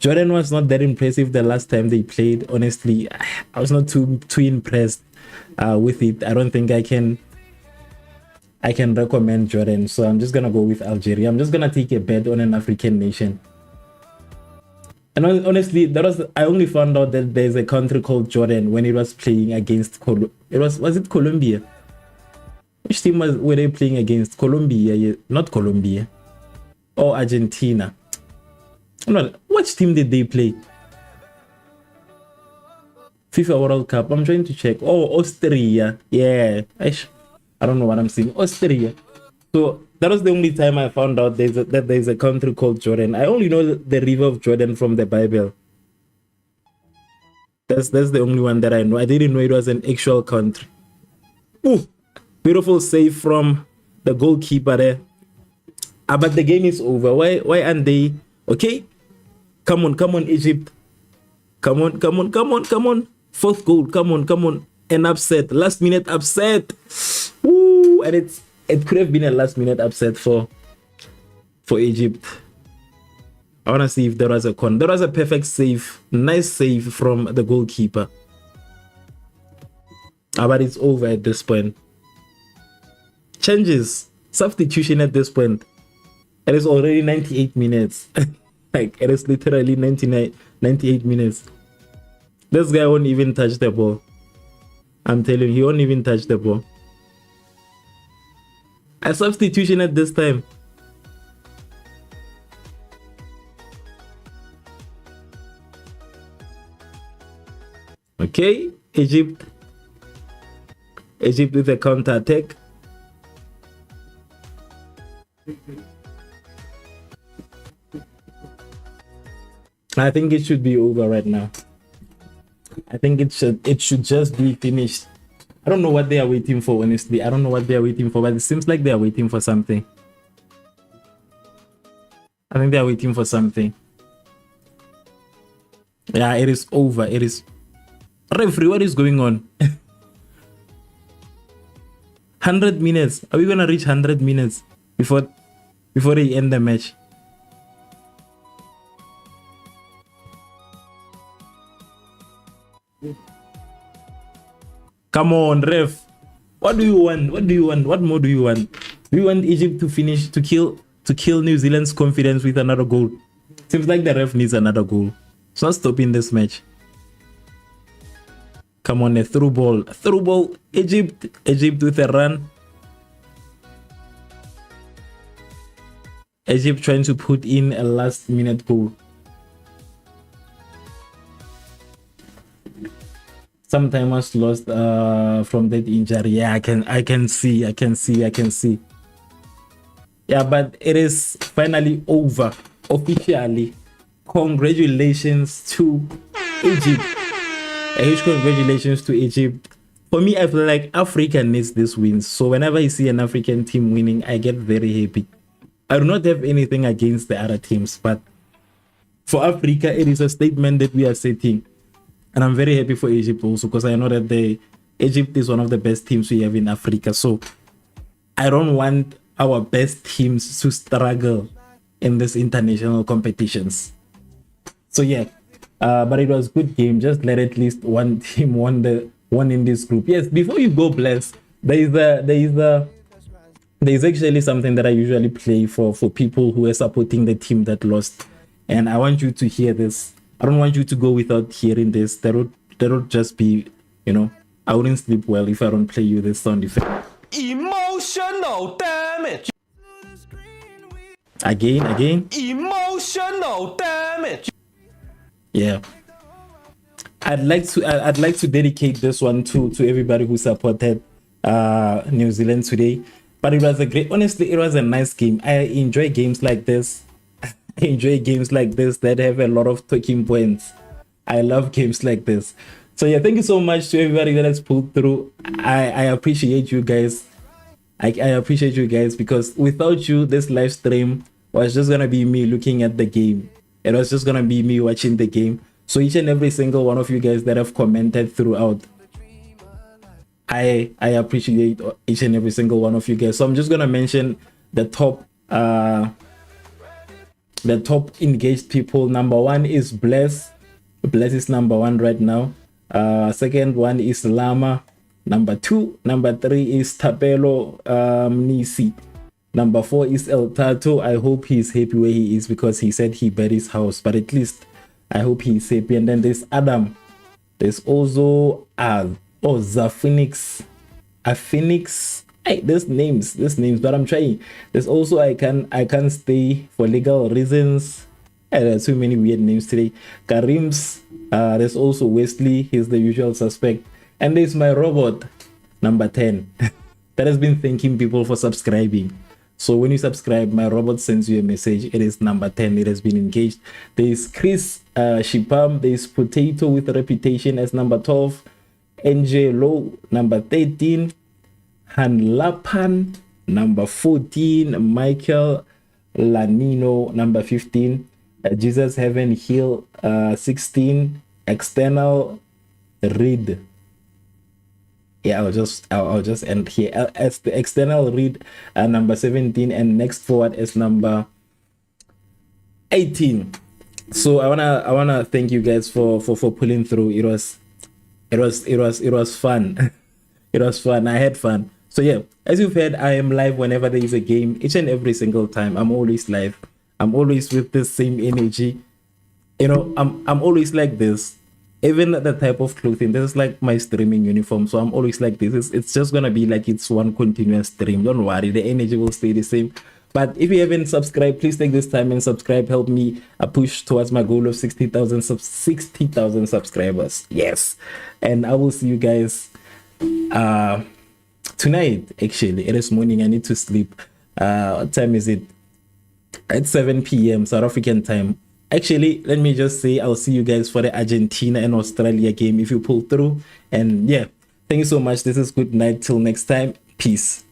A: Jordan was not that impressive the last time they played. Honestly, I was not too impressed with it. I don't think I can recommend Jordan. So I'm just gonna go with Algeria. I'm just gonna take a bet on an African nation. And honestly, I only found out that there's a country called Jordan when it was playing against was it Colombia? Which team were they playing against? Colombia, yeah, not Colombia. Or Argentina. Which team did they play? FIFA World Cup. I'm trying to check. Oh, Austria. Yeah. I don't know what I'm saying. Austria. So that was the only time I found out that there's a country called Jordan. I only know the river of Jordan from the Bible. That's the only one that I know. I didn't know it was an actual country. Ooh, beautiful save from the goalkeeper there. But the game is over. Why aren't they? Okay. Come on, Egypt. Come on. Fourth goal. Come on. An upset. Last minute upset. Woo! And it could have been a last minute upset for Egypt. I want to see if there was a con. There was a perfect save. Nice save from the goalkeeper. But it's over at this point. Changes. Substitution at this point. It is already 98 minutes. Like, it is literally 98 minutes. This guy won't even touch the ball. I'm telling you, he won't even touch the ball. A substitution at this time. Okay, Egypt with a counter attack. I think it should be over right now. I think it should just be finished. I don't know what they are waiting for, honestly. I don't know what they are waiting for, but it seems like they are waiting for something. I think they are waiting for something. Yeah, it is over. It is. Referee, what is going on? 100 minutes. Are we gonna reach 100 minutes before they end the match? Come on, ref. What do you want? What more do you want? Do you want Egypt to finish, to kill New Zealand's confidence with another goal? Seems like the ref needs another goal. It's not stopping this match. Come on, a through ball. Egypt with a run. Egypt trying to put in a last minute goal. Some time was lost from that injury. Yeah, I can see. Yeah, but it is finally over officially. Congratulations to Egypt. A huge congratulations to Egypt. For me, I feel like Africa needs this win. So whenever I see an African team winning, I get very happy. I do not have anything against the other teams, but for Africa, it is a statement that we are setting. And I'm very happy for Egypt also, because I know that Egypt is one of the best teams we have in Africa. So I don't want our best teams to struggle in these international competitions. So yeah, but it was a good game. Just let at least one team won in this group. Yes, before you go, Bless, there is actually something that I usually play for people who are supporting the team that lost, and I want you to hear this. I don't want you to go without hearing this. That would just be, I wouldn't sleep well if I don't play you this sound effect.
C: Emotional damage.
A: Again.
C: Emotional damage.
A: Yeah. I'd like to dedicate this one to everybody who supported New Zealand today. But it was honestly, it was a nice game. I enjoy games like this. I enjoy games like this that have a lot of talking points. I love games like this. So yeah, thank you so much to everybody that has pulled through. I appreciate you guys. I appreciate you guys, because without you, this live stream was just gonna be me looking at the game. It was just gonna be me watching the game. So each and every single one of you guys that have commented throughout, I appreciate each and every single one of you guys. So I'm just gonna mention the top engaged people. Number one is Bless. Bless is number one right now. Second one is Lama. Number 2. Number 3 is Tapelo Nisi. Number 4 is El Tato. I hope he's happy where he is, because he said he bet his house, but at least I hope he's happy. And then there's Adam. There's also Zaphoenix. A Phoenix. Hey, there's names, but I'm trying. There's also I can't stay for legal reasons. There are too many weird names today. Karim's. There's also Wesley. He's the usual suspect. And there's my robot, number 10, that has been thanking people for subscribing. So when you subscribe, my robot sends you a message. It is number 10. It has been engaged. There's Chris Shipam. There's Potato with a reputation as number 12. NJ Low, number 13. Han Lapan, number 14. Michael Lanino, number 15. Jesus Heaven Hill, 16. External Read. Yeah, I'll just end here as the external read, number 17, and next forward is number 18. So I wanna thank you guys for pulling through. It was fun. It was fun. I had fun. So yeah, as you've heard, I am live whenever there is a game, each and every single time. I'm always live. I'm always with the same energy. You know, I'm always like this. Even the type of clothing, this is like my streaming uniform, so I'm always like this. It's just gonna be like it's one continuous stream. Don't worry, the energy will stay the same. But if you haven't subscribed, please take this time and subscribe. Help me push towards my goal of 60,000 subscribers. Yes, and I will see you guys tonight. Actually, it is morning. I need to sleep. What time is it? It's 7 p.m. South African time. Actually, let me just say I'll see you guys for the Argentina and Australia game if you pull through. And yeah, thank you so much. This is good night. Till next time. Peace.